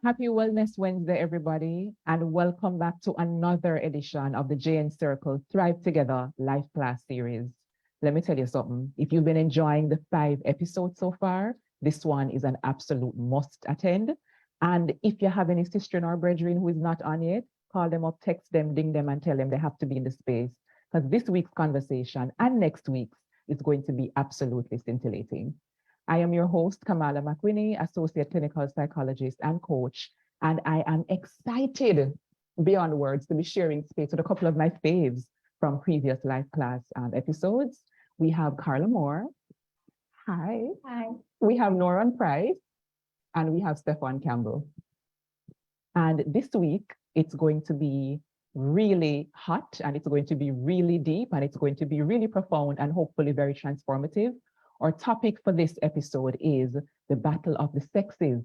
Happy Wellness Wednesday, everybody, and welcome back to another edition of the JN Circle Thrive Together Life Class Series. Let me tell you something. If you've been enjoying the 5 episodes so far, this one is an absolute must attend. And if you have any sister or brethren who is not on yet, call them up, text them, ding them, and tell them they have to be in the space. Because this week's conversation and next week's is going to be absolutely scintillating. I am your host, Kamala McWhinney, Associate Clinical Psychologist and Coach, and I am excited beyond words to be sharing space with a couple of my faves from previous Life Class episodes. We have Carla Moore. Hi. Hi. We have Noran Price, and we have Steffon Campbell. And this week, it's going to be really hot, and it's going to be really deep, and it's going to be really profound, and hopefully very transformative. Our topic for this episode is the battle of the sexes,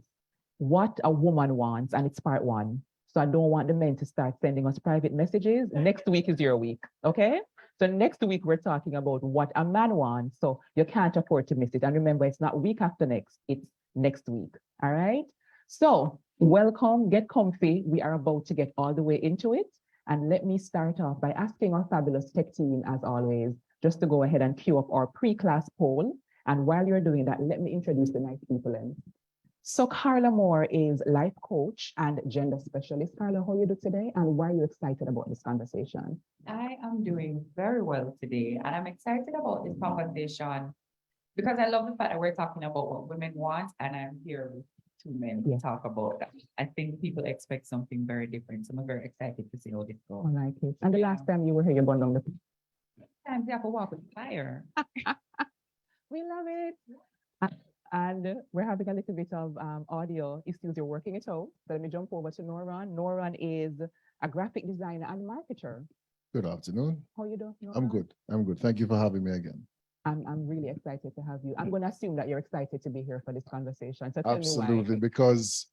what a woman wants, and it's part 1. So I don't want the men to start sending us private messages. Next week is your week, okay? So next week, we're talking about what a man wants, so you can't afford to miss it. And remember, it's not week after next, it's next week, all right? So welcome, get comfy. We are about to get all the way into it. And let me start off by asking our fabulous tech team, as always, just to go ahead and queue up our pre-class poll. And while you're doing that, let me introduce the nice people in. So Carla Moore is life coach and gender specialist. Carla, how are you doing today? And why are you excited about this conversation? I am doing very well today, and I'm excited about this conversation because I love the fact that we're talking about what women want, and I'm here with 2 men to talk about that. I think people expect something very different, so I'm very excited to see how this goes. I like it. And the last time you were here, you burned down the... Sometimes you have to walk with fire. We love it. And we're having a little bit of audio issues. You're working it out. So let me jump over to Noran. Noran is a graphic designer and marketer. Good afternoon. How are you doing, Noran? I'm good. I'm good. Thank you for having me again. I'm really excited to have you. I'm going to assume that you're excited to be here for this conversation. So tell Absolutely, me why. because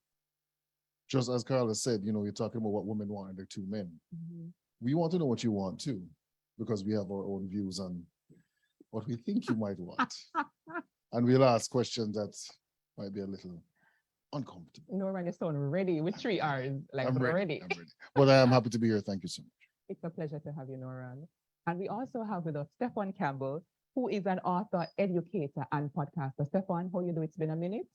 just as Carla said, you're talking about what women want and they're 2 men. We want to know what you want too, because we have our own views on what we think you might want. And we'll ask questions that might be a little uncomfortable. Noran is so ready with 3 R's. Like I'm ready. I'm ready. But I am happy to be here. Thank you so much. It's a pleasure to have you, Noran. And we also have with us Steffon Campbell, who is an author, educator, and podcaster. Steffon, how you do? It's been a minute.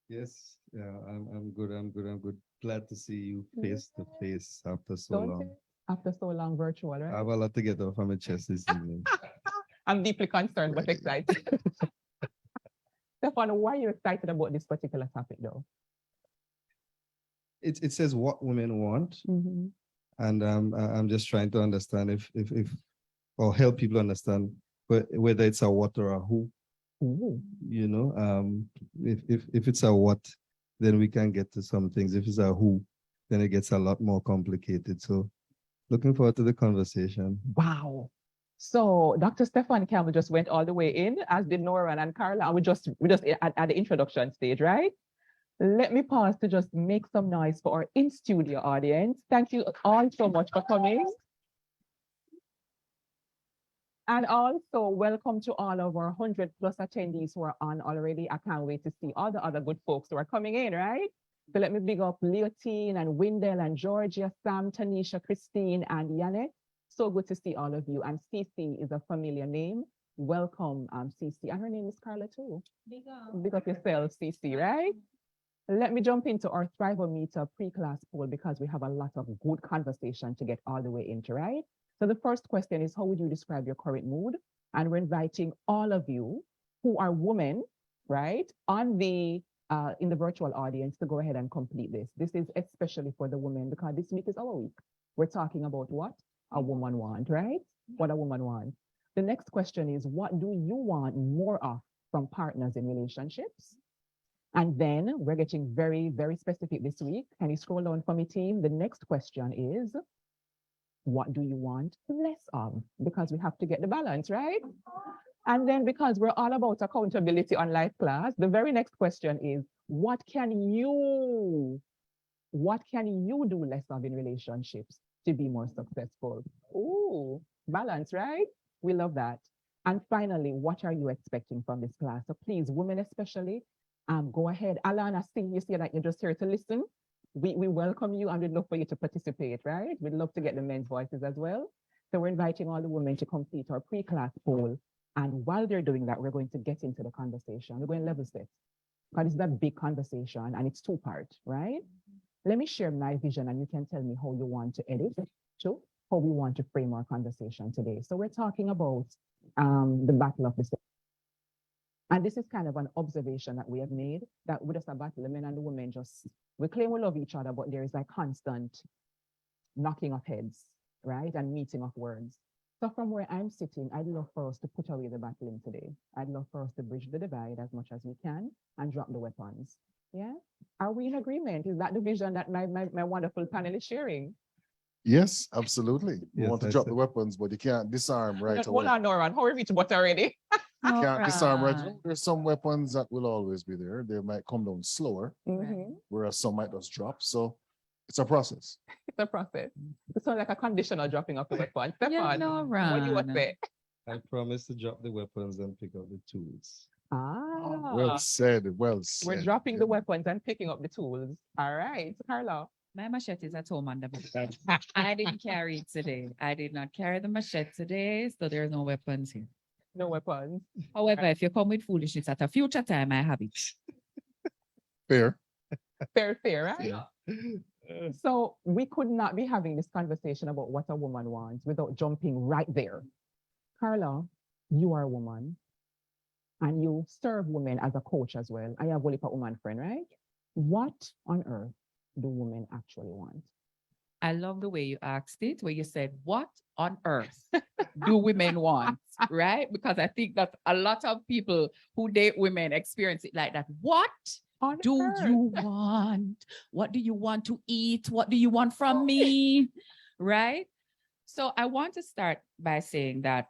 Yes, yeah, I'm good. I'm good. Glad to see you face to face after so long. After so long, virtual, right? I have a lot to get off my chest this evening. I'm deeply concerned, but excited. Steffon, why are you excited about this particular topic, though? It says what women want, and I'm just trying to understand if or help people understand whether it's a what or a who. Ooh. If it's a what, then we can get to some things. If it's a who, then it gets a lot more complicated. So looking forward to the conversation. Wow. So Dr. Steffon Campbell just went all the way in, as did Noran and Carla, and we just at the introduction stage, right? Let me pause to just make some noise for our in-studio audience. Thank you all so much for coming. And also welcome to all of our 100+ attendees who are on already. I can't wait to see all the other good folks who are coming in, right? So let me big up Leotine and Wendell and Georgia, Sam, Tanisha, Christine, and Yanet. So good to see all of you. And Cece is a familiar name. Welcome, Cece. And her name is Carla too. Big up yourself, Cece, right? Let me jump into our Thrivometer pre-class poll because we have a lot of good conversation to get all the way into, right? So the first question is, how would you describe your current mood? And we're inviting all of you who are women, right, on the in the virtual audience to go ahead and complete this. This is especially for the women because this week is our week. We're talking about what a woman wants, right? What a woman wants. The next question is, what do you want more of from partners in relationships? And then we're getting very, very specific this week. Can you scroll down for me, team? The next question is, what do you want less of? Because we have to get the balance, right? And then because we're all about accountability on Life Class, the very next question is, what can you do less of in relationships to be more successful? Ooh, balance, right? We love that. And finally, what are you expecting from this class? So please, women especially, go ahead. Alana, see, you see that you're just here to listen. we welcome you and we'd love for you to participate, right? We'd love to get the men's voices as well. So we're inviting all the women to complete our pre-class poll. And while they're doing that, we're going to get into the conversation. We're going to level set. Because it's that big conversation and it's two-part, right? Let me share my vision and you can tell me how you want to edit to how we want to frame our conversation today. So we're talking about the battle of the sexes. And this is kind of an observation that we have made that with us a battle, the men and the women we claim we love each other, but there is like constant knocking of heads, right? And meeting of words. So from where I'm sitting, I'd love for us to put away the battling today. I'd love for us to bridge the divide as much as we can and drop the weapons. Yeah? Are we in agreement? Is that the vision that my wonderful panel is sharing? Yes, absolutely. We Yes, want to I drop see. the weapons, but you can't disarm right away. Hold on, Noran. How are we to what already? You can't disarm right Noran. away. There's some weapons that will always be there. They might come down slower, Mhm. whereas some might just drop. So it's a process. It's a process. It sounds like a conditional dropping of the weapon. Yeah, Steffon, what do you want to Noran. say? I promise to drop the weapons and pick up the tools. Well said. Well said. We're dropping Yeah. the weapons and picking up the tools. All right, Carla. My machete is at home under my bed. I didn't carry it today. I did not carry the machete today, so there's no weapons here. No weapons. However, if you come with foolishness at a future time, I have it. Fair. Fair, right? So we could not be having this conversation about what a woman wants without jumping right there. Carla, you are a woman and you serve women as a coach as well. I have a woman friend, right? What on earth do women actually want? I love the way you asked it, where you said, what on earth do women want? Right? Because I think that a lot of people who date women experience it like that. What On do earth. you want? What do you want to eat? What do you want from me? Right? So I want to start by saying that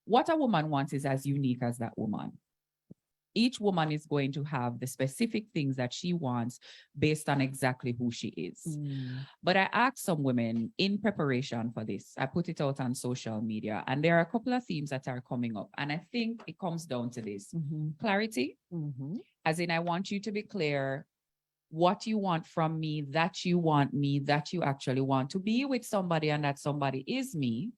what a woman wants is as unique as that woman. Each woman is going to have the specific things that she wants based on exactly who she is. But I asked some women in preparation for this, I put it out on social media, and there are a couple of themes that are coming up. And I think it comes down to this: clarity, as in I want you to be clear what you want from me, that you want me, that you actually want to be with somebody and that somebody is me.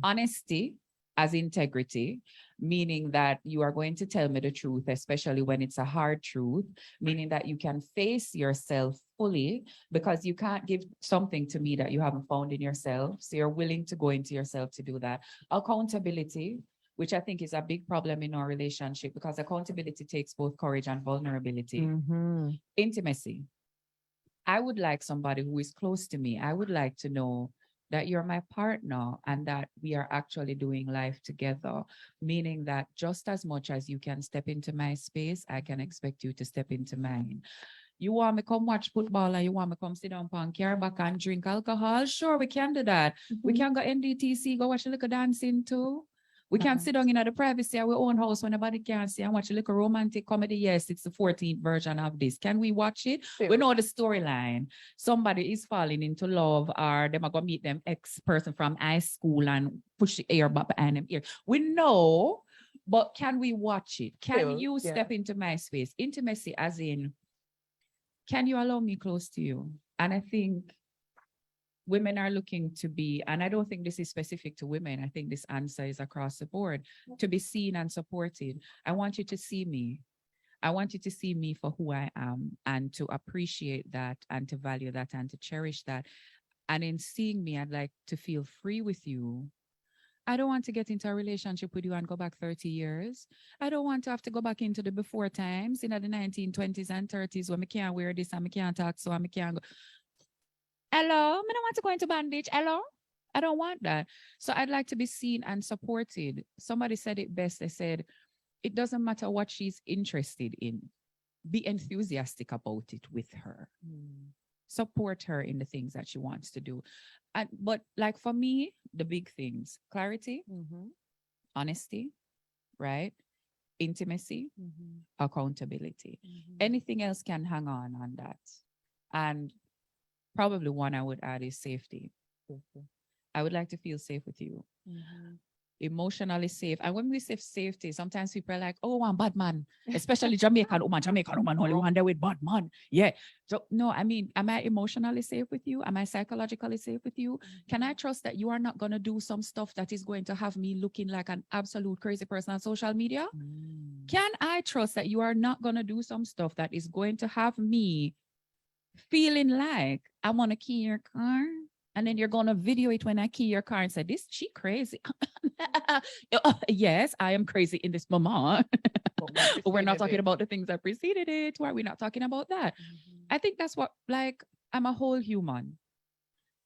Honesty, as integrity, meaning that you are going to tell me the truth, especially when it's a hard truth, meaning that you can face yourself fully, because you can't give something to me that you haven't found in yourself. So you're willing to go into yourself to do that. Accountability, which I think is a big problem in our relationship, because accountability takes both courage and vulnerability. Intimacy. I would like somebody who is close to me. I would like to know that you're my partner and that we are actually doing life together, meaning that just as much as you can step into my space, I can expect you to step into mine. You want me come watch football and you want me come sit down on care back and drink alcohol? Sure, we can do that. We can go NDTC, go watch a little dancing too. We can sit down in the privacy of our own house when nobody can see and watch a little romantic comedy. Yes, it's the 14th version of this. Can we watch it? We know the storyline. Somebody is falling into love, or they're going to meet them ex-person from high school and push the air back behind them ear. We know, but can we watch it? Can you step into my space? Intimacy, as in, can you allow me close to you? And I think women are looking to be, and I don't think this is specific to women, I think this answer is across the board, to be seen and supported. I want you to see me. I want you to see me for who I am and to appreciate that and to value that and to cherish that. And in seeing me, I'd like to feel free with you. I don't want to get into a relationship with you and go back 30 years. I don't want to have to go back into the before times, in the 1920s and 30s, when I can't wear this and I can't talk so and I can't go. Hello, I don't want to go into bondage. Hello, I don't want that. So I'd like to be seen and supported. Somebody said it best. They said, it doesn't matter what she's interested in. Be enthusiastic about it with her. Support her in the things that she wants to do. But like for me, the big things: clarity, honesty, right? Intimacy, accountability. Anything else can hang on that. And probably one I would add is safety. I would like to feel safe with you. emotionally safe. And when we say safety, sometimes people are like, oh, I'm bad man, especially Jamaican woman, only one there with bad man. Yeah. So no, I mean, am I emotionally safe with you? Am I psychologically safe with you? Can I trust that you are not going to do some stuff that is going to have me looking like an absolute crazy person on social media? Can I trust that you are not going to do some stuff that is going to have me feeling like I want to key your car? And then you're going to video it when I key your car and say, this, she crazy. Yes, I am crazy in this moment. But we're not talking about the things that preceded it. Why are we not talking about that? I think that's what, like, I'm a whole human.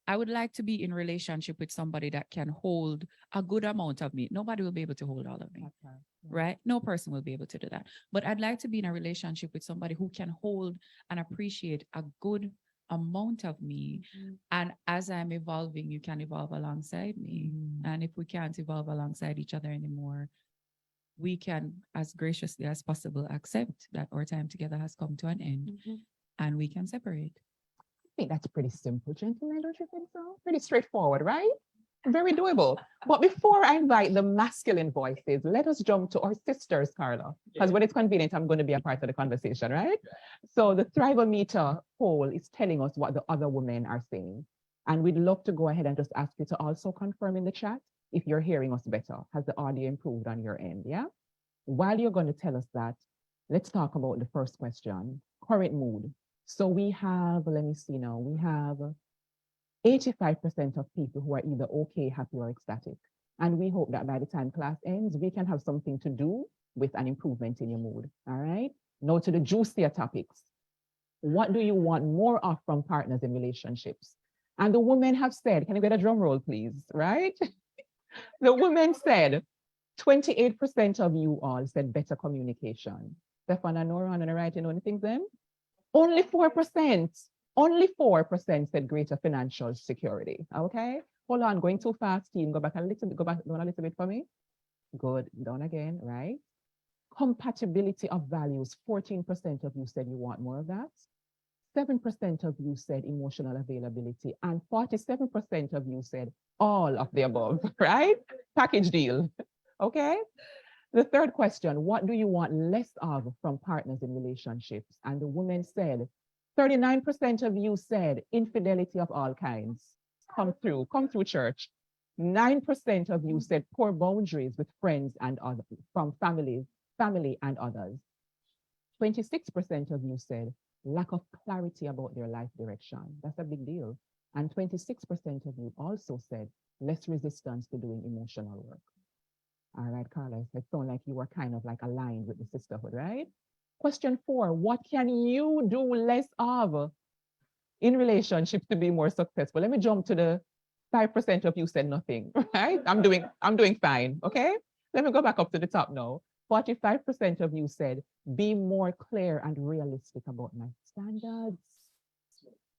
I would like to be in relationship with somebody that can hold a good amount of me. Nobody will be able to hold all of me, right? No person will be able to do that. But I'd like to be in a relationship with somebody who can hold and appreciate a good amount of me. And as I'm evolving, you can evolve alongside me. And if we can't evolve alongside each other anymore, we can, as graciously as possible, accept that our time together has come to an end and we can separate. I think that's pretty simple, gentlemen, don't you think so? Pretty straightforward, right? Very doable. But before I invite the masculine voices, let us jump to our sisters, Carla, because when it's convenient, I'm going to be a part of the conversation, right? So the Thrivometer poll is telling us what the other women are saying. And we'd love to go ahead and just ask you to also confirm in the chat if you're hearing us better. Has the audio improved on your end, yeah? While you're going to tell us that, let's talk about the first question, current mood. So we have, let me see now, we have 85% of people who are either okay, happy, or ecstatic. And we hope that by the time class ends, we can have something to do with an improvement in your mood, all right? Now to the juicier topics. What do you want more of from partners in relationships? And the women have said, can you get a drum roll, please, right? The women said, 28% of you all said better communication. Steffon and Noran, and right, you know anything then? Only 4% said greater financial security, okay? Hold on, going too fast, team, go back a little bit, go back down a little bit for me. Good, down again, right? Compatibility of values, 14% of you said you want more of that. 7% of you said emotional availability, and 47% of you said all of the above, right? Package deal, okay? The third question, what do you want less of from partners in relationships? And the women said, 39% of you said infidelity of all kinds. Come through church. 9% of you said poor boundaries with friends and others, from family and others. 26% of you said lack of clarity about their life direction. That's a big deal. And 26% of you also said less resistance to doing emotional work. All right, Carla, it sounds like you were kind of like aligned with the sisterhood, right? Question 4, what can you do less of in relationships to be more successful? Let me jump to the 5% of you said nothing, right? I'm doing fine, okay? Let me go back up to the top now. 45% of you said, be more clear and realistic about my standards.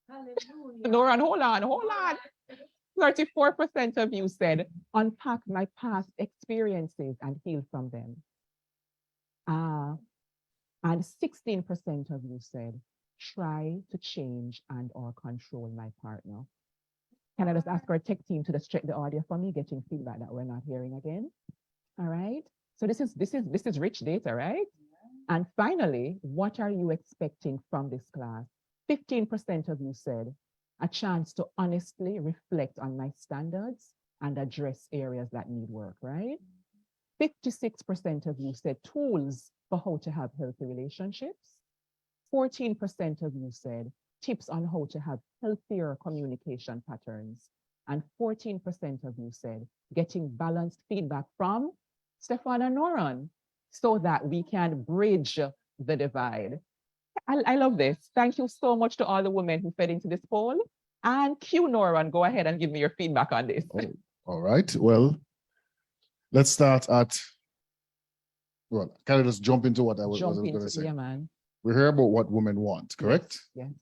Hallelujah. Noran, hold on. 34% of you said, unpack my past experiences and heal from them. And 16% of you said, try to change and or control my partner. Can I just ask our tech team to just check the audio for me, getting feedback that we're not hearing again? All right. So this is rich data, right? And finally, what are you expecting from this class? 15% of you said, a chance to honestly reflect on my standards and address areas that need work, right? 56% of you said tools for how to have healthy relationships. 14% of you said tips on how to have healthier communication patterns. And 14% of you said getting balanced feedback from Steffon and Noran so that we can bridge the divide. I love this. Thank you so much to all the women who fed into this poll. And Q Noran, go ahead and give me your feedback on this. Oh, all right. Well, let's start at, well, can I just jump into what I was going to say? Yeah, man. We hear about what women want, correct? Yes.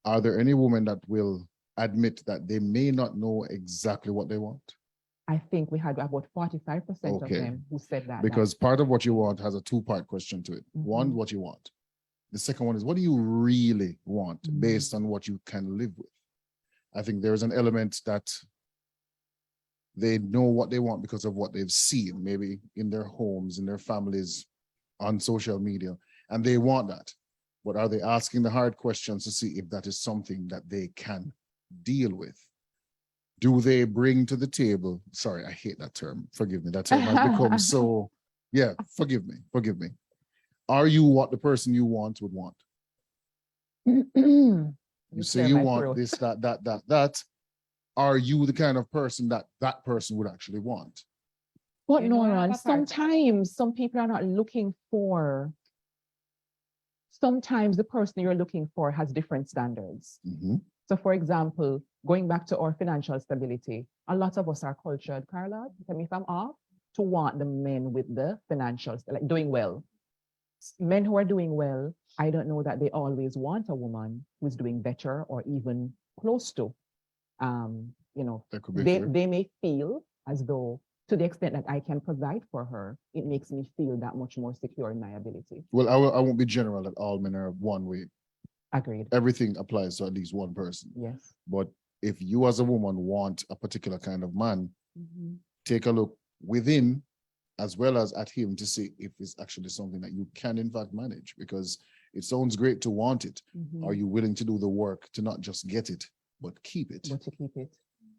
Are there any women that will admit that they may not know exactly what they want? I think we had about 45% of them who said that. Because part of what you want has a two-part question to it. One, what you want. The second one is, what do you really want based on what you can live with? I think there's an element that They know what they want because of what they've seen, maybe in their homes, in their families, on social media, and they want that. But are they asking the hard questions to see if that is something that they can deal with? Do they bring to the table, sorry, I hate that term, forgive me, that term has become so, yeah, forgive me. Are you what the person you want would want? You say you want this, that. Are you the kind of person that that person would actually want? But You know, I have Noran, a part- sometimes some people are not looking for, sometimes the person you're looking for has different standards. Mhm. So for example, going back to our financial stability, a lot of us are cultured, Carla, tell me if I'm off, to want the men with the financials, like doing well. Men who are doing well, I don't know that they always want a woman who's doing better or even close to. You know, That could be they, true. they may feel as though to the extent that I can provide for her, it makes me feel that much more secure in my ability. Well, I won't be general that all men are one way. Agreed. Everything applies to at least one person. Yes. But if you as a woman want a particular kind of man, take a look within as well as at him to see if it's actually something that you can in fact manage, because it sounds great to want it. Are you willing to do the work to not just get it, but keep it? But to keep it.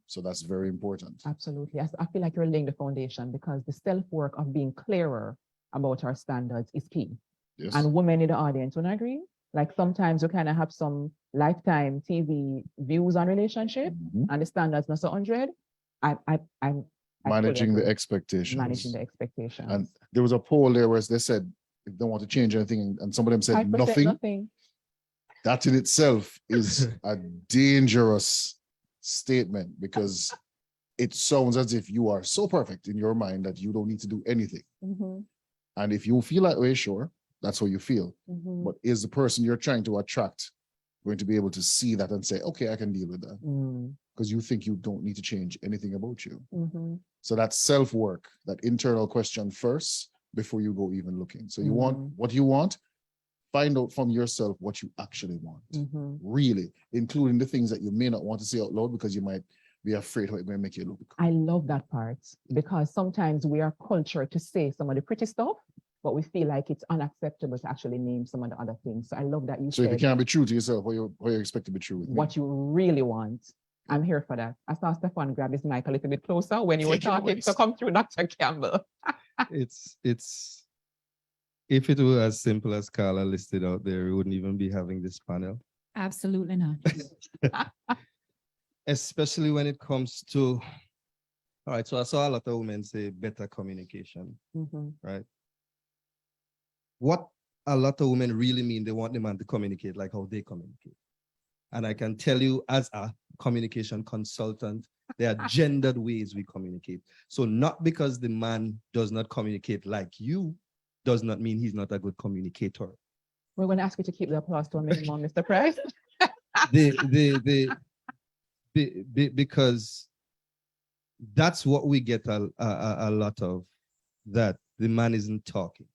So that's very important. Absolutely. I feel like you're laying the foundation because the self-work of being clearer about our standards is key. Yes. And women in the audience would agree. Like sometimes you kind of have some lifetime TV views on relationship and the standards not so 100. I'm Managing the fully agree. expectations. Managing the expectations. And there was a poll there where they said if they want to change anything, and some of them said 5% nothing. That in itself is a dangerous statement, because it sounds as if you are so perfect in your mind that you don't need to do anything. And if you feel that way, sure, that's how you feel. But is the person you're trying to attract going to be able to see that and say, okay, I can deal with that? Because you think you don't need to change anything about you. So that self-work, that internal question first before you go even looking. So you want what you want, find out from yourself what you actually want, really, including the things that you may not want to say out loud because you might be afraid how it may make you look. I love that part because sometimes we are cultured to say some of the pretty stuff, but we feel like it's unacceptable to actually name some of the other things. So I love that you So said if you can't be true to yourself, what you expect to be true with me? what you really want. I'm here for that. I saw Steffon grab his mic a little bit closer when you were talking. So come through, Dr. Campbell. It's if it were as simple as Carla listed out there, we wouldn't even be having this panel. Absolutely not. Especially when it comes to, all right, so I saw a lot of women say better communication, right? What a lot of women really mean, they want the man to communicate like how they communicate. And I can tell you as a communication consultant, there are gendered ways we communicate. So not because the man does not communicate like you, does not mean he's not a good communicator. We're going to ask you to keep the applause to a minimum, Mr. Price. Because that's what we get a lot of, that the man isn't talking.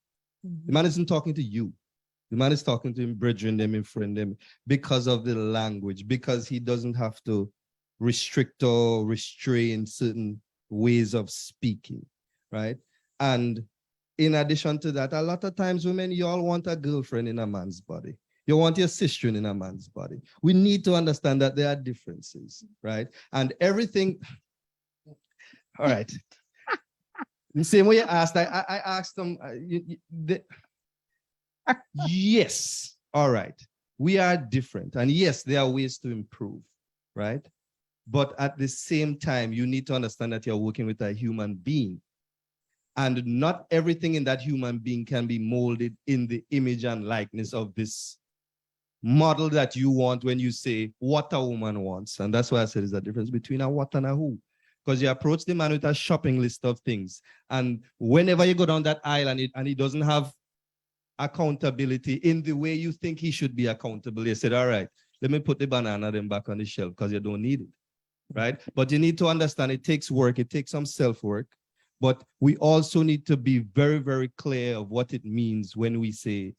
The man isn't talking to you. The man is talking to him, brethren them, and friend them, because of the language, because he doesn't have to restrict or restrain certain ways of speaking, right? And in addition to that, a lot of times women, you all want a girlfriend in a man's body. You want your sister in a man's body. We need to understand that there are differences, right? And everything, all right. The same way you asked, I asked them, yes, all right. We are different. And yes, there are ways to improve, right? But at the same time, you need to understand that you're working with a human being. And not everything in that human being can be molded in the image and likeness of this model that you want when you say what a woman wants. And that's why I said there's a difference between a what and a who. Because you approach the man with a shopping list of things. And whenever you go down that aisle and he doesn't have accountability in the way you think he should be accountable, you said, all right, let me put the banana then back on the shelf because you don't need it, right? But you need to understand it takes work. It takes some self-work. But we also need to be very, very clear of what it means when we say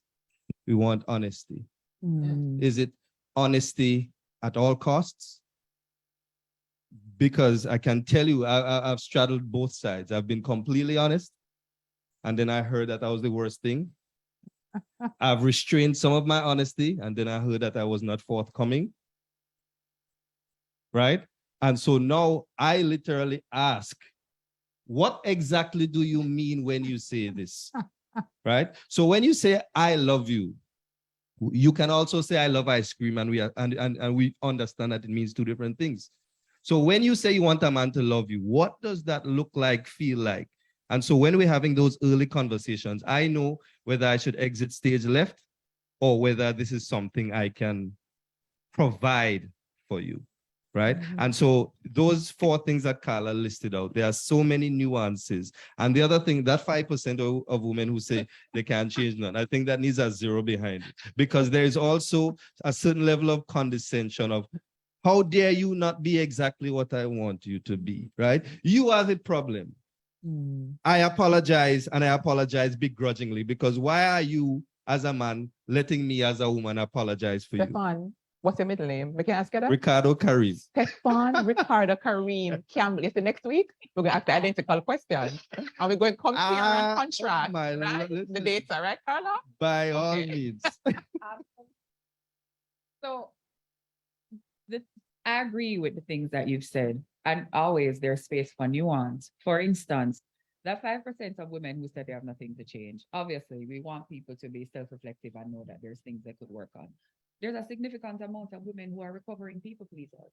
we want honesty. Is it honesty at all costs? because I can tell you, I've straddled both sides. I've been completely honest, and then I heard that was the worst thing. I've restrained some of my honesty, and then I heard that I was not forthcoming. Right? And so now I literally ask, what exactly do you mean when you say this? Right? So when you say, I love you, you can also say, I love ice cream, and we understand that it means two different things. So when you say you want a man to love you, what does that look like, feel like? And so when we're having those early conversations, I know whether I should exit stage left or whether this is something I can provide for you, right? And so those 4 things that Carla listed out, there are so many nuances. And the other thing, that 5% of women who say they can't change none, I think that needs a 0 behind it, because there is also a certain level of condescension of, how dare you not be exactly what I want you to be, right? You are the problem. I apologize, and I apologize begrudgingly, because why are you, as a man, letting me as a woman apologize for you? Steffon, what's your middle name? We can ask you that? Ricardo Karim. Steffon, Ricardo, Kareem, Campbell. Is it next week? We're going to ask the identical question. Are we going to compare and contrast right? The data, right, Carla? By all means. So I agree with the things that you've said, and always there's space for nuance. For instance, that 5% of women who said they have nothing to change, obviously we want people to be self-reflective and know that there's things they could work on. There's a significant amount of women who are recovering people pleasers.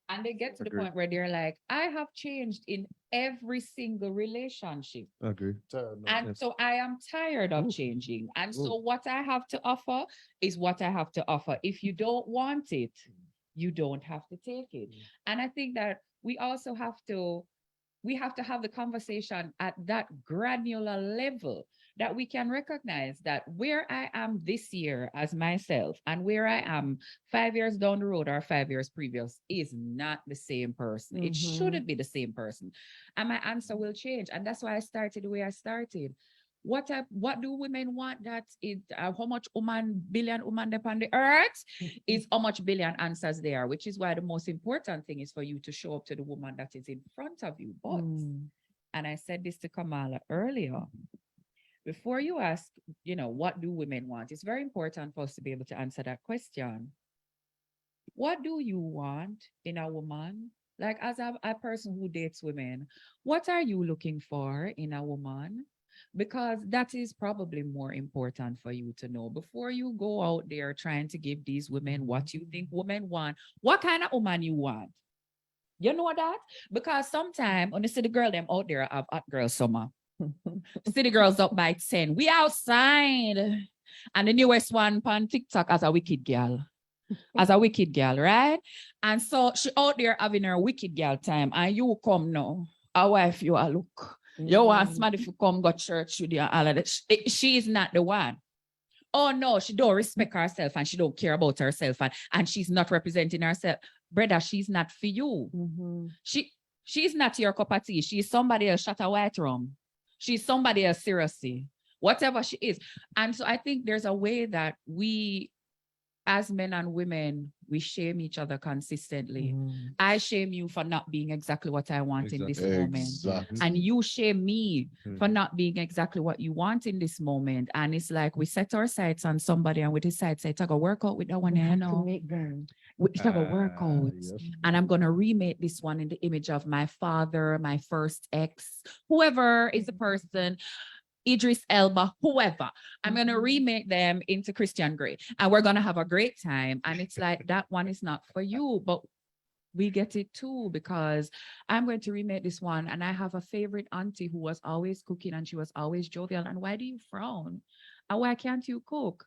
And they get to the point where they're like, I have changed in every single relationship. Agree. And so I am tired of changing. And so what I have to offer is what I have to offer. If you don't want it, you don't have to take it. And I think that we also have to have the conversation at that granular level, that we can recognize that where I am this year as myself and where I am 5 years down the road or 5 years previous is not the same person. It shouldn't be the same person. And my answer will change. And that's why I started the way I started. What do women want? That is how much billion women upon the earth is how much billion answers there, which is why the most important thing is for you to show up to the woman that is in front of you. But, and I said this to Kamala earlier, before you ask, what do women want? It's very important for us to be able to answer that question. What do you want in a woman? Like, as a person who dates women, what are you looking for in a woman? Because that is probably more important for you to know before you go out there trying to give these women what you think women want. What kind of woman you want? You know that? Because sometimes when you see the girl them out there have hot girl summer, see the girls up by 10, we outside. And the newest one on TikTok as a wicked girl. As a wicked girl, right? And so she out there having her wicked girl time, and you come now. Our wife, you are look. You want somebody to come go church with you and all of that. She is not the one. Oh no, she don't respect herself and she don't care about herself and she's not representing herself. Brother, she's not for you. She's not your cup of tea. She's somebody else shot a white rum. She's somebody else seriously. Whatever she is. And so I think there's a way that we, as men and women, we shame each other consistently. I shame you for not being exactly what I want in this moment. And you shame me for not being exactly what you want in this moment. And it's like we set our sights on somebody and we decide, say, to go work out with that one, you know. We to go work out. And I'm going to remake this one in the image of my father, my first ex, whoever is the person, Idris Elba, whoever. I'm going to remake them into Christian Grey and we're going to have a great time. And it's like, that one is not for you, but we get it too, because I'm going to remake this one. And I have a favorite auntie who was always cooking and she was always jovial. And why do you frown? And why can't you cook?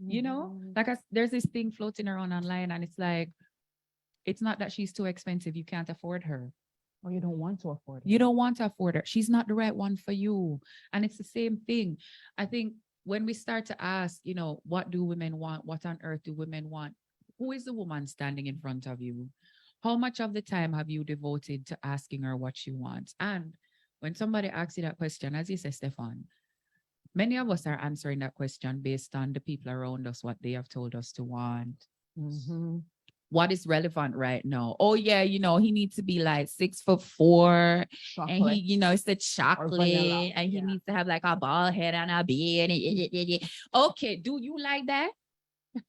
You know, like there's this thing floating around online and it's like, it's not that she's too expensive. You can't afford her. Or you don't want to afford her. You don't want to afford her. She's not the right one for you. And it's the same thing. I think when we start to ask, what do women want? What on earth do women want? Who is the woman standing in front of you? How much of the time have you devoted to asking her what she wants? And when somebody asks you that question, as you say, Steffon, many of us are answering that question based on the people around us, what they have told us to want. what is relevant right now? Oh yeah, he needs to be like 6'4", and he, it's the chocolate, vanilla, and he yeah. needs to have like a bald head and a beard. Okay, do you like that?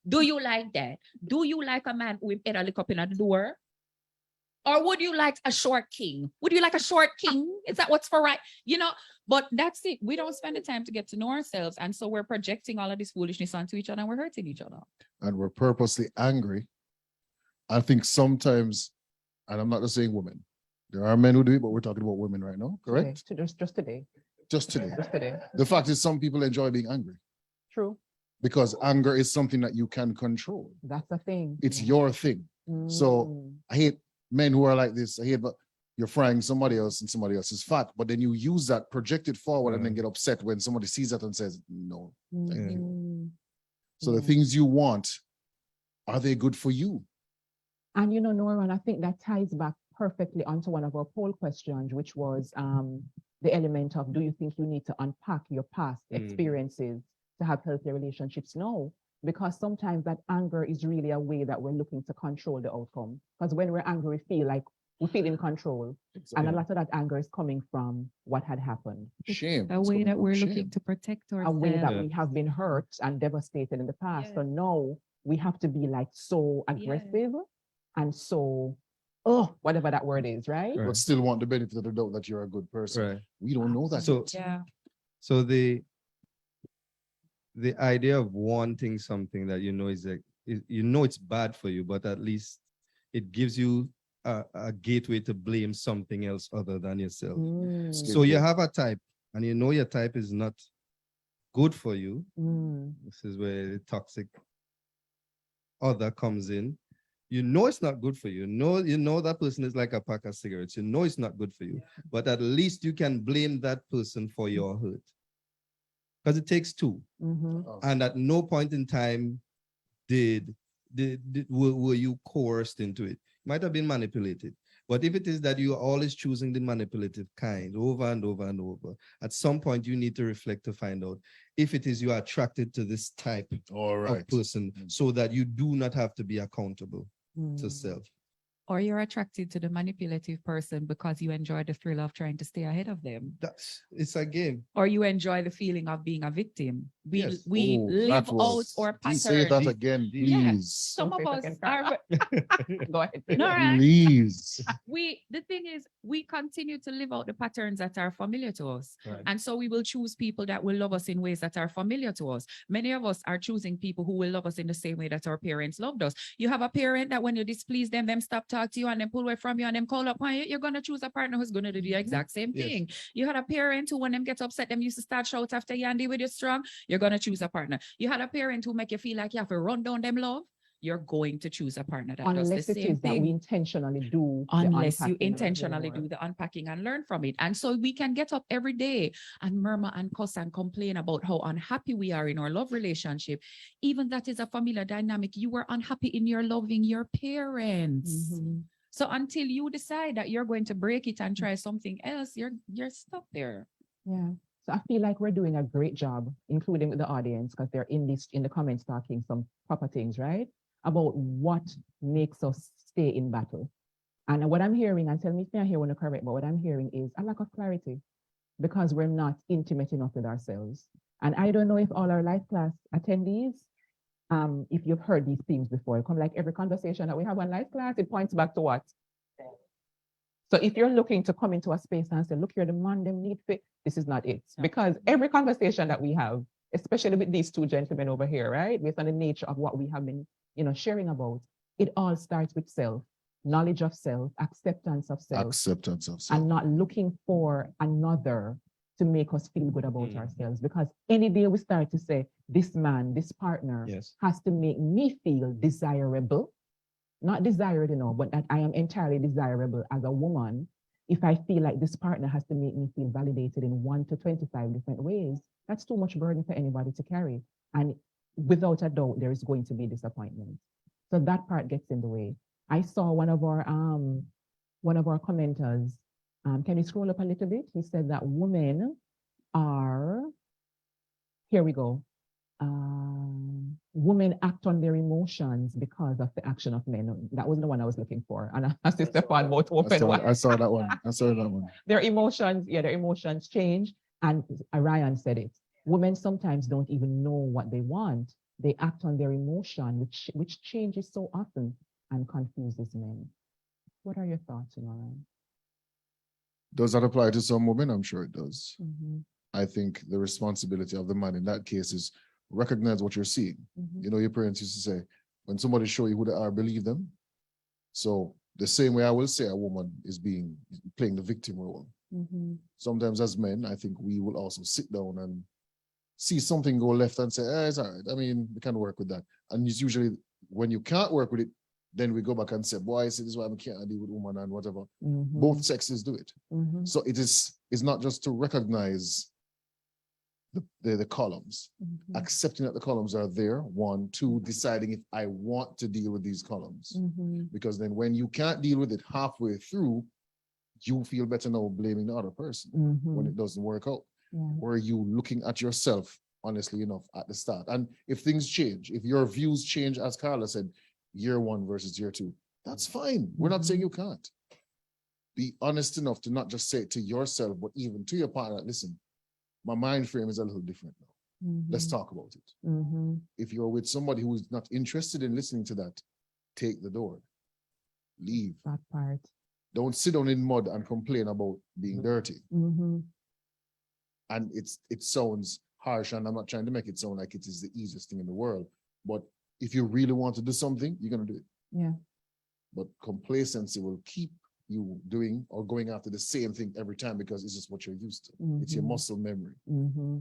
Do you like that? Do you like a man with head a lick up in the door? Or would you like a short king? Would you like a short king? Is that what's for right? But that's it. We don't spend the time to get to know ourselves. And so we're projecting all of this foolishness onto each other, and we're hurting each other. And we're purposely angry. I think sometimes, and I'm not just saying women, there are men who do it, but we're talking about women right now, correct? Today, just today. Just today. Just today. The fact is, some people enjoy being angry True. because anger is something that you can control. That's the thing. It's your thing. So I hate men who are like this. I hate, but you're frying somebody else and somebody else is fat, but then you use that, project it forward, and then get upset when somebody sees that and says, no, thank you. So the things you want, are they good for you? And Noran, I think that ties back perfectly onto one of our poll questions, which was the element of, do you think you need to unpack your past experiences to have healthy relationships? No, because sometimes that anger is really a way that we're looking to control the outcome. Because when we're angry, we feel in control. And a lot of that anger is coming from what had happened. Shame. A way that we're looking to protect ourselves. A way that we have been hurt and devastated in the past. So no, we have to be like so aggressive and so, whatever that word is, right? But still want the benefit of the doubt that you're a good person. Right. We don't know that. So, yet. So the idea of wanting something that is like, it's bad for you, but at least it gives you a gateway to blame something else other than yourself. So you have a type, and your type is not good for you. This is where the toxic other comes in. It's not good for you. That person is like a pack of cigarettes. It's not good for you. But at least you can blame that person for your hurt. Because it takes two. And at no point in time were you coerced into it. Might have been manipulated. But if it is that you are always choosing the manipulative kind over and over and over, at some point you need to reflect to find out if it is you are attracted to this type of person, so that you do not have to be accountable to self. Or you're attracted to the manipulative person because you enjoy the thrill of trying to stay ahead of them. It's a game. Or you enjoy the feeling of being a victim. We live out our patterns. Say that again, please. Yeah. Some of us are. Go ahead. Noran, Please. The thing is, we continue to live out the patterns that are familiar to us. Right. And so we will choose people that will love us in ways that are familiar to us. Many of us are choosing people who will love us in the same way that our parents loved us. You have a parent that when you displease them stop talking to you and then pull away from you and then call up on you, you're going to choose a partner who's going to do the exact same thing. You had a parent who, when them get upset, them used to start shout after you and deal with you strong, you're going to choose a partner. You had a parent who make you feel like you have to run down them love, you're going to choose a partner that does the same thing. That we intentionally do. Unless you intentionally do the unpacking and learn from it. And so we can get up every day and murmur and cuss and complain about how unhappy we are in our love relationship. Even that is a familiar dynamic. You were unhappy in your loving your parents. So until you decide that you're going to break it and try something else, you're stuck there. Yeah. So I feel like we're doing a great job, including with the audience, because they're in the comments talking some proper things, right? About what makes us stay in battle. And what I'm hearing, and tell me if I hear one correct, but what I'm hearing is a lack of clarity because we're not intimate enough with ourselves. And I don't know if all our life class attendees, if you've heard these themes before, come like every conversation that we have on life class, it points back to what? So if you're looking to come into a space and say, look, you're the man, them need fit, this is not it. Because every conversation that we have, especially with these two gentlemen over here, right? Based on the nature of what we have been, sharing about, it all starts with self, knowledge of self, acceptance of self. And not looking for another to make us feel good about ourselves. Because any day we start to say, this man, this partner has to make me feel desirable, not desired, but that I am entirely desirable as a woman. If I feel like this partner has to make me feel validated in 1 to 25 different ways, that's too much burden for anybody to carry. And without a doubt, there is going to be disappointment. So that part gets in the way. I saw one of our commenters, can you scroll up a little bit? He said that women are, here we go. women act on their emotions because of the action of men. That was the one I was looking for. And I see Steffon both open. I saw that one. I saw that one. Their emotions change. And Ryan said it. Women sometimes don't even know what they want. They act on their emotion, which changes so often and confuses men. What are your thoughts, Noran? Does that apply to some women? I'm sure it does. Mm-hmm. I think the responsibility of the man in that case is recognize what you're seeing. Mm-hmm. You know, your parents used to say, when somebody show you who they are, believe them. So the same way I will say a woman is playing the victim role. Mm-hmm. Sometimes as men, I think we will also sit down and see something go left and say, it's all right. I mean, we can work with that. And it's usually when you can't work with it, then we go back and say, boy, this is why I can't deal with women and whatever. Mm-hmm. Both sexes do it. Mm-hmm. So it's not just to recognize the columns, Mm-hmm. accepting that the columns are there, 1, 2, deciding if I want to deal with these columns. Mm-hmm. Because then when you can't deal with it halfway through, you feel better now blaming the other person Mm-hmm. when it doesn't work out. Yeah. Or you looking at yourself, honestly enough, at the start. And if things change, if your views change, as Carla said, year 1 versus year 2, that's fine. We're not saying you can't. Be honest enough to not just say it to yourself, but even to your partner, listen, my mind frame is a little different now. Mm-hmm. Let's talk about it. Mm-hmm. If you're with somebody who is not interested in listening to that, take the door. Leave. That part. Don't sit down in mud and complain about being dirty. Mm-hmm. And it sounds harsh, and I'm not trying to make it sound like it is the easiest thing in the world. But if you really want to do something, you're going to do it. Yeah. But complacency will keep you doing or going after the same thing every time because it's just what you're used to. Mm-hmm. It's your muscle memory. Mm-hmm.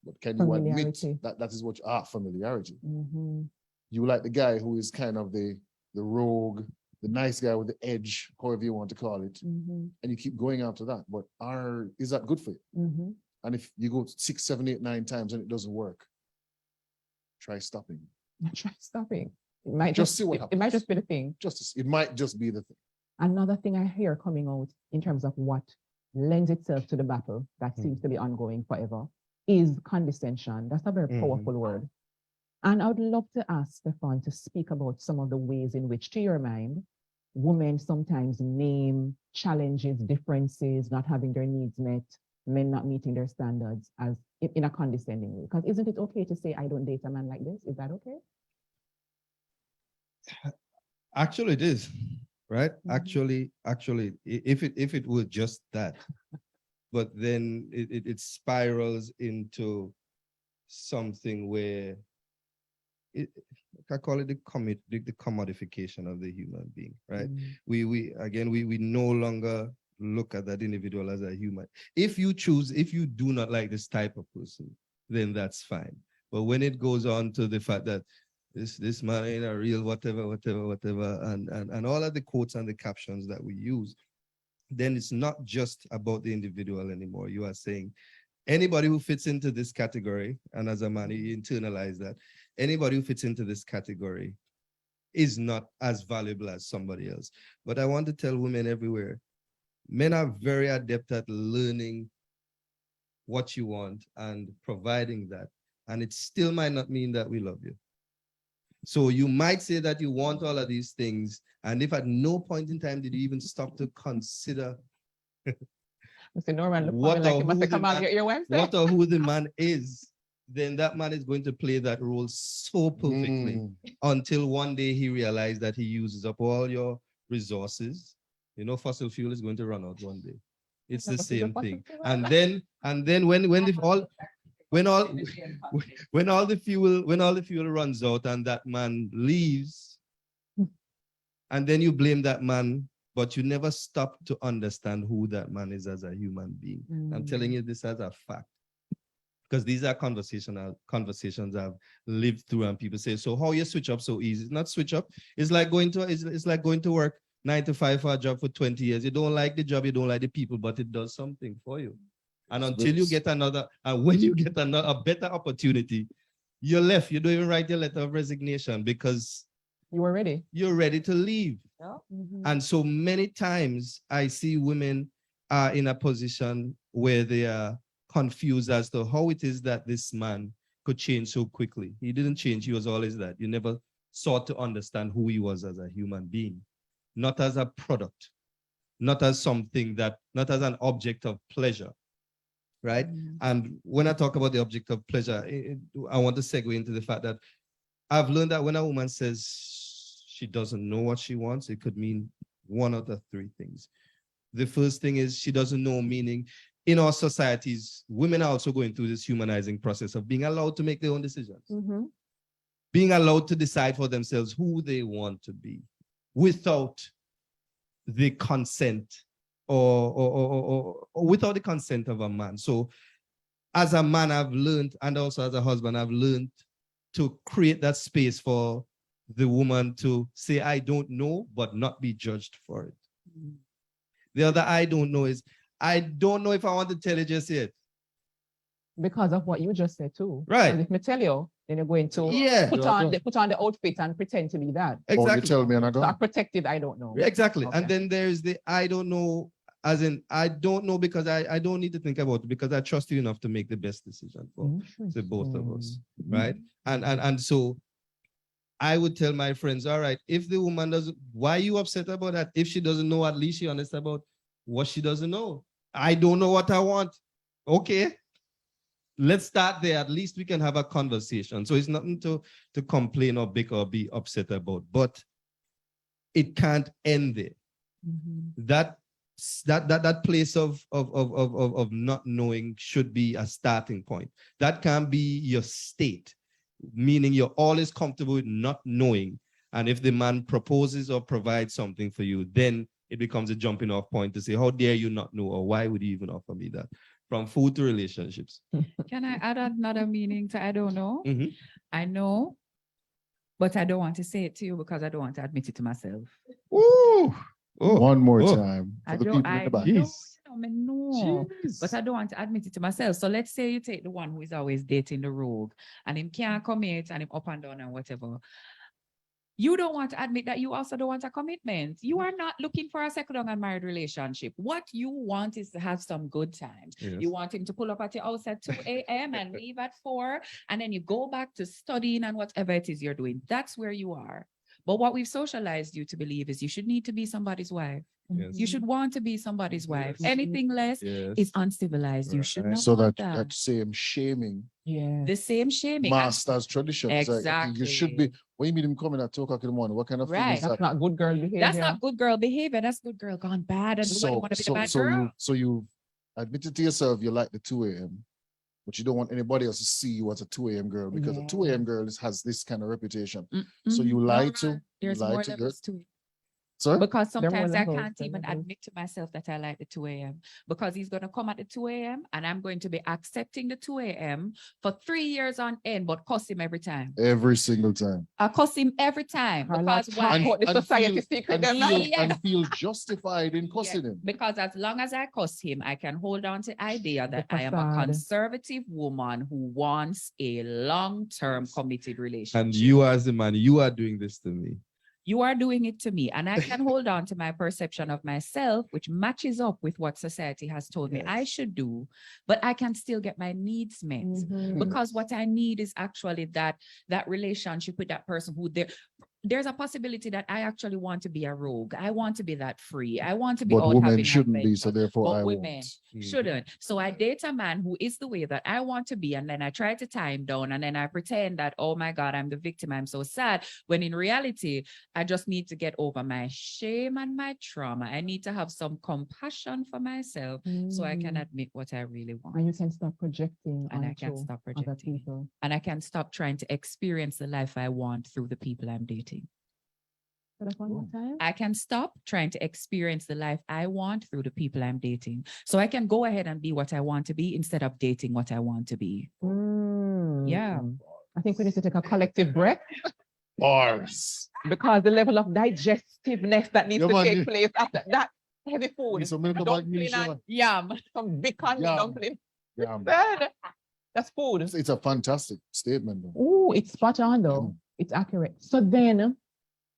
But can you admit Familiarity. that is what familiarity? Mm-hmm. You like the guy who is kind of the rogue, the nice guy with the edge, however you want to call it, Mm-hmm. and you keep going after that. But is that good for you? Mm-hmm. And if you go 6, 7, 8, 9 times and it doesn't work, try stopping. Try stopping. It might Just see what happens. It might just be the thing. It might just be the thing. Another thing I hear coming out in terms of what lends itself to the battle that seems to be ongoing forever is condescension. That's a very powerful word. And I would love to ask Steffon to speak about some of the ways in which, to your mind, women sometimes name challenges, differences, not having their needs met, men not meeting their standards as in a condescending way. Because isn't it okay to say, I don't date a man like this? Is that okay? Actually, it is, right? Mhm. Actually, if it were just that, but then it spirals into something where I call it the commodification of the human being, right? We no longer look at that individual as a human. If you do not like this type of person, then that's fine. But when it goes on to the fact that this man ain't a real whatever, and all of the quotes and the captions that we use, then it's not just about the individual anymore. You are saying anybody who fits into this category, and as a man, you internalize that, anybody who fits into this category is not as valuable as somebody else. But I want to tell women everywhere, men are very adept at learning what you want and providing that. And it still might not mean that we love you. So you might say that you want all of these things, and if at no point in time did you even stop to consider Mr. Noran, what like or who the man is, then that man is going to play that role so perfectly until one day he realizes that he uses up all your resources. You know, fossil fuel is going to run out one day. It's the same thing. And then when all the fuel runs out and that man leaves, and then you blame that man, but you never stop to understand who that man is as a human being. I'm telling you this as a fact, because these are conversations I've lived through, and people say, so how you switch up so easy? It's not switch up. It's like going to work 9 to 5 for a job for 20 years. You don't like the job, you don't like the people, but it does something for you. And until you get when you get a better opportunity, you're left. You don't even write your letter of resignation because you're ready to leave. Yeah. And so many times I see women are in a position where they are confused as to how it is that this man could change so quickly. He didn't change. He was always that. You never sought to understand who he was as a human being, not as a product, not as something that, not as an object of pleasure, right? And when I talk about the object of pleasure, I want to segue into the fact that I've learned that when a woman says she doesn't know what she wants, it could mean one out of three things. The first thing is she doesn't know, meaning in our societies, women are also going through this humanizing process of being allowed to make their own decisions, being allowed to decide for themselves who they want to be without the consent or without the consent of a man. So as a man, I've learned, and also as a husband, I've learned to create that space for the woman to say, I don't know, but not be judged for it. The other I don't know is, I don't know if I want to tell you just yet. Because of what you just said too. Right. And if I tell you, then you're going to put on the outfit and pretend to be that. Or you tell me and I So go. I protected, I don't know. Exactly. Okay. And then there's the I don't know, as in I don't know because I don't need to think about it because I trust you enough to make the best decision for the both of us, right? And so I would tell my friends, all right, if the woman doesn't, why are you upset about that? If she doesn't know, at least she honest about what she doesn't know. I don't know what I want. Okay. Let's start there. At least we can have a conversation. So it's nothing to complain or bicker or be upset about, but it can't end there. That place of not knowing should be a starting point. That can be your state, meaning you're always comfortable with not knowing. And if the man proposes or provides something for you, then it becomes a jumping off point to say, how dare you not know, or why would you even offer me that? From food to relationships. Can I add another meaning to I don't know? I know, but I don't want to say it to you because I don't want to admit it to myself. Ooh. Oh. One more time for I the don't, people in the back. no, but I don't want to admit it to myself. So let's say you take the one who is always dating the rogue and him can't commit and him up and down and whatever. You don't want to admit that you also don't want a commitment. You are not looking for a second and married relationship. What you want is to have some good times. Yes. You want him to pull up at your house at 2 a.m. and leave at 4, and then you go back to studying and whatever it is you're doing. That's where you are. But what we've socialized you to believe is you should need to be somebody's wife. Yes. You should want to be somebody's wife. Yes. Anything less is uncivilized. You should not So want that same shaming the same shaming. masters tradition. It's like, Exactly. you should be, when you meet him coming at 2 o'clock in the morning, what kind of thing is That's that? not good girl behavior. That's not good girl behavior. That's good girl gone bad. And nobody want to be the bad girl. So you admitted to yourself you like the 2 a.m., but you don't want anybody else to see you as a 2 a.m. girl because a 2 a.m. girl has this kind of reputation. So you lie to, There's more levels to it. Sorry? Because There are more sometimes I levels, can't there are even levels. admit to myself that I like the 2 a.m. because he's going to come at the 2 a.m. and I'm going to be accepting the 2 a.m. for 3 years on end, but cuss him every time. Every single time. I cuss him every time because why? What the society secret them now. And feel justified in cussing him. Because as long as I cuss him, I can hold on to the idea that I am a facade. conservative woman who wants a long-term committed relationship. And you as the man, you are doing this to me. You are doing it to me, and I can hold on to my perception of myself, which matches up with what society has told me I should do, but I can still get my needs met because what I need is actually that relationship with that person who there's a possibility that I actually want to be a rogue. I want to be that free. I want to be But out women having shouldn't be, adventure. so therefore But I women won't. shouldn't. So I date a man who is the way that I want to be, and then I try to tie him down, and then I pretend that, oh my God, I'm the victim, I'm so sad. When in reality, I just need to get over my shame and my trauma. I need to have some compassion for myself so I can admit what I really want. And you can stop projecting And I can onto stop other projecting. people. And I can stop trying to experience the life I want through the people I'm dating. Say that one more time. I can stop trying to experience the life I want through the people I'm dating. So I can go ahead and be what I want to be instead of dating what I want to be. Yeah. I think we need to take a collective breath Bars. because the level of digestiveness that needs Yeah, to man, take you- place after that heavy food. Need some milk about Dumpling me, and yam, some bacon Yum. dumpling. Yeah, That's food. it's a fantastic statement. Though. Oh, it's spot on though. It's accurate. So then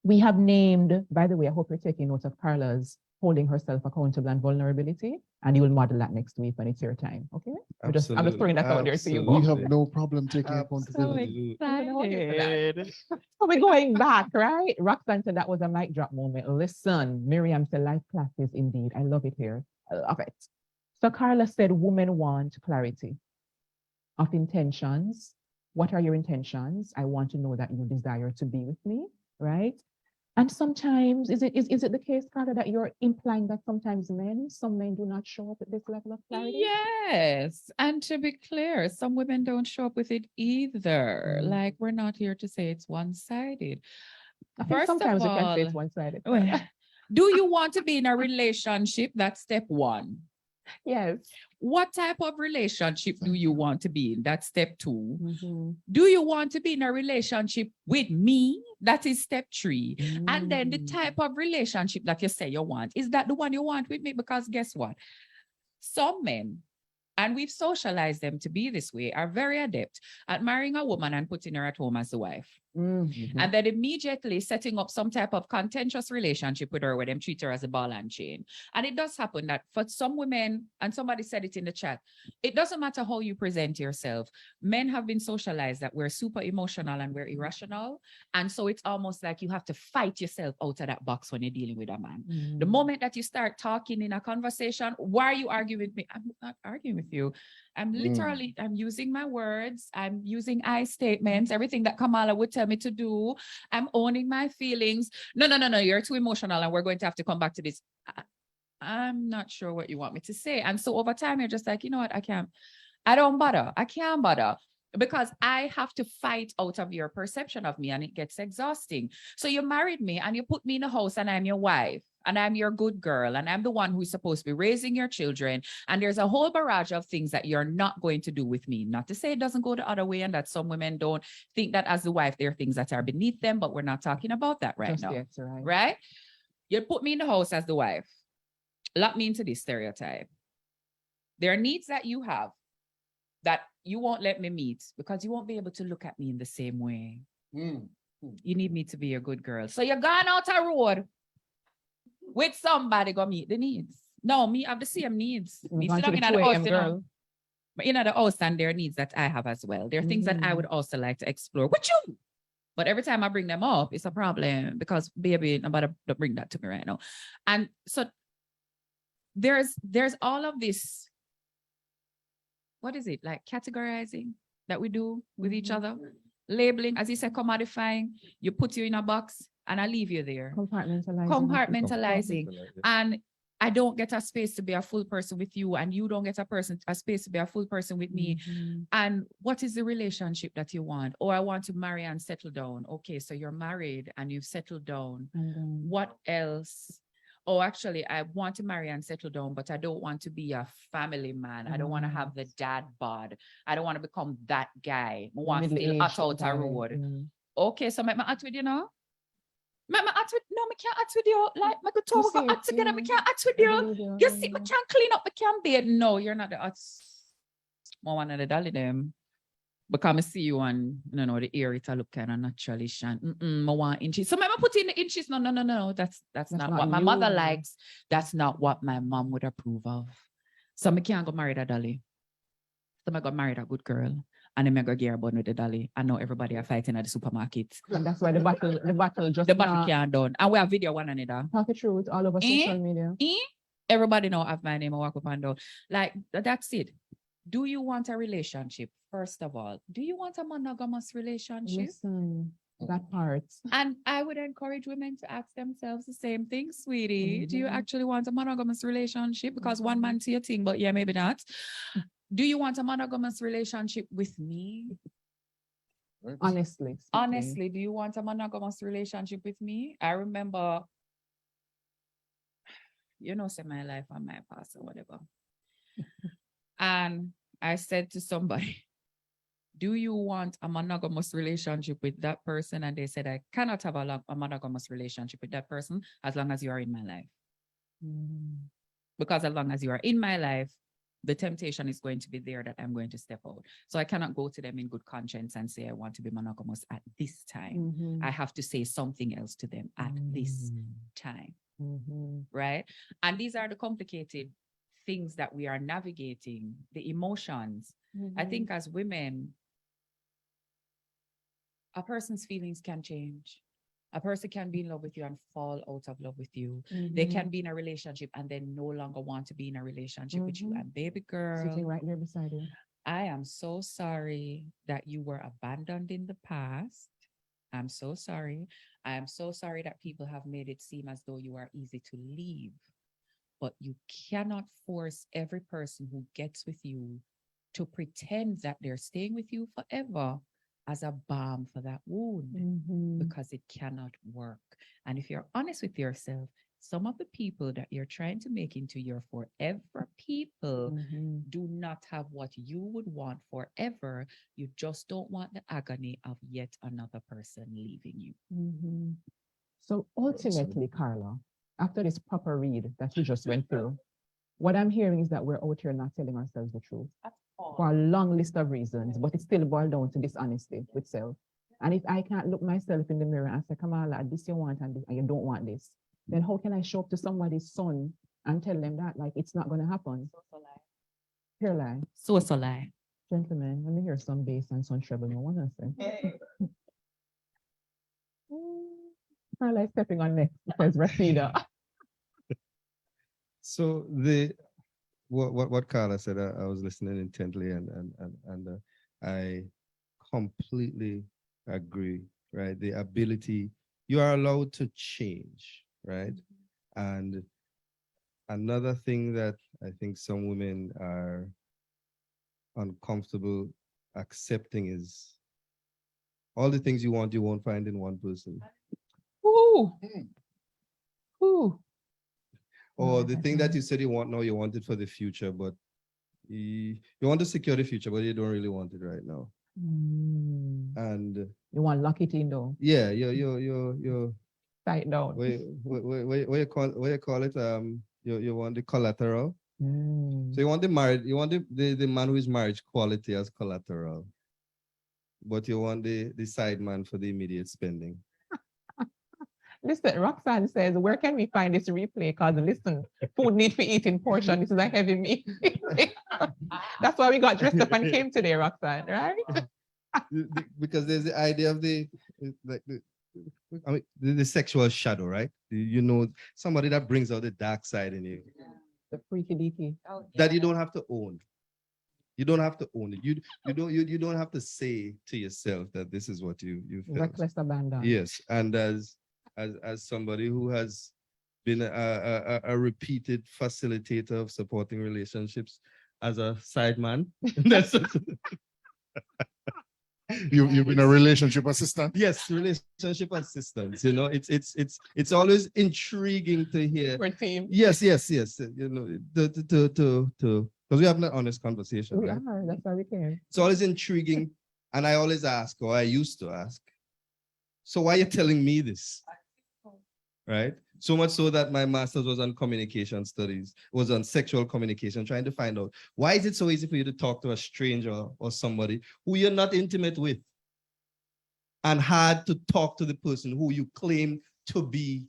We have named, by the way, I hope you're taking note of Carla's holding herself accountable and vulnerability, and you will model that next week when it's your time. Okay? I'm just throwing that out there to you. We Absolutely. have no problem taking So accountability. excited. So we're going back, right? Roxanne said that was a mic drop moment. Listen, Miriam said life classes indeed. I love it here. I love it. So Carla said women want clarity of intentions. What are your intentions? I want to know that you desire to be with me, right? And sometimes, is it the case, Carla, that you're implying that sometimes some men do not show up at this level of clarity? Yes. And to be clear, some women don't show up with it either. Mm. Like, we're not here to say it's one-sided. I think sometimes we can say it's one-sided. Do you want to be in a relationship? That's step one. Yes. What type of relationship do you want to be in? That's step two. Mm-hmm. Do you want to be in a relationship with me? That is step three. And then the type of relationship that you say you want, is that the one you want with me? Because guess what? Some men, and we've socialized them to be this way, are very adept at marrying a woman and putting her at home as the wife. Mm-hmm. And then immediately setting up some type of contentious relationship with her where them treat her as a ball and chain. And it does happen that for some women, and somebody said it in the chat, it doesn't matter how you present yourself. Men have been socialized that we're super emotional and we're irrational. And so it's almost like you have to fight yourself out of that box when you're dealing with a man. Mm-hmm. The moment that you start talking in a conversation, why are you arguing with me? I'm not arguing with you. I'm literally, I'm using my words. I'm using I statements, everything that Kamala would tell me to do. I'm owning my feelings. No, you're too emotional and we're going to have to come back to this. I'm not sure what you want me to say. And so over time, you're just like, you know what? I don't bother. I can't bother because I have to fight out of your perception of me and it gets exhausting. So you married me and you put me in a house and I'm your wife. And I'm your good girl, and I'm the one who's supposed to be raising your children. And there's a whole barrage of things that you're not going to do with me. Not to say it doesn't go the other way, and that some women don't think that as the wife, there are things that are beneath them, but we're not talking about that right now. Yes, right. Right? You put me in the house as the wife. Lock me into this stereotype. There are needs that you have that you won't let me meet because you won't be able to look at me in the same way. You need me to be a good girl. So you're gone out a road with somebody go meet the needs. No, me have the same needs. Me sit down in the house, girl. But in the house and there are needs that I have as well. There are things that I would also like to explore with you. But every time I bring them up, it's a problem because baby, I'm about to bring that to me right now. And so there's all of this, what is it? Like categorizing that we do with each other. Labeling, as you said, commodifying. You put you in a box and I leave you there. Compartmentalizing. And I don't get a space to be a full person with you, and you don't get a space to be a full person with me. And what is the relationship that you want? Oh, I want to marry and settle down. Okay, so you're married and you've settled down. What else? Oh, actually, I want to marry and settle down, but I don't want to be a family man. I don't want to have the dad bod. I don't want to become that guy. I want to feel out a road. Okay, so make my act with you now. Make my act with, no, I can't act with you. Like, I could talk about act together. I can't act with you. You see, I can't clean up, I can't bathe. No, you're not the act. I want to dolly them. Because I see you and, you know, the ear, it look kind of naturally shan. I want inches. So I put in the inches. No. That's not what my mother likes. That's not what my mom would approve of. So I can't go marry that dolly. So I got married a good girl. And then I go gear bun with the dolly. I know everybody are fighting at the supermarket. And that's why the battle can't done. And we have video one another. Talk the truth all over social media. Everybody know have my name, I walk up and down. Like, that's it. Do you want a relationship? First of all, do you want a monogamous relationship? Listen, that part. And I would encourage women to ask themselves the same thing, sweetie. Do you actually want a monogamous relationship? Because one man see a thing, but yeah, maybe not. Do you want a monogamous relationship with me? Honestly, do you want a monogamous relationship with me? I remember, say my life and my past or whatever. And I said to somebody, do you want a monogamous relationship with that person? And they said, I cannot have a monogamous relationship with that person as long as you are in my life. Because as long as you are in my life, the temptation is going to be there that I'm going to step out. So I cannot go to them in good conscience and say, I want to be monogamous at this time. Mhm. I have to say something else to them at this time. Mhm. Right? And these are the complicated things that we are navigating, the emotions. I Mhm. think as women, a person's feelings can change. A person can be in love with you and fall out of love with you. They Mhm. can be in a relationship and then no longer want to be in a relationship with you. Mhm. And baby Sitting girl, right there beside you. I am so sorry that you were abandoned in the past. I'm so sorry. I am so sorry that people have made it seem as though you are easy to leave. But you cannot force every person who gets with you to pretend that they're staying with you forever as a balm for that wound, Mhm. because it cannot work. And if you're honest with yourself, some of the people that you're trying to make into your forever people Mhm. do not have what you would want forever. You just don't want the agony of yet another person leaving you. Mhm. So ultimately, Carla, after this proper read that you just went through, what I'm hearing is that we're out here not telling ourselves the truth for a long list of reasons, but it still boils down to dishonesty with self. And if I can't look myself in the mirror and say, Kamala, this you want and you don't want this, then how can I show up to somebody's son and tell them that like it's not going to happen? Pure lie. So lie. Gentlemen, let me hear some bass and some treble. No one else say. Carla is stepping on next because Rashida. So what Carla said, I was listening intently, and I completely agree. Right, the ability, you are allowed to change, right? And another thing that I think some women are uncomfortable accepting is all the things you want, you won't find in one person. Ooh. Ooh. Or the thing that you said you want now, you want it for the future, but you want to secure the future, but you don't really want it right now. And you want lock it in though. Yeah, you're tight down. What you call it? You want the collateral. So you want the man who is marriage quality as collateral, but you want the side man for the immediate spending. Listen, Roxanne says, where can we find this replay? Because listen, food need to eat in portion. This is a heavy meal. That's why we got dressed up and came today, Roxanne, right? Because there's the idea of the sexual shadow, right? You know, somebody that brings out the dark side in you. The freaky deaky. That you don't have to own. You don't have to own it. You don't have to say to yourself that this is what you felt. Reckless abandon. Yes, and as somebody who has been a repeated facilitator of supporting relationships as a side man, that's you've been a relationship assistant. Yes, relationship assistants. You know, it's always intriguing to hear. We're team. Yes. You know, to because we have an honest conversation. We right? are. That's why we came. It's always intriguing, and I always ask, or I used to ask, so why are you telling me this? Right? So much so that my master's was on communication studies, was on sexual communication, trying to find out why is it so easy for you to talk to a stranger or somebody who you're not intimate with, and hard to talk to the person who you claim to be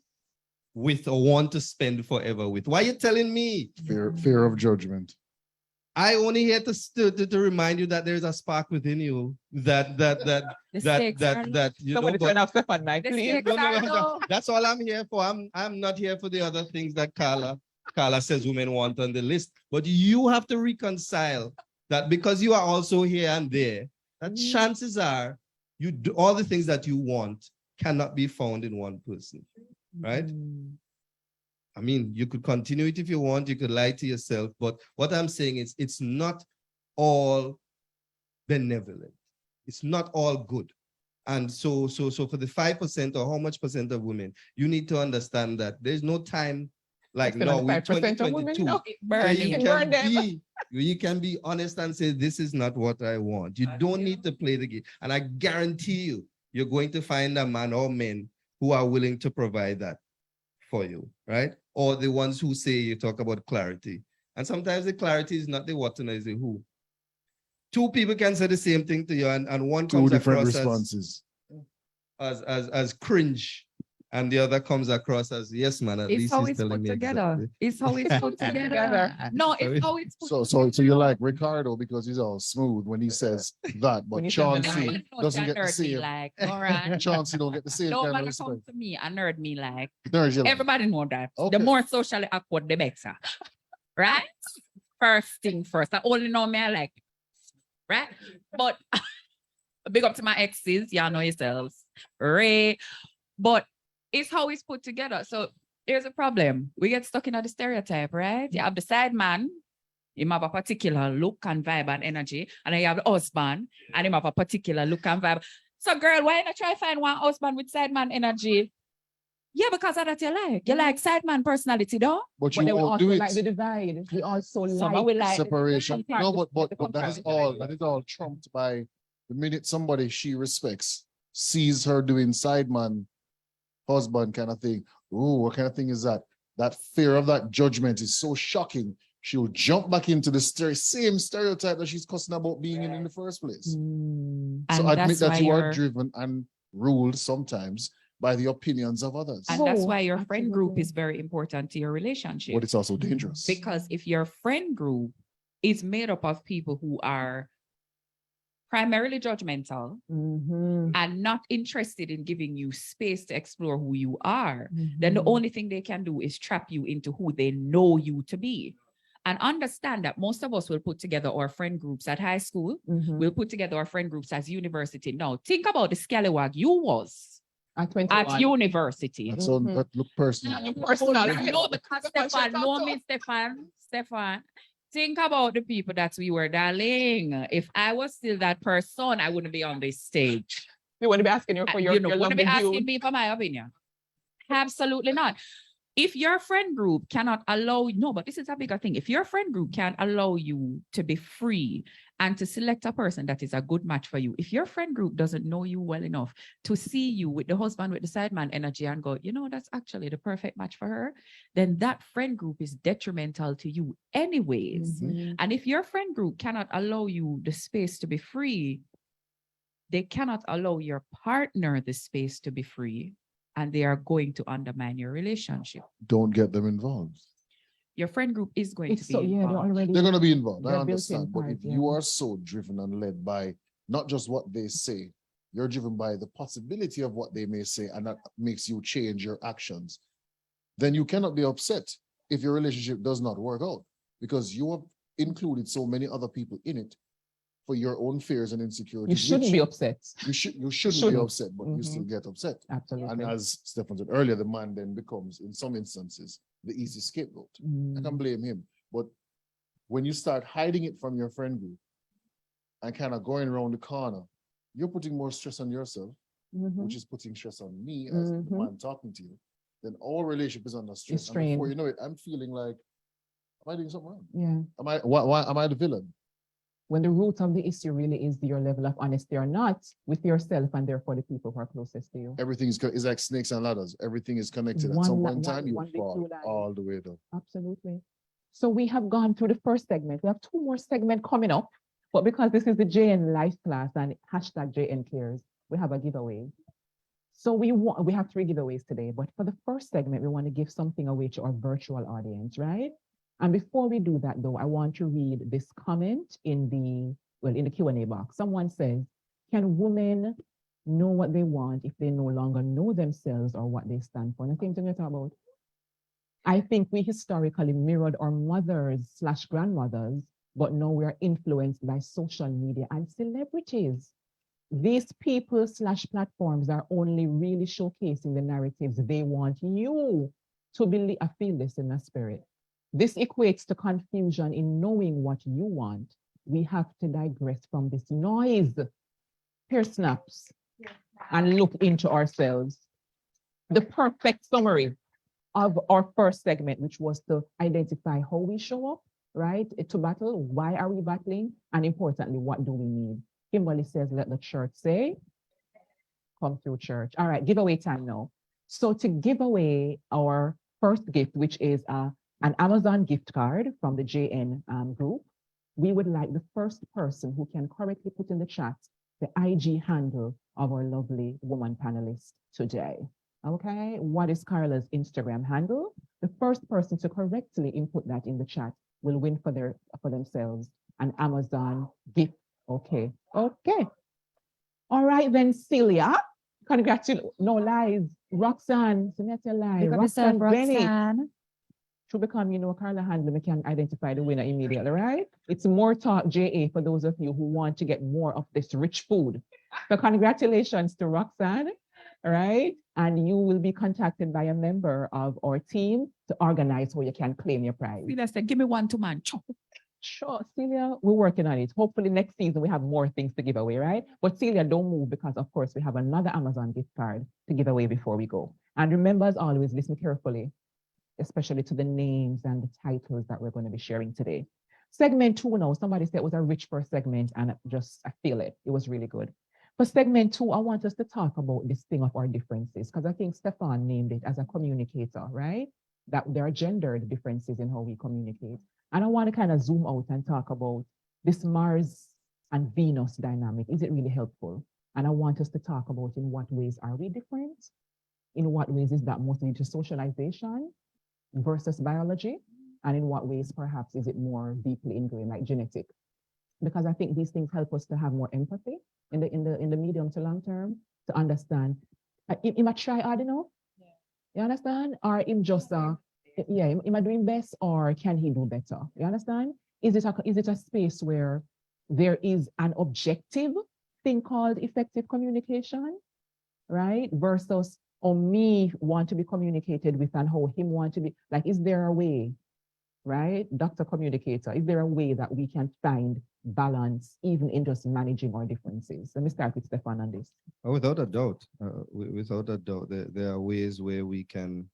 with or want to spend forever with. Why are you telling me? Fear of judgment. I only here to remind you that there's a spark within you that you know. Somebody turn off Steffon, Mike, The please. stakes are low. That's all I'm here for. I'm not here for the other things that Carla says women want on the list. But you have to reconcile that because you are also here and there, that chances are you do all the things that you want cannot be found in one person, right? I mean, you could continue it if you want, you could lie to yourself, but what I'm saying is it's not all benevolent. It's not all good. And so for the 5% or how much percent of women, you need to understand that there's no time like no, we're 2022. You can be honest and say, this is not what I want. You don't need to play the game. And I guarantee you, you're going to find a man or men who are willing to provide that for you, right? Or the ones who say, you talk about clarity And sometimes the clarity is not the what, no, it's the who. Two people can say the same thing to you, and one Two comes different across responses. as cringe, and the other comes across as, yes, man, at It's least how he's it's telling put me together. exactly. It's how it's put together. No, it's how it's put So you like Ricardo because he's all smooth when he says that, When but he says the Chauncey line. doesn't get the nerd me same. like Noran. Chauncey don't get the same No kind of man come respect. to me and nerd me like Nerds you like. everybody know that. Okay. The more socially awkward, the better. Right? First thing first. I only know me I like. Right? But big up to my exes, y'all know yourselves. Ray. But it's how it's put together. So there's a problem. We get stuck in the stereotype, right? You have the side man, he have a particular look and vibe and energy, and then you have the husband, and he have a particular look and vibe. So, girl, why not try find one husband with side man energy? Yeah, because of that you like. You like side man personality, though. But But you then we won't also do like the it. divide. We also Some like will like Separation. the No, comparison- but the that is comparison. all trumped by the minute somebody she respects sees her doing side man, husband kind of thing. Ooh, what kind of thing is that? That fear of that judgment is so shocking. She'll jump back into the same stereotype that she's cussing about being in the first place. Mm. So And admit that's why that you are you're- driven and ruled sometimes by the opinions of others. And that's So, why your friend group absolutely. is very important to your relationship. But it's also dangerous. Because if your friend group is made up of people who are primarily judgmental Mhm. and not interested in giving you space to explore who you are, then the Mhm. only thing they can do is trap you into who they know you to be. And understand that most of us will put together our friend groups at high school. Mhm. We'll put together our friend groups as university. Now, think about the scallywag you was At 21. at university. That's all that look personal. Personal. No, because Steffon, no, me, Steffon. Think about the people that we were, darling. If I was still that person, I wouldn't be on this stage. They wouldn't be asking you for your, You know, your wouldn't be lovely asking views. me for my opinion. Absolutely not. If your friend group cannot allow, no, but this is a bigger thing. If your friend group can't allow you to be free and to select a person that is a good match for you, if your friend group doesn't know you well enough to see you with the husband with the side man energy and go, you know, that's actually the perfect match for her, then that friend group is detrimental to you anyways. Mhm. And if your friend group cannot allow you the space to be free, they cannot allow your partner the space to be free, and they are going to undermine your relationship. Don't get them involved. Your friend group is going It's to be so, yeah, they're involved. already. They're going to be involved. I They're built-in understand. But part, if you yeah. are so driven and led by not just what they say, you're driven by the possibility of what they may say, and that makes you change your actions, then you cannot be upset if your relationship does not work out because you have included so many other people in it for your own fears and insecurities. You shouldn't which be upset. You shouldn't be shouldn't. upset, but you still get upset. Absolutely. And as Steffon said earlier, the man then becomes, in some instances, the easy scapegoat. I can blame him. But when you start hiding it from your friend group and kind of going around the corner, you're putting more stress on yourself, Mhm. which is putting stress on me as the man talking to you. Then our relationship is under stress. It's And before strained. you know it, I'm feeling like, am I doing something wrong? Yeah. Why am I the villain? When the root of the issue really is your level of honesty or not with yourself and therefore the people who are closest to you. Everything is like snakes and ladders. Everything is connected. At One some la- point in time, one- you one big fall blue line. all the way down. Absolutely. So we have gone through the first segment. We have two more segments coming up, but because this is the JN Life class and hashtag JN Cares, we have a giveaway. So we have 3 giveaways today, but for the first segment, we want to give something away to our virtual audience, right? And before we do that though, I want to read this comment in the Q&A box. Someone says, can women know what they want if they no longer know themselves or what they stand for? And I think to talk about. I think we historically mirrored our mothers/grandmothers, but now we are influenced by social media and celebrities. These people/platforms are only really showcasing the narratives they want you to believe. I feel this in my spirit. This equates to confusion in knowing what you want. We have to digress from this noise, peer snaps, and look into ourselves. The perfect summary of our first segment, which was to identify how we show up, right? To battle, why are we battling? And importantly, what do we need? Kimberly says, let the church say, come through church. All right, giveaway time now. So to give away our first gift, which is a an Amazon gift card from the JN group. We would like the first person who can correctly put in the chat the IG handle of our lovely woman panelist today. Okay, what is Carla's Instagram handle? The first person to correctly input that in the chat will win for themselves an Amazon gift. Okay, okay. All right then, Celia. Congratulations. No lies. Roxanne, so not a lie. Roxanne Bennett. To become, Carla handler, we can identify the winner immediately, right? It's More Talk JA for those of you who want to get more of this rich food. So congratulations to Roxanne, all right? And you will be contacted by a member of our team to organize where you can claim your prize. Celia said, give me one to man. Sure, Celia, we're working on it. Hopefully next season we have more things to give away, right? But Celia, don't move because of course we have another Amazon gift card to give away before we go. And remember, as always, listen carefully, especially to the names and the titles that we're going to be sharing today. Segment 2 now, somebody said it was a rich first segment and I feel it. It was really good. For segment 2, I want us to talk about this thing of our differences because I think Steffon named it as a communicator, right? That there are gendered differences in how we communicate. And I want to kind of zoom out and talk about this Mars and Venus dynamic. Is it really helpful? And I want us to talk about in what ways are we different? In what ways is that mostly to socialization versus biology? And in what ways perhaps is it more deeply ingrained, like genetic? Because I think these things help us to have more empathy in the medium to long term to understand. Am I try hard enough? You understand? Or am just am I doing best or can he do better? You understand? Is it a space where there is an objective thing called effective communication, right? Versus me want to be communicated with and how him want to be, like, is there a way, right? Dr. Communicator, is there a way that we can find balance even in just managing our differences? Let me start with Steffon on this. Oh, without a doubt, there are ways where we can,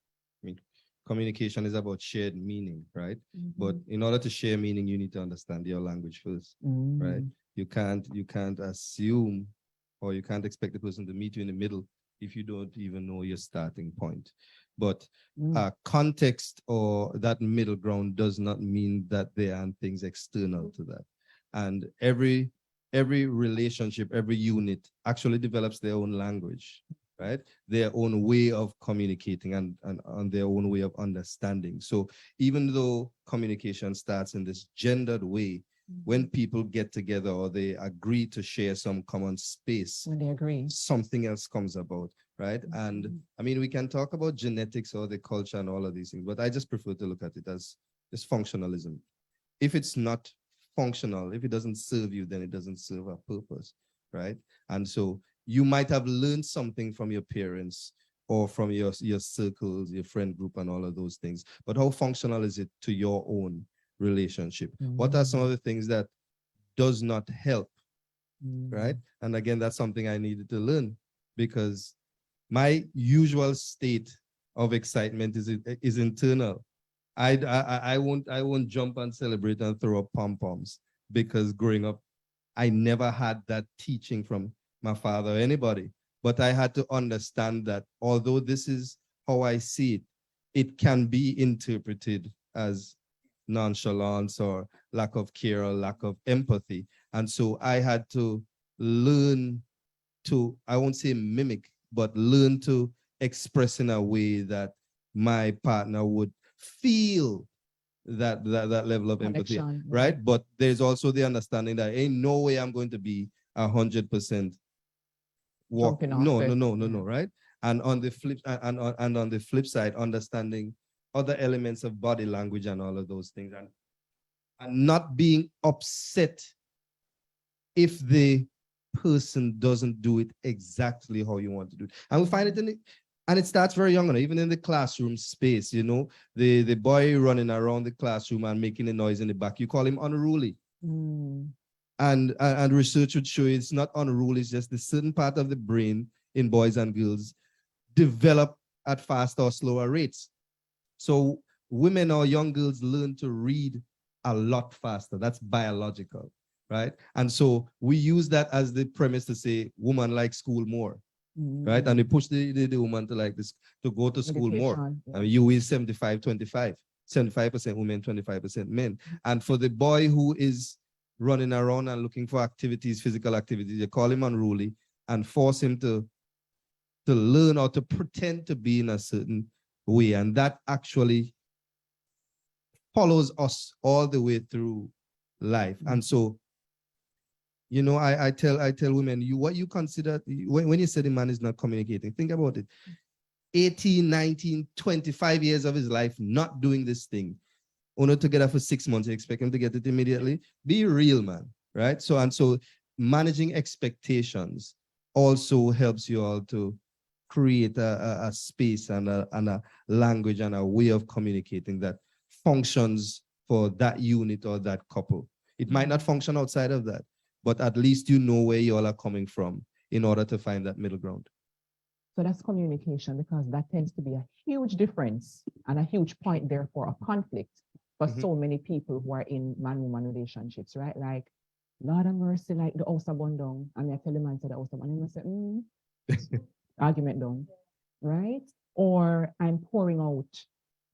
communication is about shared meaning, right? But in order to share meaning, you need to understand your language first, right? You can't assume or you can't expect the person to meet you in the middle if you don't even know your starting point. But context or that middle ground does not mean that there aren't things external to that. And every relationship, every unit actually develops their own language, right? Their own way of communicating and on their own way of understanding. So even though communication starts in this gendered way, when people get together or they agree to share some common space, when they agree, something else comes about, right? And I mean, we can talk about genetics or the culture and all of these things, but I just prefer to look at it as functionalism. If it's not functional, if it doesn't serve you, then it doesn't serve a purpose, right? And so you might have learned something from your parents or from your circles, your friend group and all of those things, but how functional is it to your own relationship? What are some of the things that does not help, right? And again, that's something I needed to learn because my usual state of excitement is internal. I won't jump and celebrate and throw up pom-poms because growing up, I never had that teaching from my father or anybody, but I had to understand that although this is how I see it, it can be interpreted as nonchalance or lack of care or lack of empathy. And so I had to learn to, I won't say mimic, but learn to express in a way that my partner would feel that level of empathy, right? But there's also the understanding that ain't no way I'm going to be 100% walk. No, right? And on the flip, and on the flip side, understanding other elements of body language and all of those things, and not being upset if the person doesn't do it exactly how you want to do it. And we find it and it starts very young, even in the classroom space, the boy running around the classroom and making a noise in the back, you call him unruly. And research would show you it's not unruly, it's just the certain part of the brain in boys and girls develop at faster or slower rates. So women or young girls learn to read a lot faster. That's biological, right? And so we use that as the premise to say women like school more, right? And we push the woman to like this, to go to school more. I mean, you is 75-25. 75% women, 25% men. And for the boy who is running around and looking for activities, physical activities, you call him unruly and force him to learn or to pretend to be in a certain way. And that actually follows us all the way through life. And so, you know, I tell women, what you consider, when you say the man is not communicating, think about it. 18, 19, 25 years of his life not doing this thing. Only together for 6 months, you expect him to get it immediately. Be real, man, right? So managing expectations also helps you all to create a space and a language and a way of communicating that functions for that unit or that couple. It might not function outside of that, but at least you know where you all are coming from in order to find that middle ground. So that's communication, because that tends to be a huge difference and a huge point there for a conflict for so many people who are in man-woman relationships, right? Like, Lord of mercy, like the house of bun down, and I tell the man to the house of, and he say, argument done, right? Or I'm pouring out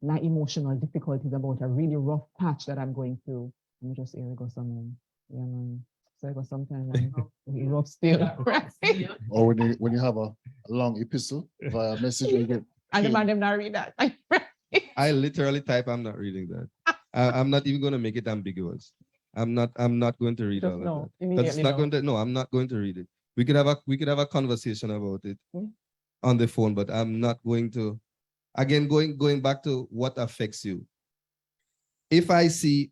my emotional difficulties about a really rough patch that I'm going through. And just here we go someone. Yeah, man. So I go sometimes rough still. Right? Or when you have a long epistle via message, you get and the man them not read that. I literally type, I'm not reading that. I'm not even going to make it ambiguous. I'm not going to read Just all no, of that. Because it's not going to, no, I'm not going to read it. We could have a conversation about it on the phone, but I'm not going to. Again, going back to what affects you. If I see,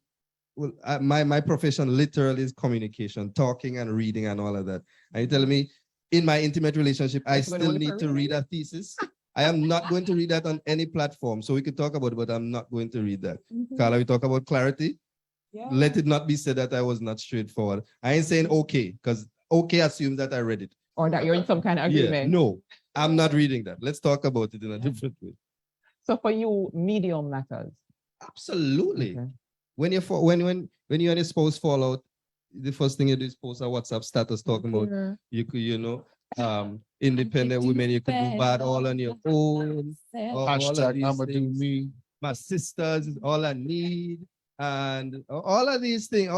well, my profession literally is communication, talking and reading and all of that. And you're telling me in my intimate relationship, I still need to read a thesis. I am not going to read that on any platform. So we could talk about it, but I'm not going to read that. Carla, we talk about clarity. Yeah. Let it not be said that I was not straightforward. I ain't saying okay, because okay assumes that I read it. Or that you're in some kind of agreement. Yeah, no, I'm not reading that. Let's talk about it in a different way. So for you, medium matters. Absolutely. Okay. When you and your spouse fall out, the first thing you do is post a WhatsApp status talking about you could, independent women, you could do bad all on your own. Hashtag I'ma do me. My sisters is all I need. And all of these things.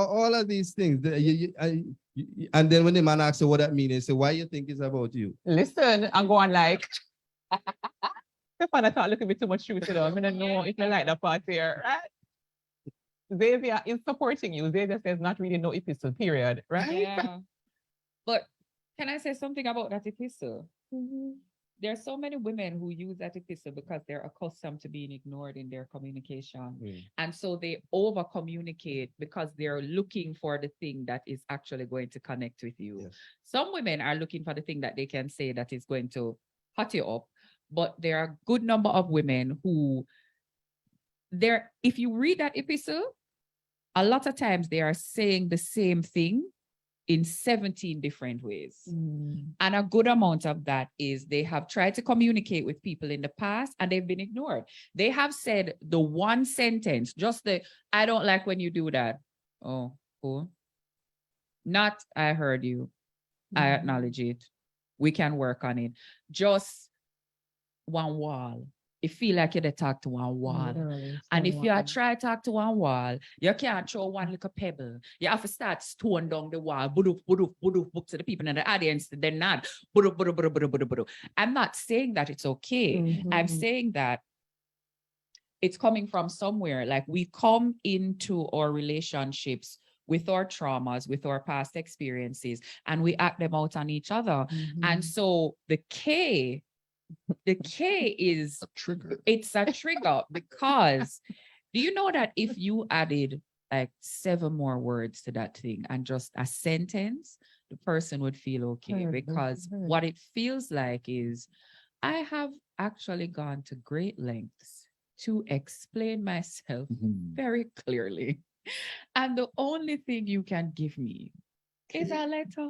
And then when the man asks you what that means, they say, why you think it's about you? Listen, I'm going like, Steffon, I thought a little bit too much truth to them. I don't know if I like that part here, right? Xavier is supporting you. Xavier says not really no epistle, period, right? Yeah. But can I say something about that epistle? There are so many women who use that epistle because they're accustomed to being ignored in their communication. And so they over communicate because they're looking for the thing that is actually going to connect with you. Yes. Some women are looking for the thing that they can say that is going to hot you up. But there are a good number of women who if you read that epistle, a lot of times they are saying the same thing in 17 different ways. And a good amount of that is they have tried to communicate with people in the past and they've been ignored. They have said the one sentence, just I don't like when you do that. Oh, cool. Not, I heard you. I acknowledge it. We can work on it. Just one wall. You feel like you're talk to one wall. And if you try to talk to one wall, you can't throw one little pebble. You have to start stone down the wall. Budoof, budoof, budoof, to the people in the audience. They're not. Budoof, budoof, budoof, budoof, budoof, budoof. I'm not saying that it's okay. I'm saying that it's coming from somewhere. Like we come into our relationships with our traumas, with our past experiences, and we act them out on each other. And so the K is a trigger. It's a trigger because do you know that if you added like 7 more words to that thing and just a sentence, the person would feel okay? Because what it feels like is I have actually gone to great lengths to explain myself very clearly. And the only thing you can give me is a letter.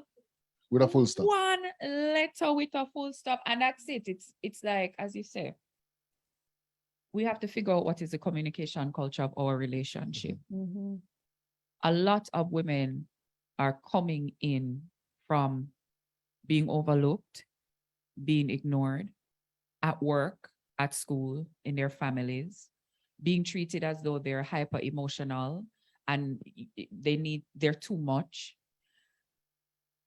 With a full stop. One letter with a full stop. And that's it. It's like, as you say, we have to figure out what is the communication culture of our relationship. A lot of women are coming in from being overlooked, being ignored at work, at school, in their families, being treated as though they're hyper emotional and they're too much.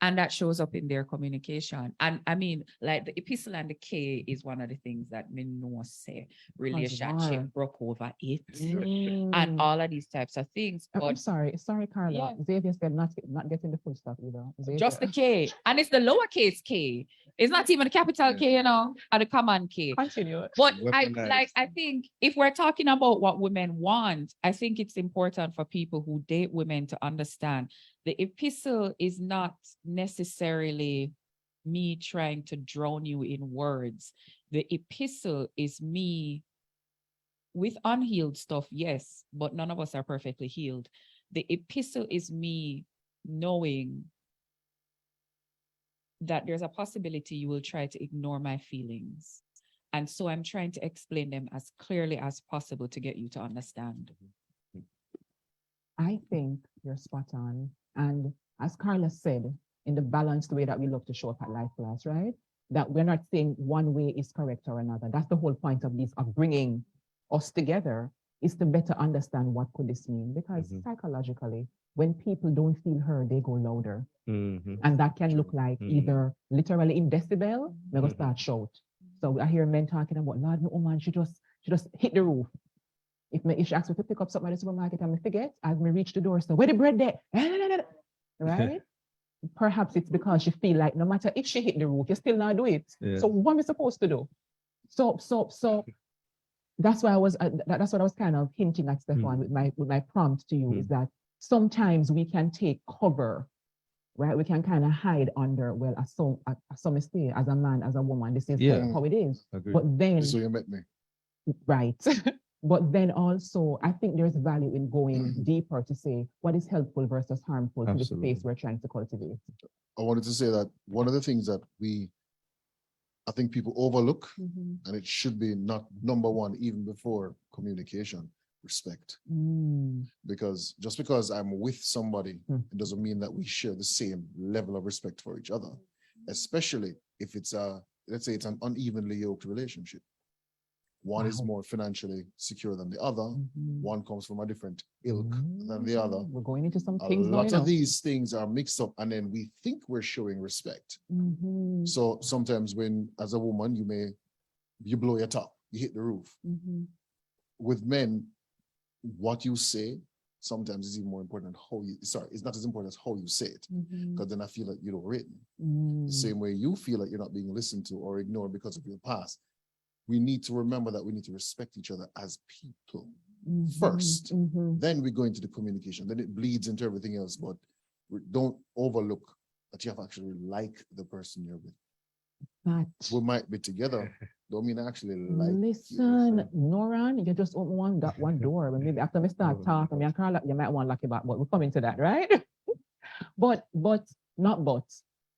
And that shows up in their communication. And I mean, like the epistle and the K is one of the things that me know say relationship broke over it and all of these types of things. I'm But sorry, Carla. Yeah. Xavier said not getting the full stuff either. just the K. And it's the lowercase K. It's not even a capital K, or the common K. Continue. But Weaponized. I think if we're talking about what women want, I think it's important for people who date women to understand the epistle is not necessarily me trying to drown you in words. The epistle is me with unhealed stuff, yes, but none of us are perfectly healed. The epistle is me knowing that there's a possibility you will try to ignore my feelings. And so I'm trying to explain them as clearly as possible to get you to understand. I think you're spot on. And as Carla said, in the balanced way that we love to show up at Life Class, right? That we're not saying one way is correct or another. That's the whole point of this, of bringing us together, is to better understand what could this mean. Because psychologically, when people don't feel heard, they go louder. And that can look like either literally in decibel, they're going to start shout. So I hear men talking about, Lord, my woman, she just hit the roof. If she asks me to pick up something at the supermarket and I forget, as me reach the door, so where the bread there? Right? Perhaps it's because she feel like no matter if she hit the roof, you still not do it. Yeah. So what am I supposed to do? So that's why that's what I was kind of hinting at, Steffon, with my prompt to you, is that sometimes we can take cover, right? We can kind of hide under, well, some mistake as a man, as a woman, this is how it is. Agreed. But then, So you met me. right. But then also, I think there's value in going deeper to say what is helpful versus harmful to the space we're trying to cultivate. I wanted to say that one of the things that I think people overlook, and it should be not number one, even before communication, respect. Because just because I'm with somebody, it doesn't mean that we share the same level of respect for each other, especially if it's let's say it's an unevenly yoked relationship. One is more financially secure than the other. One comes from a different ilk than the other. We're going into some things. A lot of these things are mixed up, and then we think we're showing respect. So sometimes when, as a woman, you blow your top, you hit the roof. With men, what you say sometimes is even more important it's not as important as how you say it, because then I feel like you don't rate me. The same way you feel like you're not being listened to or ignored because of your past. We need to remember that we need to respect each other as people first. Then we go into the communication. Then it bleeds into everything else. But don't overlook that you have to actually like the person you're with. But we might be together. Don't mean I actually like. Listen, Noran, you just open one door. But maybe after we start talking, me and Carla, you might want to lock it back. But we're coming to that, right? but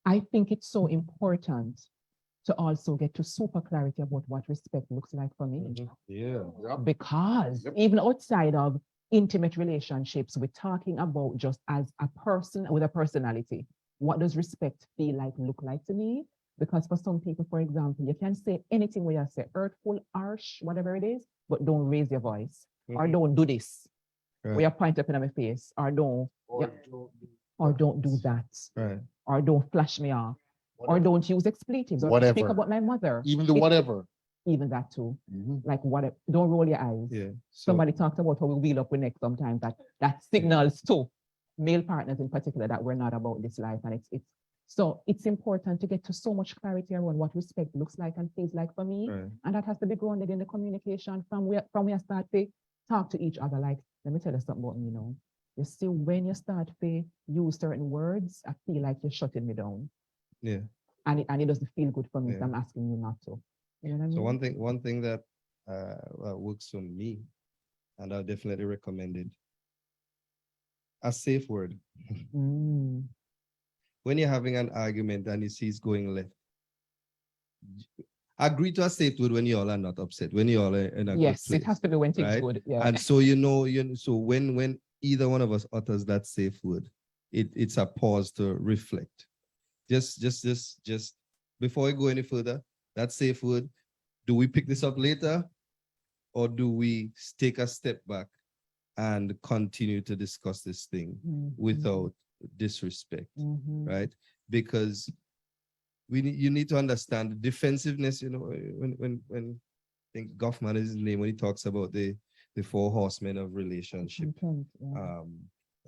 I think it's so important to also get to super clarity about what respect looks like for me. Because even outside of intimate relationships, we're talking about just as a person with a personality. What does respect feel like, look like to me? Because for some people, for example, you can say anything where you say hurtful, harsh, whatever it is, but don't raise your voice, or don't do this, where you point up in my face, or don't do that, or don't flash me off. Or don't use expletives, or whatever. Speak about my mother. Even the whatever. Even that too. Like whatever. Don't roll your eyes. Somebody talked about how we wheel up our neck sometimes. That signals to male partners in particular that we're not about this life. And it's important to get to so much clarity around what respect looks like and feels like for me. And that has to be grounded in the communication from where I start to talk to each other. Like, let me tell you something about me now. You see, when you start to use certain words, I feel like you're shutting me down. And it doesn't feel good for me, so I'm asking you not to. You know what I mean? So one thing that works for me, and I'll definitely recommend it, a safe word. When you're having an argument and you see it's going left, agree to a safe word when you all are not upset, when you all are in a good place. It has to be when things good. Yeah. And so so when either one of us utters that safe word, it's a pause to reflect. Just before we go any further, that safe word, do we pick this up later? or do we take a step back and continue to discuss this thing without disrespect, right? Because you need to understand defensiveness. You know, when I think Goffman is his name, when he talks about the 4 horsemen of relationship,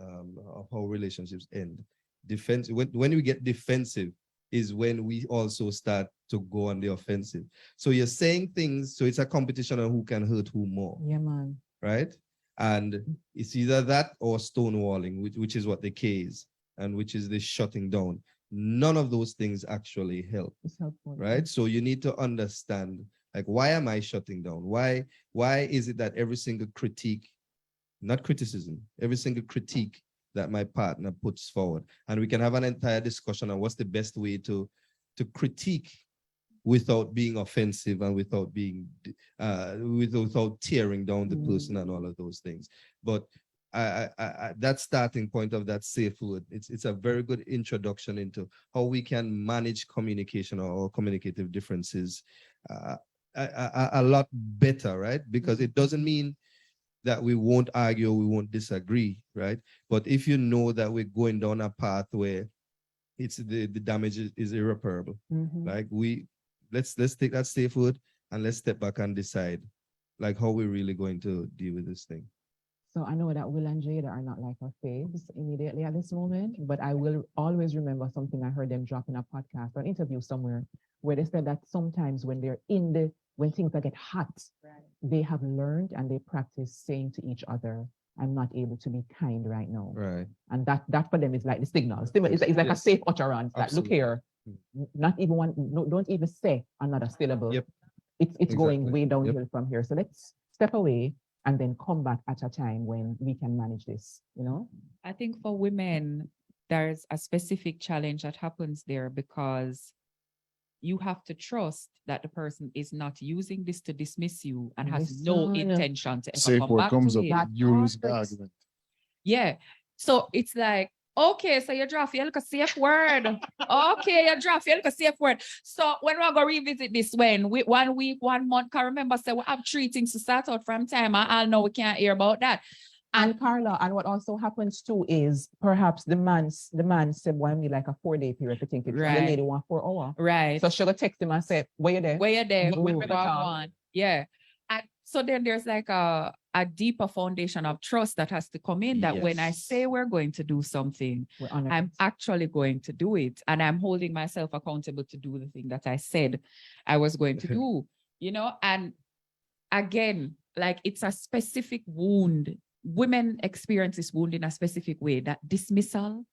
of how relationships end. Defense. When we get defensive is when we also start to go on the offensive. So you're saying things, so it's a competition on who can hurt who more. Yeah, man. Right? And it's either that or stonewalling, which is what the K is, and which is the shutting down. None of those things actually help. It's helpful. Right? So you need to understand, like, why am I shutting down? Why is it that every single critique, not criticism, every single critique that my partner puts forward, and we can have an entire discussion on what's the best way to critique without being offensive and without being without tearing down the person and all of those things. But I that starting point of that safe word, it's a very good introduction into how we can manage communication or communicative differences a lot better, right? Because it doesn't mean that we won't argue, we won't disagree, right? But if you know that we're going down a path where it's the damage is irreparable, like let's take that safe word and let's step back and decide, like, how we're really going to deal with this thing. So I know that Will and Jada are not like our faves immediately at this moment, but I will always remember something I heard them drop in a podcast or an interview somewhere where they said that sometimes when they're when things get hot, they have learned and they practice saying to each other, I'm not able to be kind right now. Right. And that for them is like the signal. It's like a safe utterance. That, look here, not even one, no, don't even say another syllable. Yep. It's going way downhill from here. So let's step away and then come back at a time when we can manage this, you know? I think for women, there's a specific challenge that happens there because you have to trust that the person is not using this to dismiss you and has no intention to ever Safe come word back comes to up, it. you lose the argument. Yeah. So it's like, okay, so you draft a safe word. Okay, you draft a safe word. So when we're going to revisit this, when 1 week, 1 month, can remember, say we have 3 things to start out from time. I know we can't hear about that. And Carla, and what also happens too is perhaps the man said, why me like a 4-day period to think it. Right. The lady want 4 hours. Right. So she'll text him and say, where you there? Where you there? When When we we talk. got one. Yeah. And so then there's like a deeper foundation of trust that has to come in, that when I say we're going to do something, I'm actually going to do it. And I'm holding myself accountable to do the thing that I said I was going to do, you know? And again, like, it's a specific wound. Women experience this wound in a specific way, that dismissal,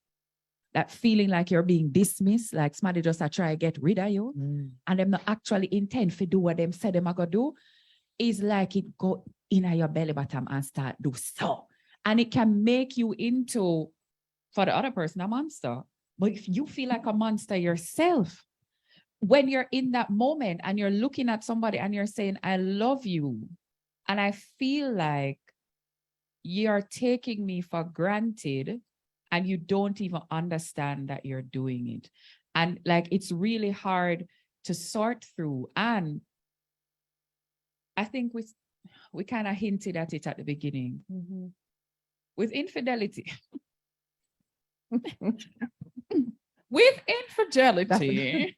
that feeling like you're being dismissed, like somebody just try to get rid of you, and them not actually intend to do what them said them are going to do, is like it go in your belly bottom and start do so. And it can make you into, for the other person, a monster. But if you feel like a monster yourself, when you're in that moment and you're looking at somebody and you're saying, I love you, and I feel like you're taking me for granted and you don't even understand that you're doing it. And like, it's really hard to sort through. And I think we kind of hinted at it at the beginning. With infidelity. With infidelity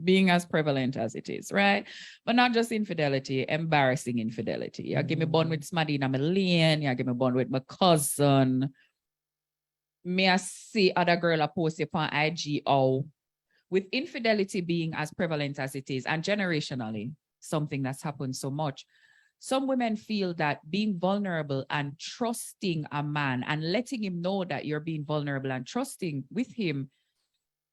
being as prevalent as it is, right? But not just infidelity, embarrassing infidelity. You give me bond with somebody in a lane, you give me bond with my cousin. Me I see other girl I post upon IG. Oh, with infidelity being as prevalent as it is, and generationally, something that's happened so much, some women feel that being vulnerable and trusting a man and letting him know that you're being vulnerable and trusting with him,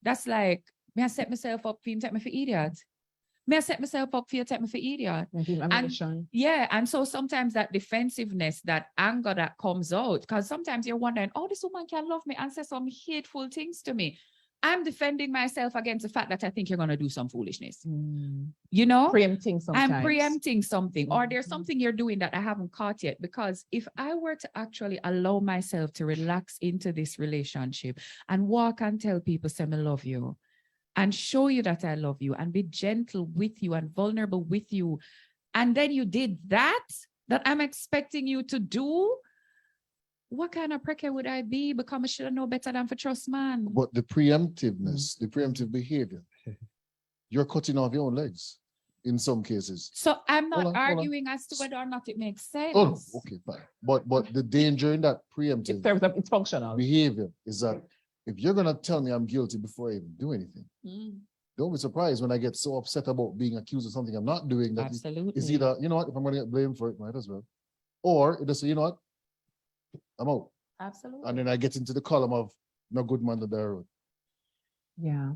that's like, may I set myself up for you, take me for idiot? May I set myself up for you, take me for idiot? And so sometimes that defensiveness, that anger that comes out, because sometimes you're wondering, oh, this woman can love me and say some hateful things to me. I'm defending myself against the fact that I think you're going to do some foolishness. You know? Preempting sometimes. I'm preempting something, or there's something you're doing that I haven't caught yet. Because if I were to actually allow myself to relax into this relationship and walk and tell people, say, I love you, and show you that I love you, and be gentle with you and vulnerable with you, and then you did that I'm expecting you to do, what kind of pricker would I be? Because I should know better than for trust man. But the preemptiveness, the preemptive behavior, you're cutting off your own legs in some cases. So I'm not Hold on. arguing as to whether or not it makes sense. Oh, okay, fine. But the danger in that In preemptive terms of it's functional. behavior is that if you're gonna tell me I'm guilty before I even do anything, don't be surprised when I get so upset about being accused of something I'm not doing that Absolutely. it's either, you know what, if I'm gonna get blamed for it, might as well. Or it just say, you know what, I'm out. Absolutely. And then I get into the column of no good man to the road. Yeah.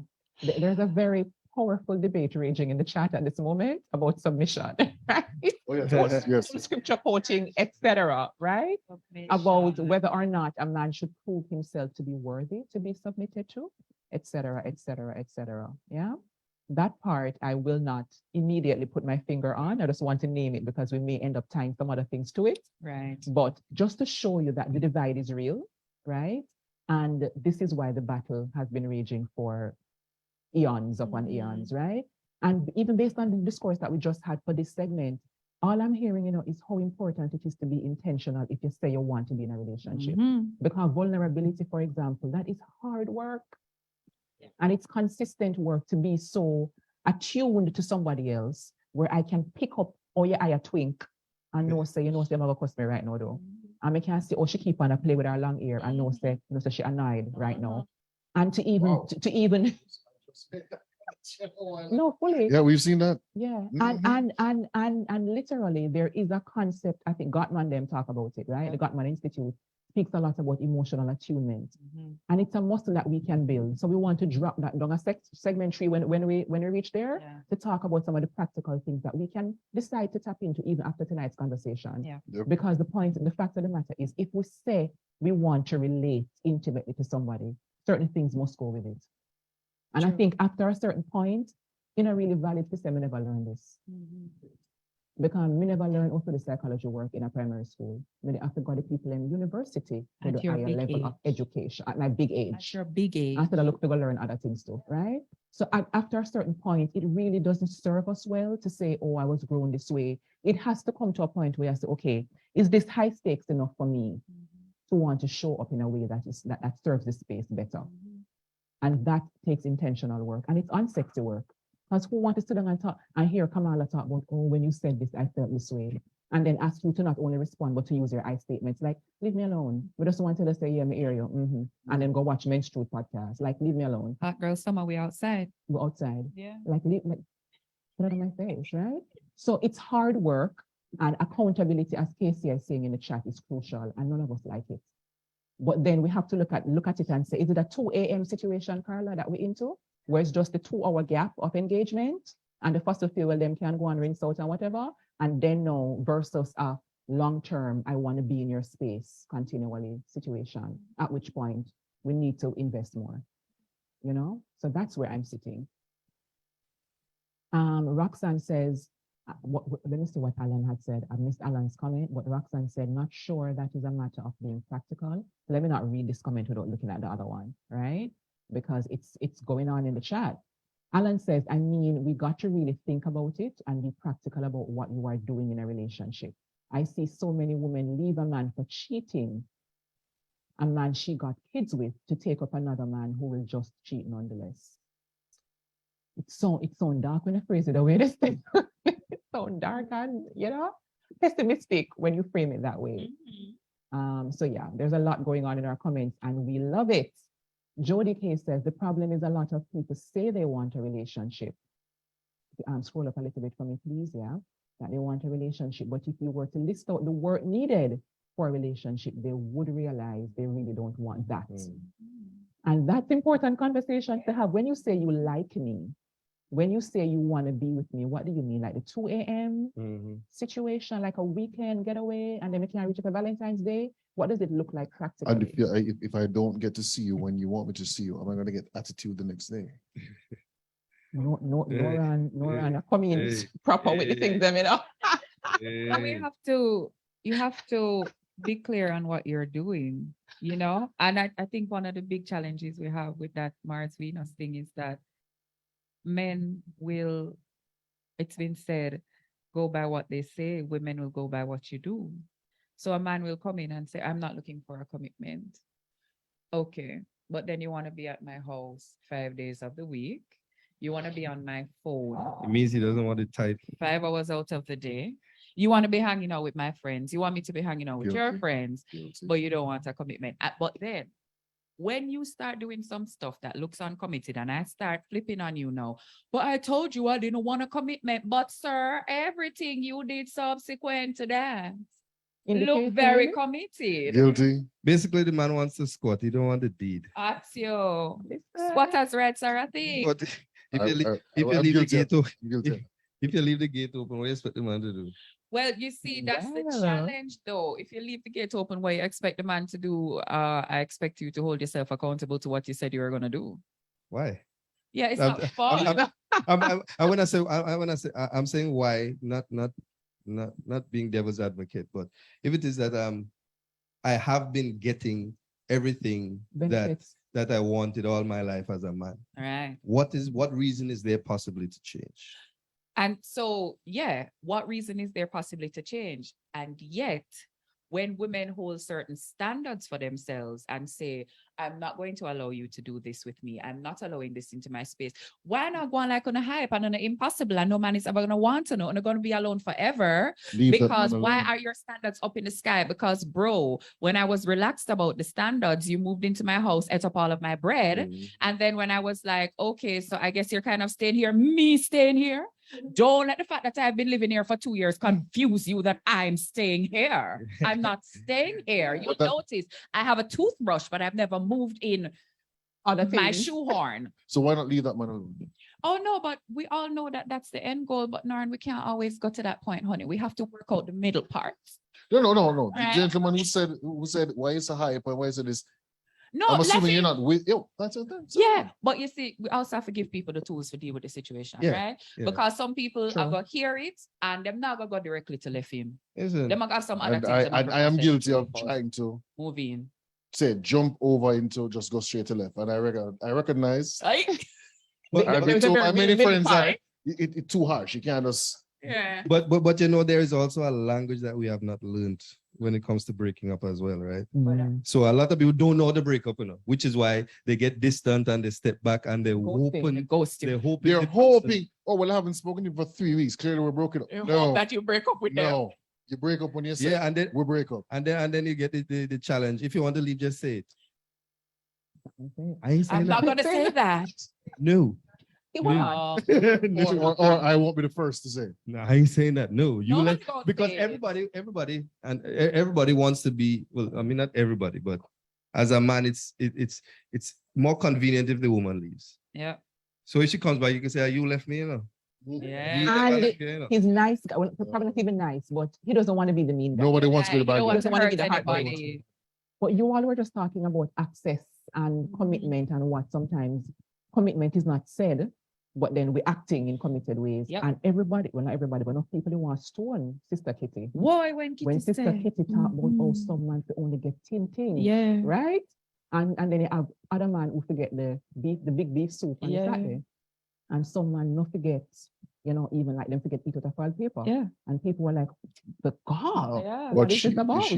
There's a very powerful debate raging in the chat at this moment about submission, right? Oh, yes, yes. Some scripture quoting, etc., right? About whether or not a man should prove himself to be worthy to be submitted to, etc., etc., etc. Yeah. That part I will not immediately put my finger on. I just want to name it because we may end up tying some other things to it. Right. But just to show you that the divide is real, right? And this is why the battle has been raging for eons upon eons, right? And even based on the discourse that we just had for this segment, all I'm hearing, is how important it is to be intentional if you say you want to be in a relationship. Because vulnerability, for example, that is hard work. And it's consistent work to be so attuned to somebody else where I can pick up, oh yeah, I a twink and know say, I'm gonna cuss me right now though. And I can say, oh, she keep on a play with her long ear and know say she annoyed right now. And to even, to even, no, fully. Yeah, we've seen that. Yeah, and literally there is a concept, I think Gottman them talk about it, right? The Gottman Institute speaks a lot about emotional attunement. And it's a muscle that we can build. So we want to drop that down a segment 3 when we reach there to talk about some of the practical things that we can decide to tap into even after tonight's conversation. Yeah. Yep. Because the fact of the matter is if we say we want to relate intimately to somebody, certain things must go with it. And I think after a certain point, in a really valid system, we never learn this. Because we never learn also the psychology work in a primary school. We have to go to people in university for the higher level of education at my big age. At your big age. After I look to go learn other things too, right? So after a certain point, it really doesn't serve us well to say, oh, I was grown this way. It has to come to a point where I say, okay, is this high stakes enough for me to want to show up in a way that serves the space better? And that takes intentional work. And it's unsexy work. Because who wants to sit down and talk and hear Kamala talk about, oh, when you said this, I felt this way. And then ask you to not only respond, but to use your I statements. Like, leave me alone. We just want to say, yeah, me hear you. And then go watch Men's Truth podcast. Like, leave me alone. Hot girl summer, we outside. We're outside. Yeah. Like, get out of my face, right? So it's hard work, and accountability, as Casey is saying in the chat, is crucial. And none of us like it. But then we have to look at it and say, is it a 2 a.m. situation, Carla, that we're into? Where it's just the 2-hour gap of engagement and the fossil fuel them can go and rinse out and whatever. And then no versus a long-term, I want to be in your space continually situation, at which point we need to invest more, So that's where I'm sitting. Roxanne says, let me see what Alan had said. I missed Alan's comment, but Roxanne said, not sure that is a matter of being practical. Let me not read this comment without looking at the other one, right? Because it's going on in the chat. Alan says, I mean, we got to really think about it and be practical about what you are doing in a relationship. I see so many women leave a man for cheating, a man she got kids with, to take up another man who will just cheat nonetheless. It's so dark when I phrase it the way this thing. It's so dark and, pessimistic when you frame it that way. So yeah, there's a lot going on in our comments and we love it. Jody K says, the problem is a lot of people say they want a relationship. Scroll up a little bit for me, please, yeah? That they want a relationship, but if you were to list out the work needed for a relationship, they would realize they really don't want that. And that's important conversation to have. When you say you like me, when you say you want to be with me, what do you mean? Like the 2 a.m. situation, like a weekend getaway, and then we can reach for Valentine's Day? What does it look like practically? And if I don't get to see you when you want me to see you, am I going to get attitude the next day? Noran, come in proper with the things, You have to be clear on what you're doing, And I think one of the big challenges we have with that Mars Venus thing is that men will, it's been said, go by what they say, women will go by what you do. So a man will come in and say, I'm not looking for a commitment. Okay, but then you want to be at my house 5 days of the week. You want to be on my phone It means he doesn't want to type. 5 hours out of the day. You want to be hanging out with my friends. You want me to be hanging out with your Guilty. friends, Guilty. but you don't want a commitment. But then when you start doing some stuff that looks uncommitted and I start flipping on you now, but I told you I didn't want a commitment, but sir, everything you did subsequent to that look very committed. Guilty. Basically, the man wants to squat. He don't want the deed. That's you. Squatters' rights are a thing. But if you I'm leave the guilty. gate open, Guilty. if you leave the gate open, what do you expect the man to do? Well, you see, that's the Yeah. challenge, though. If you leave the gate open, what you expect the man to do, I expect you to hold yourself accountable to what you said you were gonna do. Why? Yeah, it's I'm- not fun. I'm saying why, not being devil's advocate, but if it is that I have been getting everything Benefits. that I wanted all my life as a man, All right. what reason is there possibly to change? And so, yeah, what reason is there possibly to change? And yet, when women hold certain standards for themselves and say, I'm not going to allow you to do this with me, I'm not allowing this into my space, why not go on like on a hype and on an impossible and no man is ever going to want to know and they're going to be alone forever? Leave that Because man why alone. are your standards up in the sky? Because, bro, when I was relaxed about the standards, you moved into my house, ate up all of my bread. Mhm. And then when I was like, okay, so I guess you're kind of staying here, me staying here. Don't let the fact that I've been living here for 2 years confuse you that I'm staying here. I'm not staying here. You'll But that- notice I have a toothbrush, but I've never moved in Other my things. shoehorn. So why not leave that man alone? Oh, no, but we all know that that's the end goal. But Noran, we can't always go to that point, honey. We have to work out the middle part. No. The Right. gentleman who said why is a hype and why is it this? No, I'm let's assuming you're say- not with you. That's it. Yeah, but you see, we also have to give people the tools to deal with the situation, Yeah, right? yeah. Because some people True. are going to hear it and them not going to go directly to left him. Isn't They might have some other And things. them a I am process guilty of before trying to moving. say jump over into just go straight to left. And I recognize Right? But- I've There's been a told very by many middle friends part. that it's too harsh. You can't just Yeah. but you know, there is also a language that we have not learned when it comes to breaking up as well, right? Mm. So a lot of people don't know how to break up, which is why they get distant and they step back and they're Ghosting. hoping, Ghost they're you. hoping, they're the person- hoping, oh well, I haven't spoken to you for 3 weeks. Clearly we're broken up. You No, hope that you break up with them. no. You break up when you say Yeah, and then we break up. and then you get the challenge. If you want to leave, just say it. Okay. I ain't saying I'm not that. going to say that. No. It No. was- Oh, Or I won't be the first to say. No, I ain't saying that. No, you nobody let gonna because say it. everybody wants to be, well, I mean not everybody, but as a man, it's more convenient if the woman leaves. Yeah. So if she comes back, you can say, "Oh, you left me, Yeah. You never And left me, you know." He's nice, well, probably not even nice, but he doesn't want to be the mean guy. Nobody wants to be the You bad don't guy. want to Doesn't wanna hurt be the hard boy. anybody. But you all were just talking about access and commitment and what sometimes commitment is not said, but then we're acting in committed ways. Yep. And everybody, well, not everybody, but enough people who want stone Sister Kitty. Why when Kitty When Sister say? Kitty talk about how Mhm. some man could only get 10 things, Yeah. right? And then you have other man who forget the big beef soup and Yeah. the Saturday. And some man not forget, even like them forget eat out of file paper. Yeah. And people were like, the God, Yeah. what But is this about?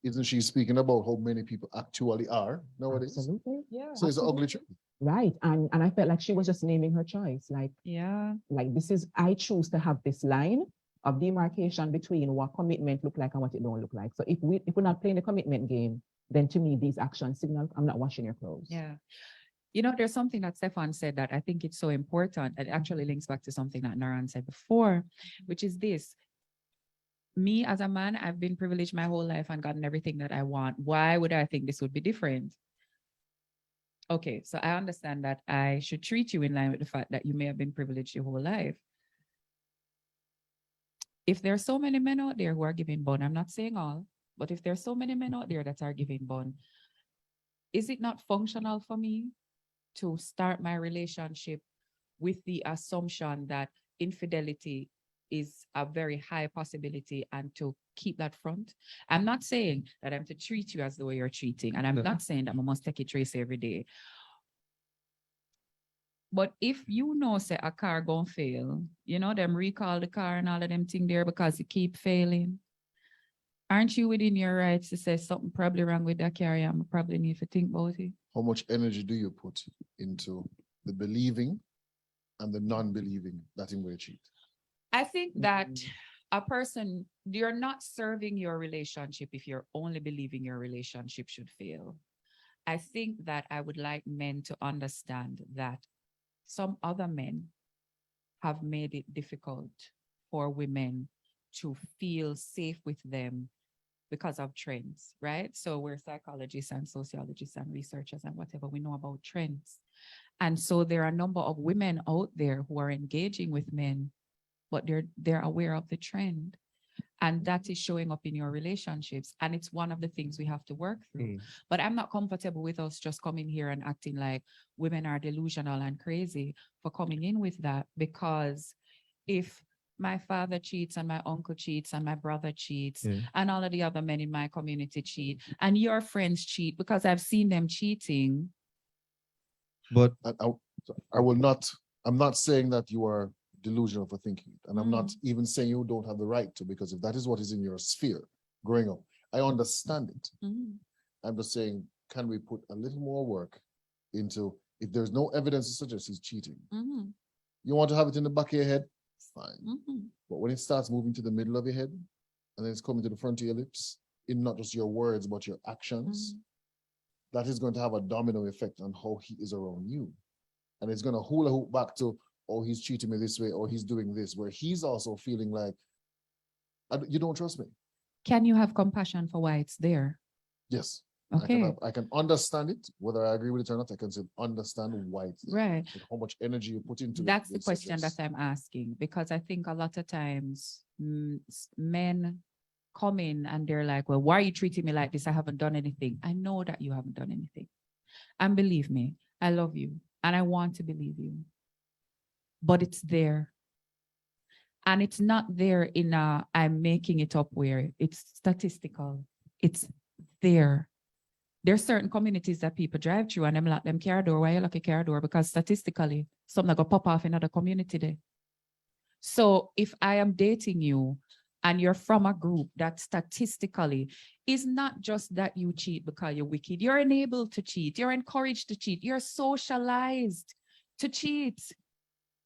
isn't she speaking about how many people actually are nowadays? Absolutely. Yeah. So it's an ugly truth. Right. And I felt like she was just naming her choice. Yeah. Like this is, I choose to have this line of demarcation between what commitment look like and what it don't look like. So if we're not playing the commitment game, then to me, these actions signal, I'm not washing your clothes. Yeah. There's something that Steffon said that I think it's so important. It actually links back to something that Noran said before, which is this. Me as a man, I've been privileged my whole life and gotten everything that I want. Why would I think this would be different? Okay, so I understand that I should treat you in line with the fact that you may have been privileged your whole life. If there are so many men out there who are giving bun, I'm not saying all, but if there are so many men out there that are giving bun, is it not functional for me to start my relationship with the assumption that infidelity is a very high possibility and to keep that front? I'm not saying that I'm to treat you as the way you're treating, and I'm No. not saying that I must take it trace every day. But if you know, say a car gonna fail, you know, them recall the car and all of them thing there because it keep failing. Aren't you within your rights to say something probably wrong with that car? I probably need to think about it. How much energy do you put into the believing and the non-believing that in will cheat? I think that a person, you're not serving your relationship if you're only believing your relationship should fail. I think that I would like men to understand that some other men have made it difficult for women to feel safe with them because of trends, right? So we're psychologists and sociologists and researchers and whatever, we know about trends. And so there are a number of women out there who are engaging with men, but they're aware of the trend. And that is showing up in your relationships. And it's one of the things we have to work through. But I'm not comfortable with us just coming here and acting like women are delusional and crazy for coming in with that. Because if my father cheats and my uncle cheats and my brother cheats and all of the other men in my community cheat and your friends cheat because I've seen them cheating. But I will not, I'm not saying that you are delusional for thinking it. And I'm not even saying you don't have the right to, because if that is what is in your sphere growing up, I understand it. I'm just saying, can we put a little more work into, if there's no evidence to suggest he's cheating, you want to have it in the back of your head, fine. But when it starts moving to the middle of your head, and then it's coming to the front of your lips, in not just your words, but your actions, that is going to have a domino effect on how he is around you. And it's going to hula hoop back to, oh, he's cheating me this way, or he's doing this, where he's also feeling like, you don't trust me. Can you have compassion for why it's there? Yes. Okay. I can understand it, whether I agree with it or not. I can still understand why it's there, right. and how much energy you put into it. That's the question that I'm asking, because I think a lot of times men come in and they're like, well, why are you treating me like this? I haven't done anything. I know that you haven't done anything. And believe me, I love you and I want to believe you. But it's there. And it's not there in a, I'm making it up where it's statistical. It's there. There's certain communities that people drive through and them lock them car door. Why you lock a car door? Because statistically, something go pop off in another community there. So if I am dating you and you're from a group that statistically is not just that you cheat because you're wicked, you're enabled to cheat, you're encouraged to cheat, you're socialized to cheat.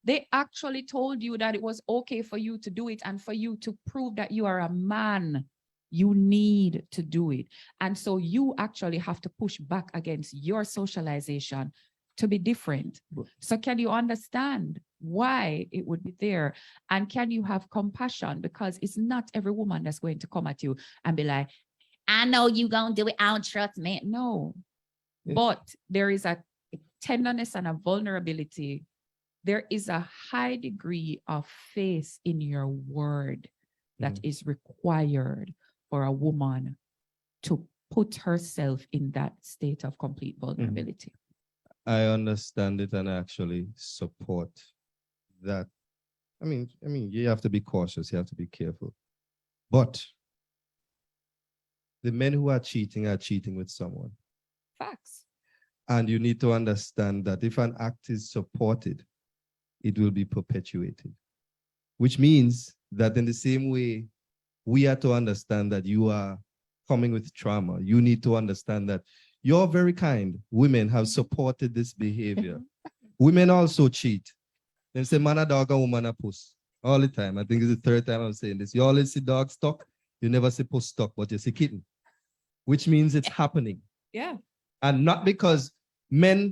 They actually told you that it was okay for you to do it, and for you to prove that you are a man, you need to do it. And so you actually have to push back against your socialization to be different. So can you understand why it would be there? And can you have compassion? Because it's not every woman that's going to come at you and be like, I know you gonna do it, I don't trust me. No. But there is a tenderness and a vulnerability. There is a high degree of faith in your word that is required for a woman to put herself in that state of complete vulnerability. I understand it and actually support that. I mean, you have to be cautious, you have to be careful. But the men who are cheating with someone. Facts. And you need to understand that if an act is supported, it will be perpetuated, which means that in the same way, we have to understand that you are coming with trauma. You need to understand that you're very kind. Women have supported this behavior. Women also cheat. They say, man a dog and woman a puss. All the time. I think it's the third time I'm saying this. You always see dog stuck. You never see puss stuck, but you see kitten, which means it's happening. Yeah. And not because male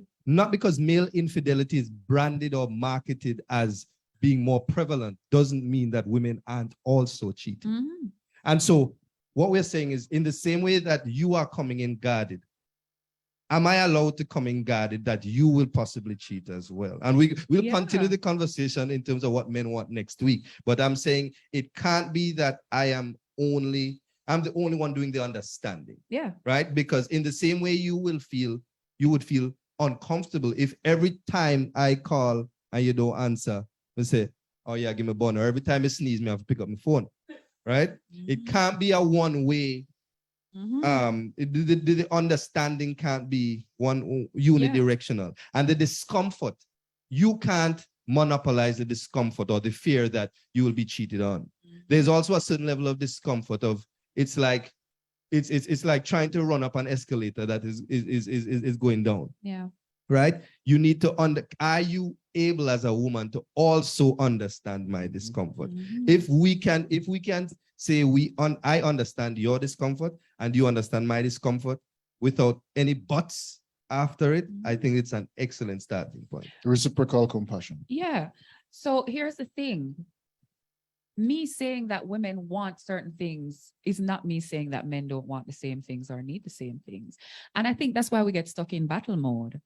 infidelity is branded or marketed as being more prevalent doesn't mean that women aren't also cheating. And so what we're saying is, in the same way that you are coming in guarded, am I allowed to come in guarded that you will possibly cheat as well? And we'll continue the conversation in terms of what men want next week. But I'm saying it can't be that I'm the only one doing the understanding. Yeah. Right? Because in the same way you would feel uncomfortable if every time I call and you don't answer, we say, oh yeah, give me a bun. Or every time I sneeze, I have to pick up my phone. Right? It can't be a one-way. The understanding can't be one unidirectional. And the discomfort you can't monopolize the discomfort or the fear that you will be cheated on. There's also a certain level of discomfort of it's like trying to run up an escalator that is going down. Yeah. Right? You need to are you able as a woman to also understand my discomfort? If we can say I understand your discomfort and you understand my discomfort without any buts after it, I think it's an excellent starting point. Reciprocal compassion. Yeah. So here's the thing. Me saying that women want certain things is not me saying that men don't want the same things or need the same things. And I think that's why we get stuck in battle mode.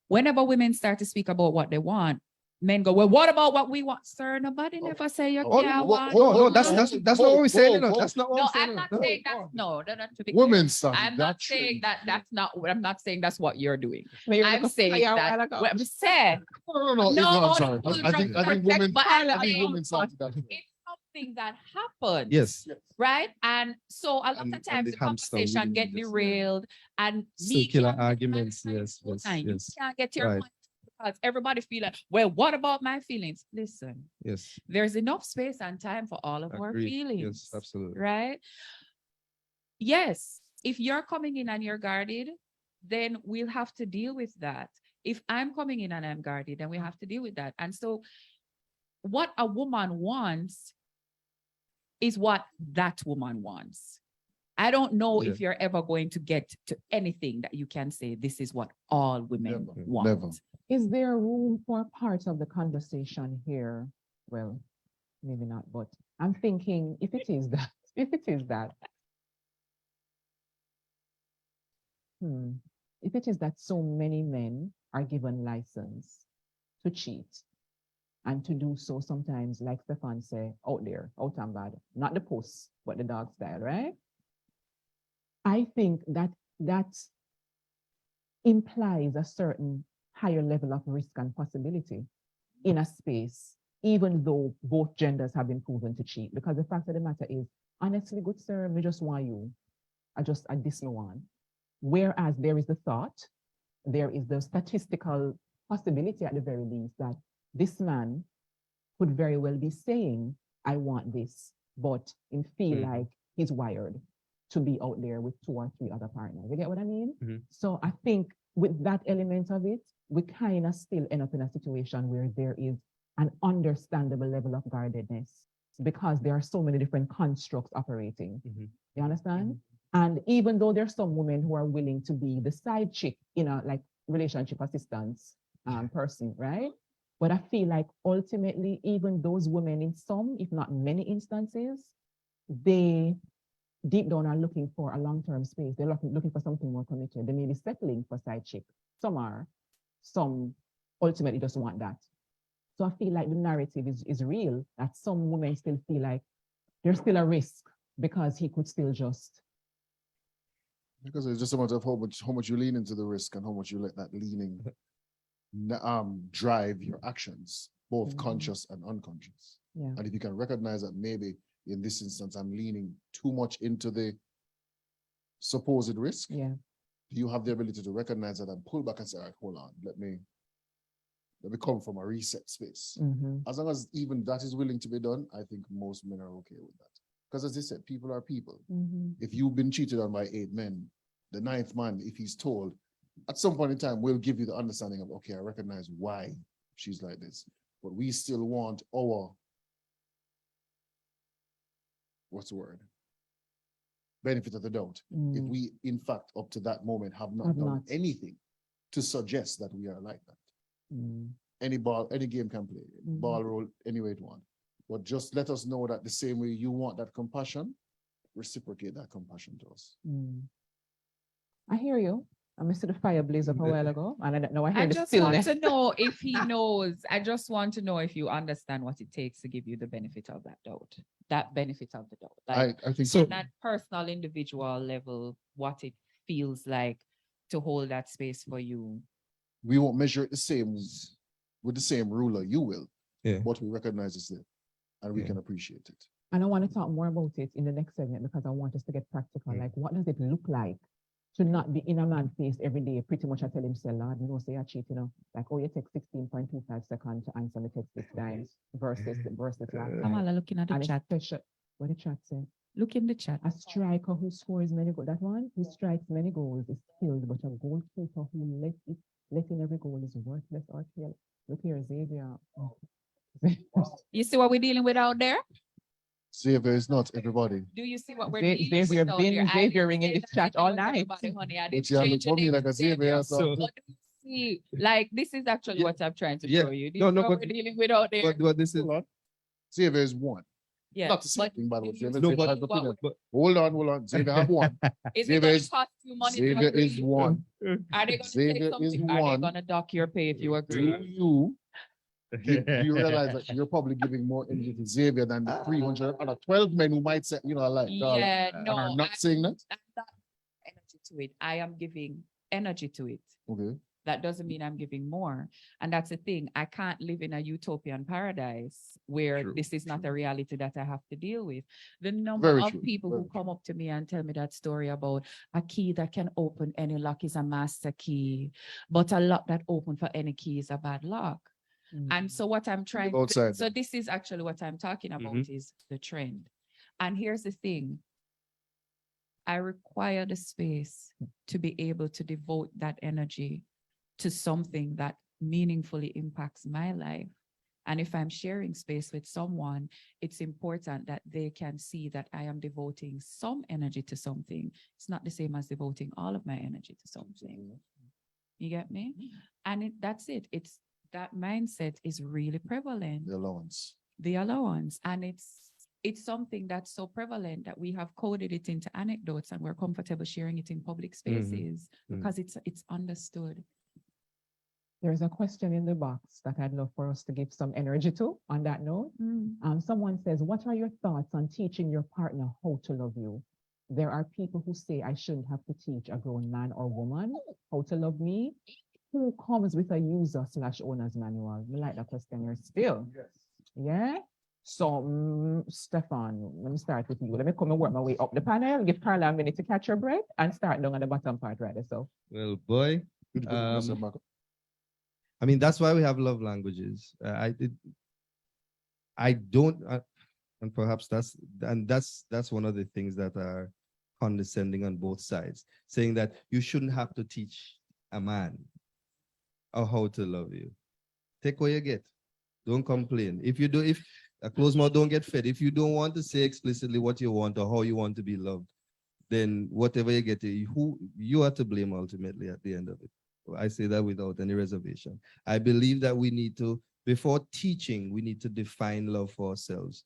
Whenever women start to speak about what they want, men go, well, what about what we want? Sir, nobody never say you can't want. No, that's not what we're saying. That's not what No, I'm saying. I'm not saying that's no, to be Women clear. started I'm that not saying trend. that's not I'm not saying that's what you're doing. Maybe I'm like a saying fire that while ago. what I'm saying. No, No, I'm sorry. no, I think women, but I'm I think saying women started that. it's something that happens. Yes. Right. And so a lot And of times the the hamster conversation wheel get just, yeah. derailed and me Circular can't get my arguments, point yes, full yes, time. You yes. can't get your Right. point because everybody feel like, well, what about my feelings? Listen, Yes. there's enough space and time for all of our Agreed. feelings. Yes, absolutely. Right? Yes. If you're coming in and you're guarded, then we'll have to deal with that. If I'm coming in and I'm guarded, then we have to deal with that. And so what a woman wants is what that woman wants. I don't know if you're ever going to get to anything that you can say, this is what all women want. Never. Is there room for parts of the conversation here? Well, maybe not, but I'm thinking if it is that, if it is that so many men are given license to cheat and to do so sometimes, like Steffon said, out there, out and bad, not the puss, but the dog style, right? I think that implies a certain higher level of risk and possibility in a space, even though both genders have been proven to cheat. Because the fact of the matter is, honestly, good sir, we just want you. I this no one. Whereas there is the thought, there is the statistical possibility at the very least that this man could very well be saying, I want this, but him feel like he's wired to be out there with 2 or 3 other partners. You get what I mean? So I think with that element of it, we kind of still end up in a situation where there is an understandable level of guardedness because there are so many different constructs operating. You understand? And even though there's some women who are willing to be the side chick in a like relationship assistance person, right? But I feel like ultimately, even those women in some, if not many instances, they deep down are looking for a long-term space. They're looking for something more committed. They may be settling for side chick. Some ultimately just want that. So I feel like the narrative is real, that some women still feel like there's still a risk because he could still just. Because it's just a matter of how much you lean into the risk and how much you let that leaning drive your actions, both conscious and unconscious. Yeah. And if you can recognize that maybe in this instance, I'm leaning too much into the supposed risk. Yeah. You have the ability to recognize that and pull back and say, all right, hold on, let me come from a reset space. As long as even that is willing to be done, I think most men are okay with that. Because as I said, people are people. If you've been cheated on by 8 men, the 9th man, if he's told, at some point in time, will give you the understanding of, okay, I recognize why she's like this. But we still want our, what's the word? Benefit of the doubt. If we, in fact, up to that moment have not done anything to suggest that we are like that. Any game can play, ball roll, any way it want. But just let us know that the same way you want that compassion, reciprocate that compassion to us. I hear you. I missed the fire blaze up a while ago, and I don't know. I just want to know if he knows. I just want to know if you understand what it takes to give you the benefit of that doubt. That benefit of the doubt. Like, I think so. On that personal, individual level, what it feels like to hold that space for you. We won't measure it the same with the same ruler you will. Yeah. But we recognize it's there, and we can appreciate it. And I want to talk more about it in the next segment because I want us to get practical. Like, what does it look like to not be in a man's face every day, pretty much I tell him, say, Lord, you know, say I cheat, you know, like, oh, you take 16.25 seconds to answer me text this time versus last time. Kamala looking at the And chat. especially, what the chat say? Look in the chat. A striker who scores many goals, that one who strikes many goals is killed, but a goalkeeper who letting every goal is worthless or killed. Look here, Xavier. You see what we're dealing with out there? Xavier is not everybody. Do you see what we're Xavier dealing with been out there? I Xavier didn't ringing say this that chat it all was night. everybody, honey. I But didn't you haven't change your told me name like to a Xavier. So What do you see? Like, this is actually Yeah. what I'm trying to Yeah. show you. This No, is no, what but- we're dealing with out there. But this is hold on. Xavier is one. Yeah, Not to say but anything bad do about you Xavier. see Xavier what has we- opinion. but Hold on. Xavier have one. is it Xavier going to is- cost you money to Xavier agree? is one. Are they going to Xavier say is something? Are they one. going to dock your pay if you Do agree? you realize that you're probably giving more energy to Xavier than the 300 other 12 men who might say, you know, like, Yeah, no, are not saying that? I'm not energy to it. I am giving energy to it. Okay. That doesn't mean I'm giving more. And that's the thing. I can't live in a utopian paradise where True, this is not a reality that I have to deal with. The number Very of true, people very who come up to me and tell me that story about a key that can open any lock is a master key, but a lock that open for any key is a bad lock. And so what I'm trying to, Outside. so this is actually what I'm talking about is the trend. And here's the thing. I require the space to be able to devote that energy to something that meaningfully impacts my life. And if I'm sharing space with someone, it's important that they can see that I am devoting some energy to something. It's not the same as devoting all of my energy to something. You get me? And that's it. It's that mindset is really prevalent. The allowance. The allowance. And it's something that's so prevalent that we have coded it into anecdotes and we're comfortable sharing it in public spaces because it's understood. There's a question in the box that I'd love for us to give some energy to on that note. Someone says, what are your thoughts on teaching your partner how to love you? There are people who say I shouldn't have to teach a grown man or woman how to love me. Who comes with a user/owner's manual? We like that question here still. Yes. Yeah. So, Steffon, let me start with you. Let me come and work my way up the panel, give Carla a minute to catch her breath and start down at the bottom part right there. So, well, boy. Good, Mr. Marco. I mean, that's why we have love languages. I don't, and perhaps that's one of the things that are condescending on both sides, saying that you shouldn't have to teach a man how to love you. Take what you get. Don't complain. If a closed mouth don't get fed, if you don't want to say explicitly what you want or how you want to be loved, then whatever you get, you are to blame ultimately at the end of it. I say that without any reservation. I believe that we need to, before teaching, we need to define love for ourselves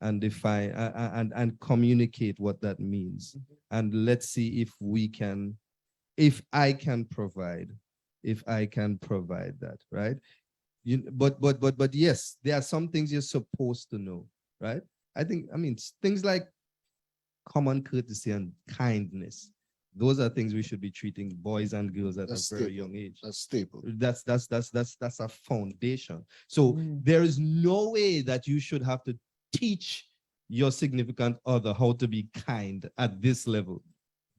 and define and communicate what that means. And let's see if I can provide that, right? But yes, there are some things you're supposed to know, right? I mean, things like common courtesy and kindness. Those are things we should be treating boys and girls at a very young age. That's staple. That's a foundation. So there is no way that you should have to teach your significant other how to be kind at this level.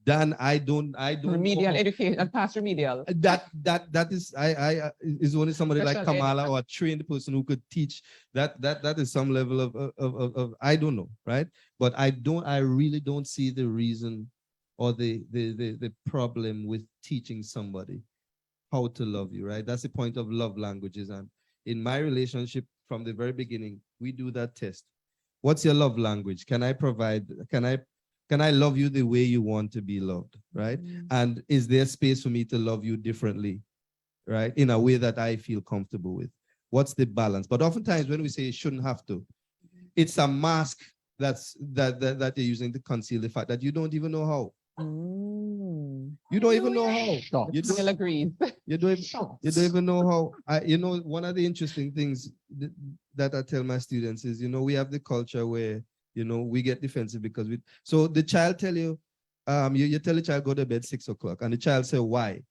Then I don't remedial education, past remedial. That is only somebody like Special Kamala or a trained person who could teach that is some level of I don't know, right? But I really don't see the reason or the problem with teaching somebody how to love you, right? That's the point of love languages. And in my relationship from the very beginning, we do that test. What's your love language? Can I love you the way you want to be loved, right? And is there space for me to love you differently, right? In a way that I feel comfortable with. What's the balance? But oftentimes when we say you shouldn't have to, it's a mask that you're using to conceal the fact that you don't even know how. You don't even know how. You don't agree. You don't even know how. One of the interesting things that I tell my students is, we have the culture where we get defensive because so the child tell you, you tell the child go to bed 6 o'clock and the child say, why?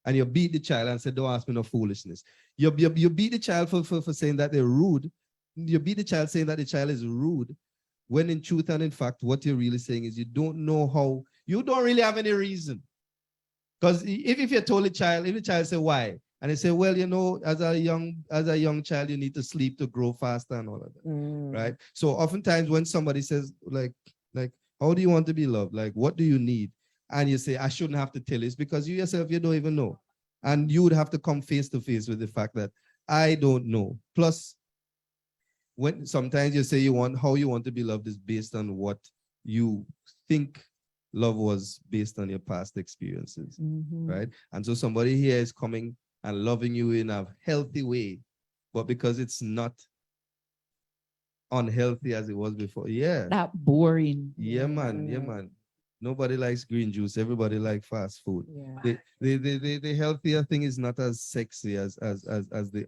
And you beat the child and say, don't ask me no foolishness. You beat the child for saying that they're rude. You beat the child saying that the child is rude, when in truth and in fact, what you're really saying is you don't know how, you don't really have any reason Because if you told a child, if the child say why, and they say, well, you know, as a young child, you need to sleep to grow faster and all of that, right? So oftentimes when somebody says like, how do you want to be loved? Like, what do you need? And you say, I shouldn't have to tell you. It's because you yourself, you don't even know. And you would have to come face to face with the fact that I don't know. Plus, when sometimes you say how you want to be loved is based on what you think love was based on your past experiences, right? And so somebody here is coming and loving you in a healthy way, but because it's not unhealthy as it was before. Yeah. That boring. Yeah, man. Yeah, man. Nobody likes green juice. Everybody likes fast food. Yeah. The healthier thing is not as sexy as the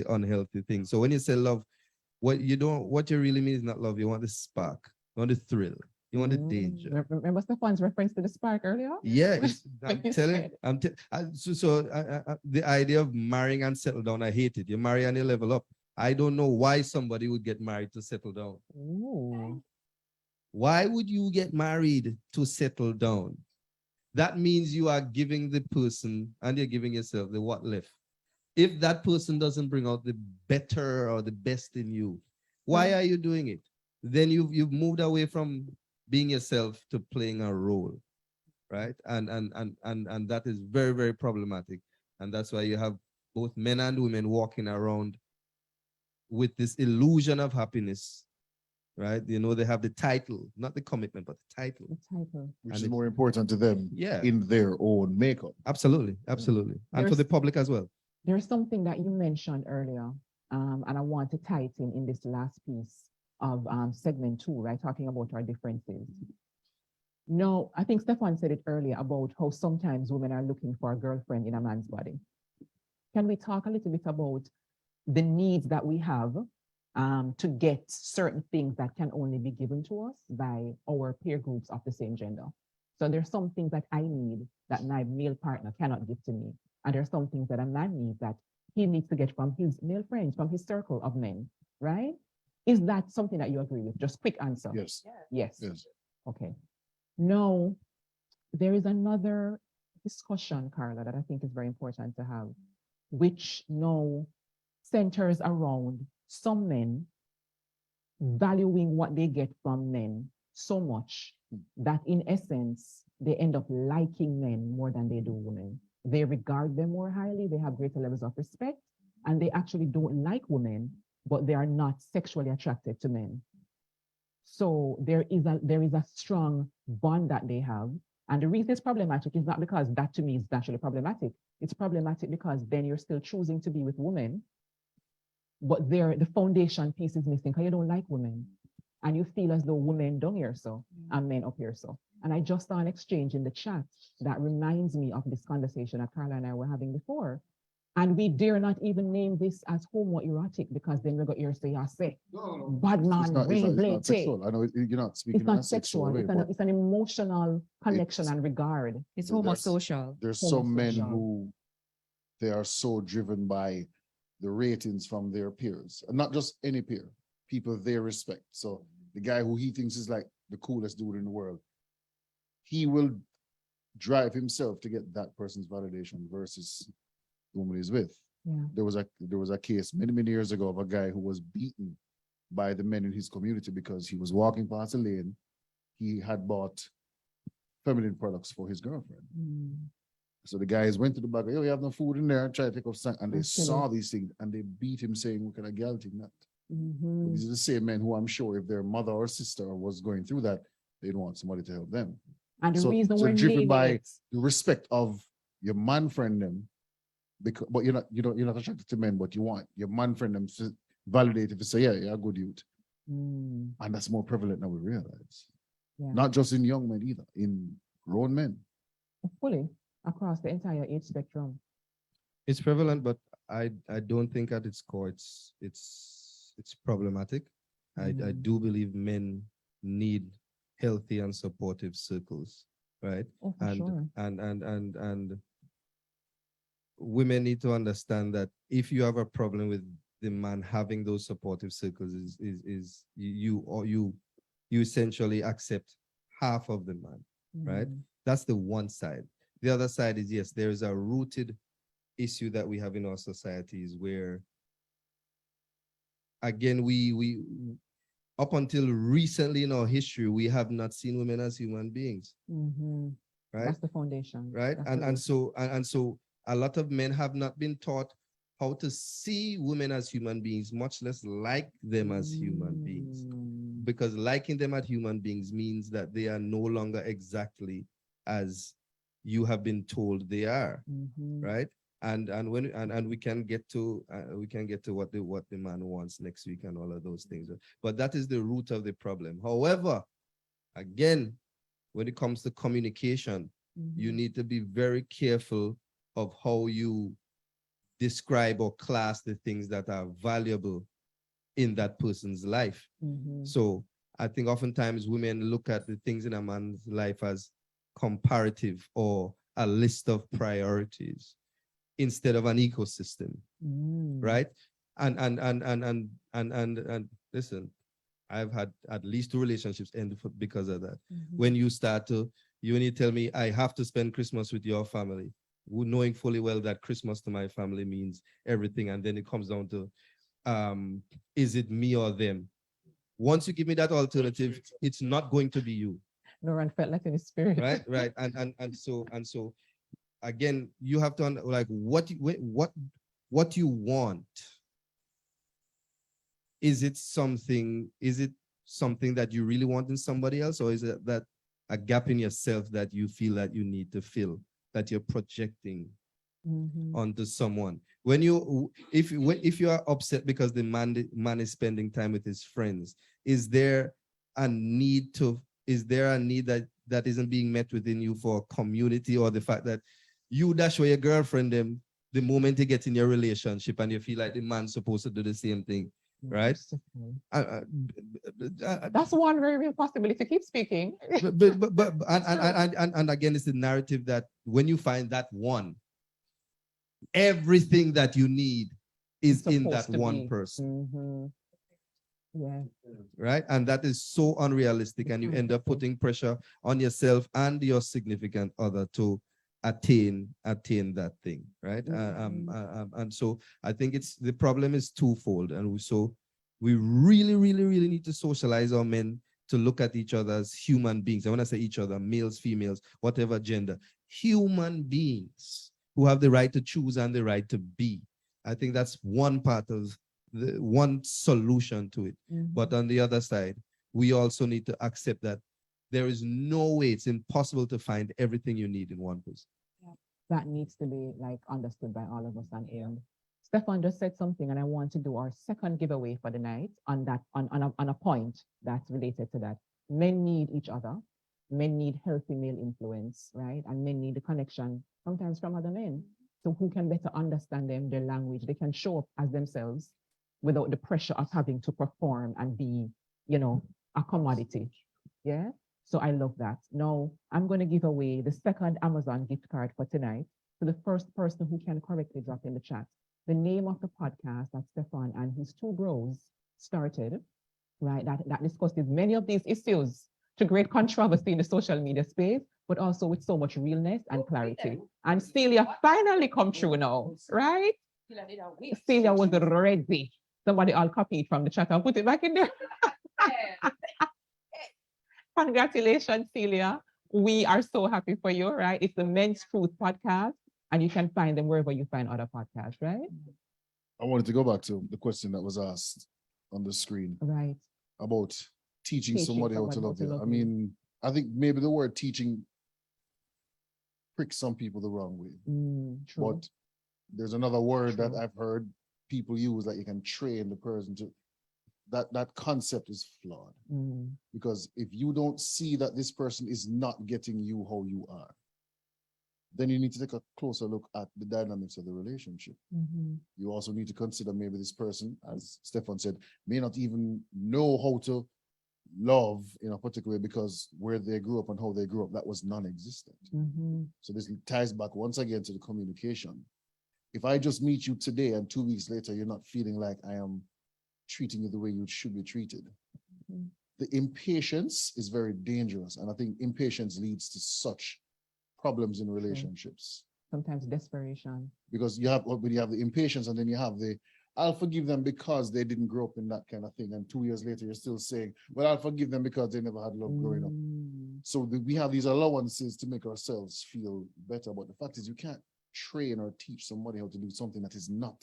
unhealthy thing. So when you say love, what you really mean is not love. You want the spark, you want the thrill, you want the danger. Remember Steffon's reference to the spark earlier? Yeah, I'm telling. The idea of marrying and settle down, I hate it. You marry and you level up. I don't know why somebody would get married to settle down. Ooh. Why would you get married to settle down? That means you are giving the person and you're giving yourself the what left. If that person doesn't bring out the better or the best in you, why are you doing it? Then you've moved away from being yourself to playing a role, right? And that is very, very problematic. And that's why you have both men and women walking around with this illusion of happiness, right? You know, they have the title, not the commitment, but the title. Which is more important to them in their own makeup. Absolutely. And for the public as well. There's something that you mentioned earlier, and I want to tie it in this last piece of segment 2, right? Talking about our differences. No, I think Steffon said it earlier about how sometimes women are looking for a girlfriend in a man's body. Can we talk a little bit about the needs that we have to get certain things that can only be given to us by our peer groups of the same gender? So there's some things that I need that my male partner cannot give to me. And there's some things that a man needs that he needs to get from his male friends, from his circle of men, right? Is that something that you agree with? Just quick answer. Yes. Yes. Okay. No, there is another discussion, Carla, that I think is very important to have, which now centers around some men valuing what they get from men so much that in essence, they end up liking men more than they do women. They regard them more highly, they have greater levels of respect, and they actually don't like women, but they are not sexually attracted to men. So there is a strong bond that they have. And the reason it's problematic is not because that to me is naturally problematic. It's problematic because then you're still choosing to be with women, but the foundation piece is missing because you don't like women. And you feel as though women down here so, and men up here so. And I just saw an exchange in the chat that reminds me of this conversation that Carla and I were having before. And we dare not even name this as homoerotic because then we got here say, bad man, it's not sexual. I know you're not speaking. It's not sexual. It's an emotional connection and regard. It's homosocial. There's some men who they are so driven by the ratings from their peers, and not just any peer, people they respect. So the guy who he thinks is like the coolest dude in the world, he will drive himself to get that person's validation versus the woman he's with. Yeah. There was a case many years ago of a guy who was beaten by the men in his community because he was walking past a lane. He had bought feminine products for his girlfriend. So the guys went to the back, oh, you have no food in there, try to take off something. And they saw these things and they beat him saying, what kind of girl thing that? These are the same men who I'm sure if their mother or sister was going through that, they'd want somebody to help them. And the reason we're driven by the respect of your man friend them, because but you're not attracted to men, but you want your man friend them to validate if you say, yeah, you're a good youth. And that's more prevalent than we realize. Yeah. Not just in young men either, in grown men. Fully across the entire age spectrum. It's prevalent, but I don't think at its core it's problematic. I do believe men need healthy and supportive circles, right? Oh, for sure. And women need to understand that if you have a problem with the man having those supportive circles, is you essentially accept half of the man, right? That's the one side. the other side is, yes, there is a rooted issue that we have in our societies where, again, we up until recently in our history, we have not seen women as human beings, right? That's the foundation. Right. That's And the and root. so and so a lot of men have not been taught how to see women as human beings, much less like them as human beings. Because liking them as human beings means that they are no longer exactly as you have been told they are, right? And we can get to what the man wants next week and all of those things. But that is the root of the problem. However, again, when it comes to communication, you need to be very careful of how you describe or class the things that are valuable in that person's life. So I think oftentimes women look at the things in a man's life as comparative or a list of priorities instead of an ecosystem, right? And listen, I've had at least 2 relationships end because of that. When you tell me I have to spend Christmas with your family, knowing fully well that Christmas to my family means everything, and then it comes down to, is it me or them? Once you give me that alternative, it's not going to be you. Noran felt like in his spirit. Right. And so again, you have to like what you want. Is it something that you really want in somebody else, or is it that a gap in yourself that you feel that you need to fill, that you're projecting onto someone? If you are upset because the man is spending time with his friends, is there a need that isn't being met within you for community, or the fact that you dash away your girlfriend them the moment you get in your relationship and you feel like the man's supposed to do the same thing, right? That's one very real possibility. Keep speaking. And again, it's the narrative that when you find that one, everything that you need is in that one person. Yeah. Right. And that is so unrealistic, and you end up putting pressure on yourself and your significant other to attain that thing, right? And so I think the problem is twofold, and so we really need to socialize our men to look at each other as human beings. And when I say each other, males, females, whatever gender, human beings who have the right to choose and the right to be. I think that's one part of the one solution to it. But on the other side, we also need to accept that there is no way, it's impossible to find everything you need in one person. That needs to be like understood by all of us. And Steffon just said something, and I want to do our second giveaway for the night on that, on a point that's related to that. Men need each other. Men need healthy male influence, right? And men need the connection sometimes from other men. So who can better understand them, their language? They can show up as themselves without the pressure of having to perform and be, a commodity. Yeah. So I love that. Now I'm going to give away the second Amazon gift card for tonight to the first person who can correctly drop in the chat the name of the podcast that Steffon and his 2 bros started, right? That discusses many of these issues to great controversy in the social media space, but also with so much realness and clarity. And Celia finally come true now, right? Celia was ready. Somebody all copied from the chat and put it back in there. Congratulations, Celia. We are so happy for you, right? It's the Men's Truth podcast, and you can find them wherever you find other podcasts, right? I wanted to go back to the question that was asked on the screen. Right. About teaching somebody how to love you. I mean, I think maybe the word teaching pricks some people the wrong way. True. But there's another word that I've heard people use that you can train the person to. That concept is flawed. Because if you don't see that this person is not getting you how you are, then you need to take a closer look at the dynamics of the relationship. You also need to consider maybe this person, as Steffon said, may not even know how to love in a particular way because where they grew up and how they grew up, that was non-existent. So this ties back once again to the communication. If I just meet you today and 2 weeks later, you're not feeling like I am treating you the way you should be treated. The impatience is very dangerous. And I think impatience leads to such problems in relationships. Sometimes desperation. Because you have the impatience, and then you have the, I'll forgive them because they didn't grow up in that kind of thing. And 2 years later, you're still saying, well, I'll forgive them because they never had love growing up. So we have these allowances to make ourselves feel better. But the fact is, you can't train or teach somebody how to do something that is not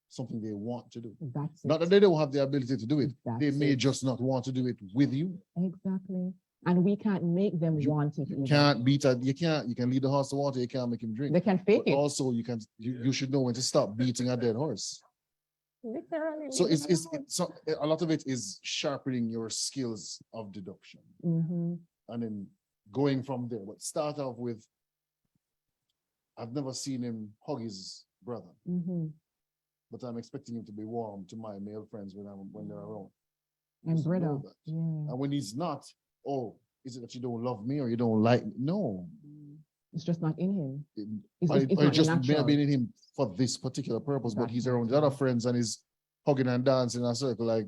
something they want to do. That's Not it. that they don't have the ability to do it. They That's may it. just not want to do it with you. Exactly. And we can't make them want it. You either. can't beat it. You can lead the horse to water. You can't make him drink. They can fake But it. also, you should know when to stop beating a dead horse. Literally. So so a lot of it is sharpening your skills of deduction, Mm-hmm. and then going from there. But start off with, I've never seen him hug his brother, Mm-hmm. but I'm expecting him to be warm to my male friends when they're around. And Just brother. know that. Yeah. And when he's not, oh, is it that you don't love me or you don't like me? No. It's just not in him. It's Or not it just may natural. have been in him for this particular purpose, but he's around the other friends and he's hugging and dancing in a circle like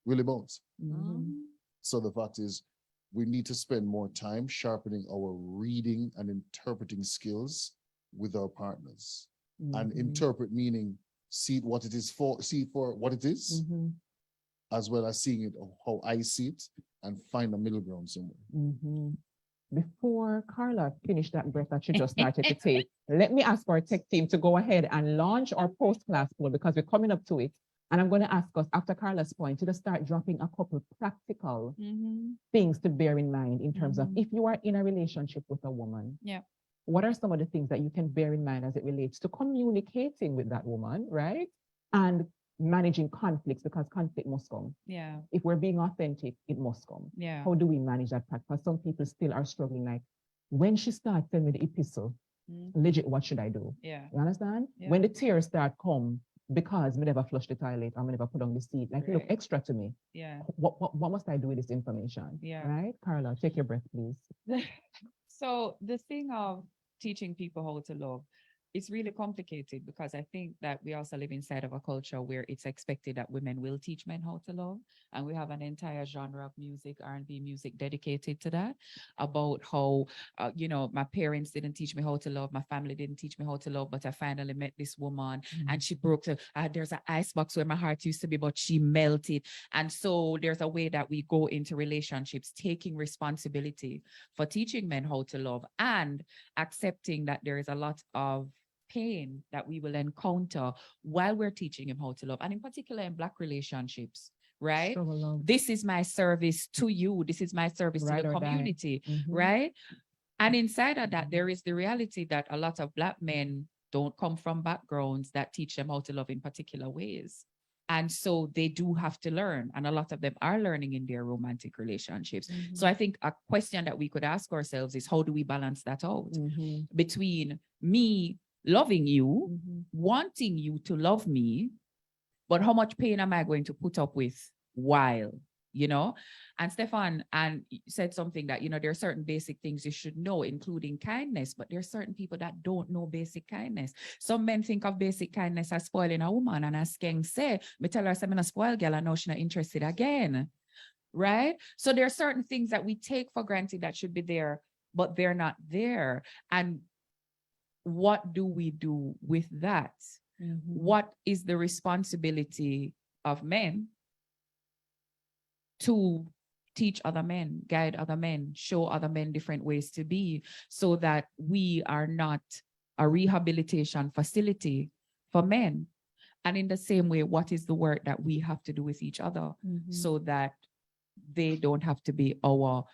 Willie Bones. Mhm. So the fact is, we need to spend more time sharpening our reading and interpreting skills with our partners. And Mhm. interpret meaning see it what it is for, see it for what it is, Mhm. as well as seeing it how I see it, and find a middle ground somewhere. Mhm. Before Carla finished that breath that she just started to take, let me ask our tech team to go ahead and launch our post-class poll because we're coming up to it. And I'm going to ask us, after Carla's point, to just start dropping a couple practical things to bear in mind in terms of if you are in a relationship with a woman. Yeah. What are some of the things that you can bear in mind as it relates to communicating with that woman, right? And managing conflicts, because conflict must come. Yeah. If we're being authentic, it must come. Yeah. How do we manage that part? Because some people still are struggling. Like when she starts telling me the epistle, legit, what should I do? Yeah. You understand? Yeah. When the tears start come because me never flush the toilet or me never put on the seat, like it look Right. extra to me. Yeah. What must I do with this information? Yeah. Right? Carla, take your breath, please. So the thing of teaching people how to love, it's really complicated because I think that we also live inside of a culture where it's expected that women will teach men how to love. And we have an entire genre of music, R&B music dedicated to that, about how, my parents didn't teach me how to love. My family didn't teach me how to love, but I finally met this woman and she broke there's an ice box where my heart used to be, but she melted. And so there's a way that we go into relationships, taking responsibility for teaching men how to love and accepting that there is a lot of pain that we will encounter while we're teaching him how to love, and in particular in Black relationships, right? Struggle love. This is my service to you. This is my service Ride to the or die. community, Mhm. right? And inside of that, there is the reality that a lot of Black men don't come from backgrounds that teach them how to love in particular ways. And so they do have to learn. And a lot of them are learning in their romantic relationships. So I think a question that we could ask ourselves is, how do we balance that out Mhm. between me loving you, Mhm. wanting you to love me, but how much pain am I going to put up with while, And Steffon said something that, there are certain basic things you should know, including kindness, but there are certain people that don't know basic kindness. Some men think of basic kindness as spoiling a woman, and as Skeng say, me tell her, I'm not spoil girl, and now she's not interested again, right? So there are certain things that we take for granted that should be there, but they're not there. And what do we do with that? What is the responsibility of men to teach other men, guide other men, show other men different ways to be, so that we are not a rehabilitation facility for men? And in the same way, what is the work that we have to do with each other so that they don't have to be our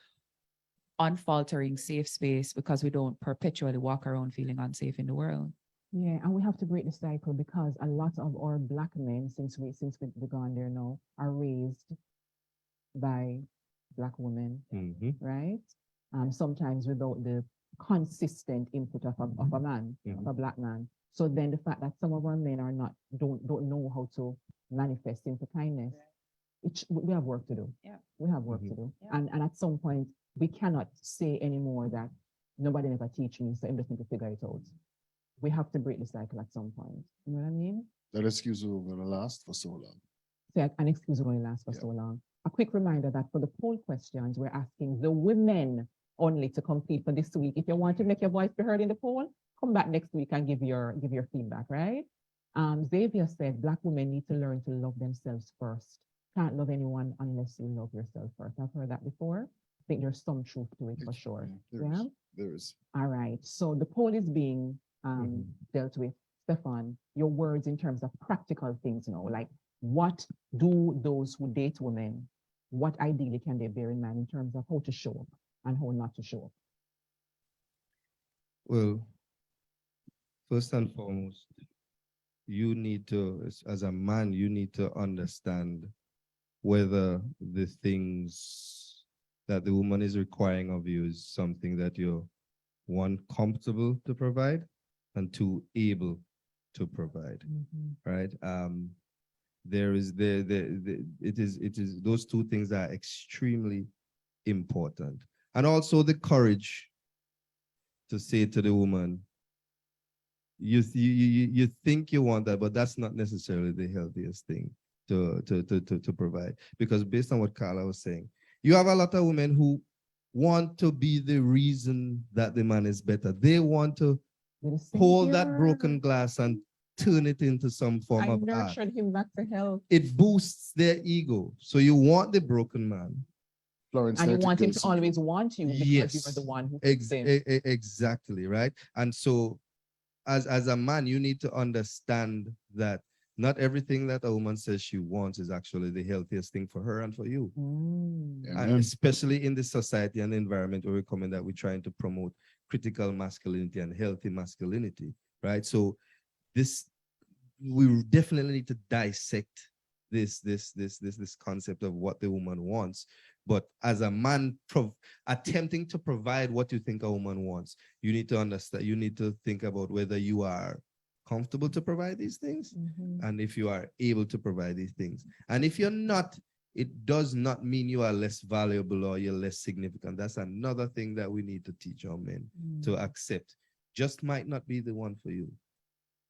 unfaltering safe space, because we don't perpetually walk around feeling unsafe in the world? Yeah, and we have to break the cycle, because a lot of our Black men, since we've gone there now, are raised by Black women, right? Sometimes without the consistent input of a man, of a Black man. So then the fact that some of our men don't know how to manifest into kindness, we have work to do. Yeah. We have work to do. Yeah. And at some point, we cannot say anymore that nobody never teach me, so I'm just need to figure it out. We have to break the cycle at some point. You know what I mean? That excuse will going to last for so long. So an excuse will only last for so long. A quick reminder that for the poll questions, we're asking the women only to complete for this week. If you want to make your voice be heard in the poll, come back next week and give your feedback, right? Xavier said Black women need to learn to love themselves first. Can't love anyone unless you love yourself first. I've heard that before. I think there's some truth to it for sure. Yeah. There is. All right. So the poll is being dealt with. Steffon, your words in terms of practical things, like what do those who date women, what ideally can they bear in mind in terms of how to show up and how not to show up? Well, first and foremost, you need to, as a man, you need to understand whether the things that the woman is requiring of you is something that you're, one, comfortable to provide, and two, able to provide, right? It is those two things are extremely important. And also the courage to say to the woman, you think you want that, but that's not necessarily the healthiest thing to provide. Because based on what Carla was saying, you have a lot of women who want to be the reason that the man is better. They want to hold that broken glass and turn it into some form of art. I nurtured him back to health. It boosts their ego. So you want the broken man. Florence, and you want him to always want you because you are the one who exactly, right? And so as a man, you need to understand that not everything that a woman says she wants is actually the healthiest thing for her and for you. And especially in this society and environment where we're coming, that we're trying to promote critical masculinity and healthy masculinity, right? So we definitely need to dissect this concept of what the woman wants. But as a man attempting to provide what you think a woman wants, you need to understand, you need to think about whether you are comfortable to provide these things and if you are able to provide these things. And if you're not, it does not mean you are less valuable or you're less significant. That's another thing that we need to teach our men to accept. Just might not be the one for you,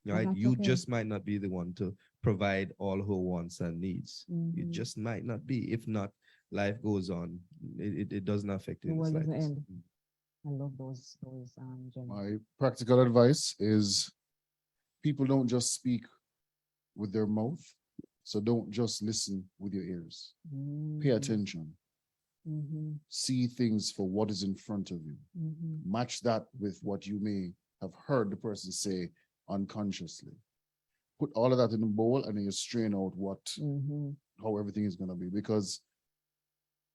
right? You just might not be the one to provide all her wants and needs. You just might not be. If not, life goes on. It doesn't affect you. I love those my practical advice is people don't just speak with their mouth, so don't just listen with your ears. Pay attention. See things for what is in front of you. Match that with what you may have heard the person say unconsciously. Put all of that in the bowl and then you strain out how everything is going to be. Because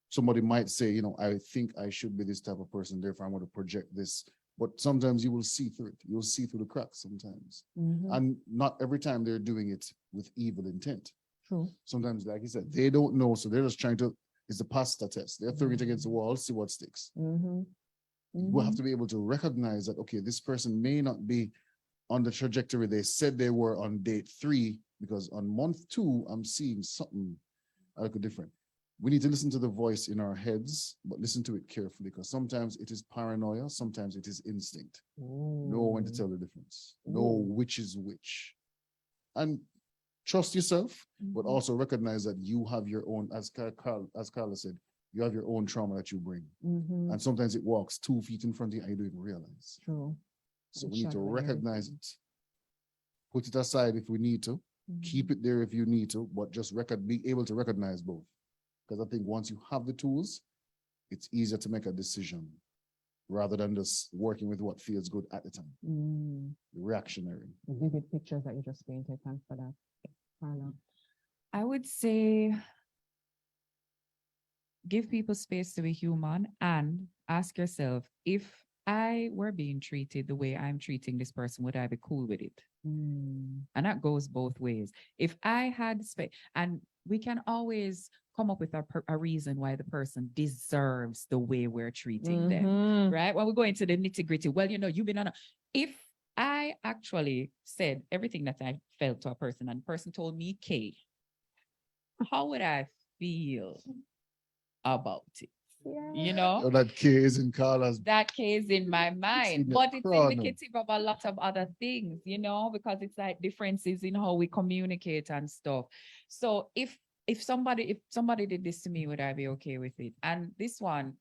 somebody might say, I think I should be this type of person, therefore I'm going to project this. But sometimes you will see through it. You'll see through the cracks sometimes. And not every time they're doing it with evil intent. True. Sometimes, like you said, they don't know, so they're just trying to, it's a pasta test. They're throwing it against the wall, see what sticks. We'll have to be able to recognize that, okay, this person may not be on the trajectory they said they were on date 3, because on month 2, I'm seeing something a little different. We need to listen to the voice in our heads, but listen to it carefully, because sometimes it is paranoia, sometimes it is instinct. Know when to tell the difference. Know which is which. And trust yourself, but also recognize that you have your own, as Carla said, you have your own trauma that you bring. And sometimes it walks 2 feet in front of you and you don't even realize. True. So we need to recognize it. Put it aside if we need to. Keep it there if you need to, but just be able to recognize both. Because I think once you have the tools, it's easier to make a decision rather than just working with what feels good at the time. Reactionary. Vivid pictures that you just painted. Thanks for that, Carla. I would say give people space to be human and ask yourself, if I were being treated the way I'm treating this person, would I be cool with it? And that goes both ways. If I had space, and we can always come up with a reason why the person deserves the way we're treating them, right? When we go into the nitty gritty, well, you've been on if I actually said everything that I felt to a person and the person told me K, how would I feel about it? That K is in Carla's. That K is in my mind, but it's indicative of a lot of other things, because it's like differences in how we communicate and stuff. So if somebody did this to me, would I be okay with it? And this one,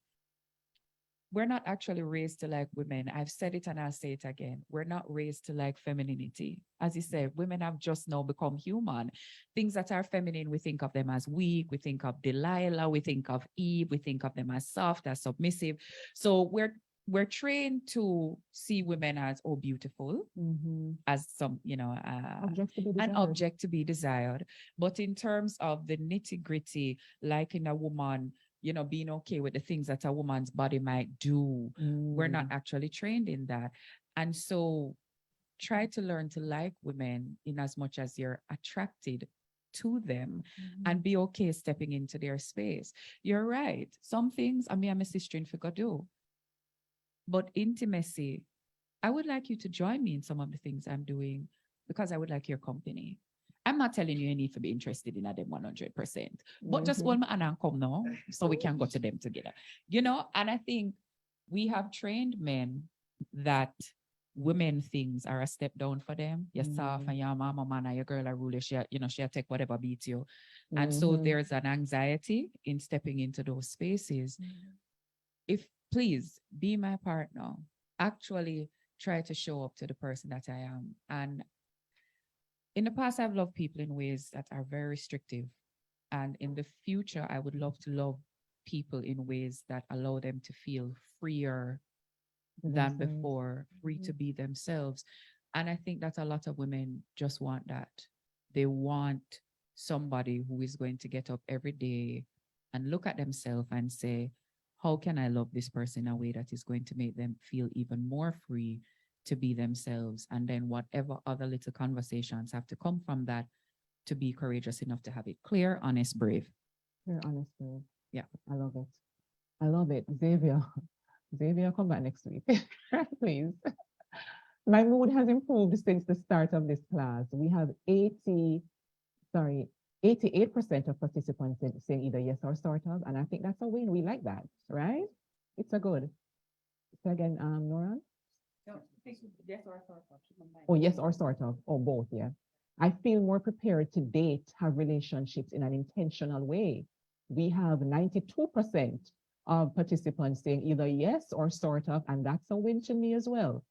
we're not actually raised to like women. I've said it and I'll say it again. We're not raised to like femininity. As you said, women have just now become human. Things that are feminine, we think of them as weak. We think of Delilah. We think of Eve. We think of them as soft, as submissive. So we're trained to see women as, oh, beautiful, as some, an object to be desired. But in terms of the nitty gritty, liking a woman, being okay with the things that a woman's body might do, we're not actually trained in that. And so try to learn to like women in as much as you're attracted to them and be okay stepping into their space. You're right. Some things, I'm a sister in figure do. But intimacy, I would like you to join me in some of the things I'm doing because I would like your company. I'm not telling you need to be interested in them 100%, but just hold my hand and come now so we can go to them together. And I think we have trained men that women things are a step down for them. You're soft and your mama man and your girl are ruler, she'll take whatever beats you. And so there's an anxiety in stepping into those spaces. If please be my partner, actually try to show up to the person that I am. And in the past, I've loved people in ways that are very restrictive. And in the future, I would love to love people in ways that allow them to feel freer than before, free to be themselves. And I think that a lot of women just want that. They want somebody who is going to get up every day and look at themselves and say, how can I love this person in a way that is going to make them feel even more free to be themselves? And then whatever other little conversations have to come from that, to be courageous enough to have it clear, honest, brave. Clear, honest, brave. Yeah. I love it. I love it. Xavier, come back next week, please. My mood has improved since the start of this class. We have 88% of participants saying either yes or sort of, and I think that's a win. We like that, right? It's a good. So again, Noran? No, yes or sort of. Oh, yes or sort of, or both, yeah. I feel more prepared to date, have relationships in an intentional way. We have 92% of participants saying either yes or sort of, and that's a win to me as well.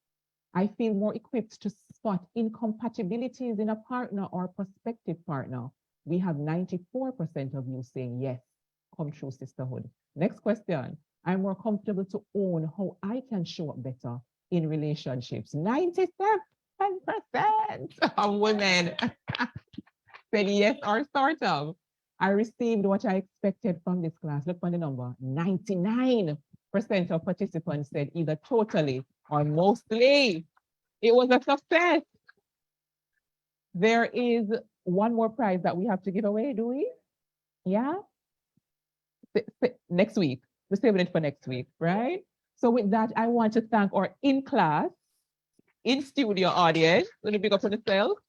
I feel more equipped to spot incompatibilities in a partner or prospective partner. We have 94% of you saying yes, come true sisterhood. Next question. I'm more comfortable to own how I can show up better in relationships. 97% of women said yes or sort of. I received what I expected from this class. Look on the number. 99% of participants said either totally or mostly. It was a success. There is one more prize that we have to give away, do we? Yeah? Next week. We're saving it for next week, right? So with that, I want to thank our in-class, in-studio audience. Let me big up on yourself.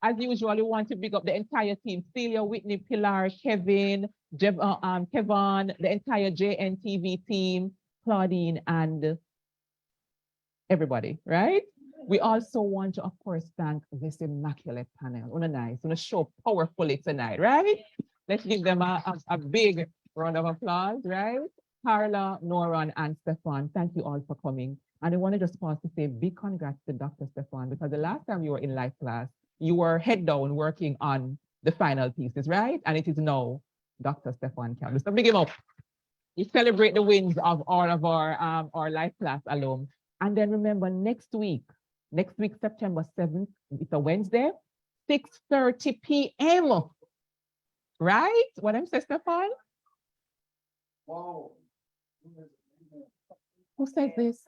As usual, we want to big up the entire team. Celia, Whitney, Pilar, Kevin, Kevin, the entire JNTV team, Claudine, and everybody, right? We also want to, of course, thank this immaculate panel. Nice, show powerfully tonight, right? Let's give them a big round of applause, right? Carla, Noran, and Steffon, thank you all for coming. And I want to just pause to say big congrats to Dr. Steffon, because the last time you were in live class, you were head down working on the final pieces, right? And it is now Dr. Steffon Campbell. So big him up. We celebrate the wins of all of our live class alum. And then remember, next week, September 7th, it's a Wednesday, 6:30 p.m. Right? What I'm saying, Steffon? Wow. Who said this?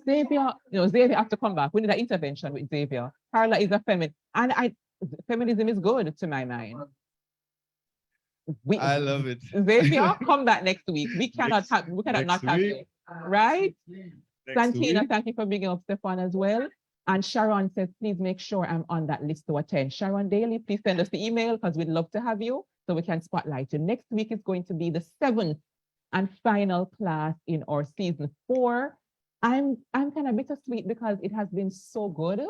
Xavier. Xavier has to come back. We need an intervention with Xavier. Carla is a feminist. And feminism is good to my mind. I love it. Xavier, come back next week. We cannot not have you. Right? Santina, thank you for bringing up Steffon as well. And Sharon says, please make sure I'm on that list to attend. Sharon Daly, please send us the email because we'd love to have you so we can spotlight you. Next week is going to be the 7th and final class in our season 4. I'm kind of bittersweet because it has been so good,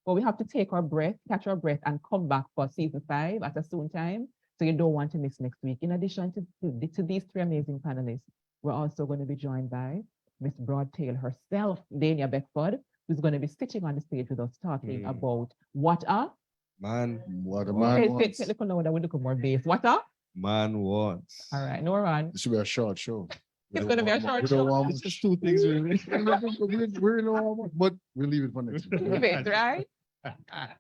but we have to take our breath, catch our breath, and come back for season 5 at a soon time. So you don't want to miss next week. In addition to these 3 amazing panelists, we're also going to be joined by Miss Broadtail herself, Dania Beckford, who's going to be sitting on the stage with us talking about what a Man, What a man wants. Say look that we look more base. What a man wants. all right, Noran. It should be a short show. It's gonna be a short We don't show. want It's just two things really. we're in our, but we'll leave it for next week. Leave it, right?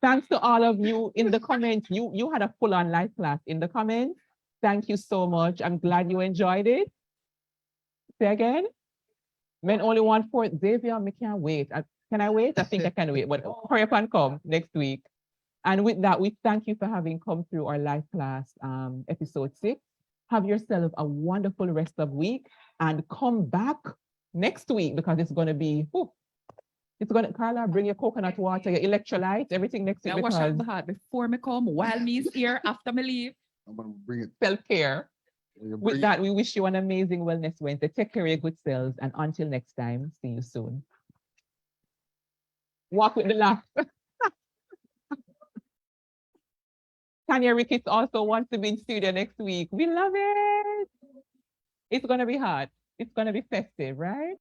Thanks to all of you in the comments. You had a full-on live class in the comments. Thank you so much. I'm glad you enjoyed it. Say again. Men only want for Xavier. I can't wait. Can I wait? I think I can wait. But hurry up and come next week. And with that, we thank you for having come through our live class, episode 6. Have yourself a wonderful rest of week and come back next week because it's going to be, it's going to, Carla, bring your coconut water, your electrolytes, everything next week. Now wash up the heart before me come, while me's here, after me leave. I'm gonna bring it. Self-care. Bring With it. that, we wish you an amazing Wellness Wednesday. Take care of your good selves. And until next time, see you soon. Walk with the laugh. Tanya Ricketts also wants to be in studio next week. We love it. It's going to be hot. It's going to be festive, right?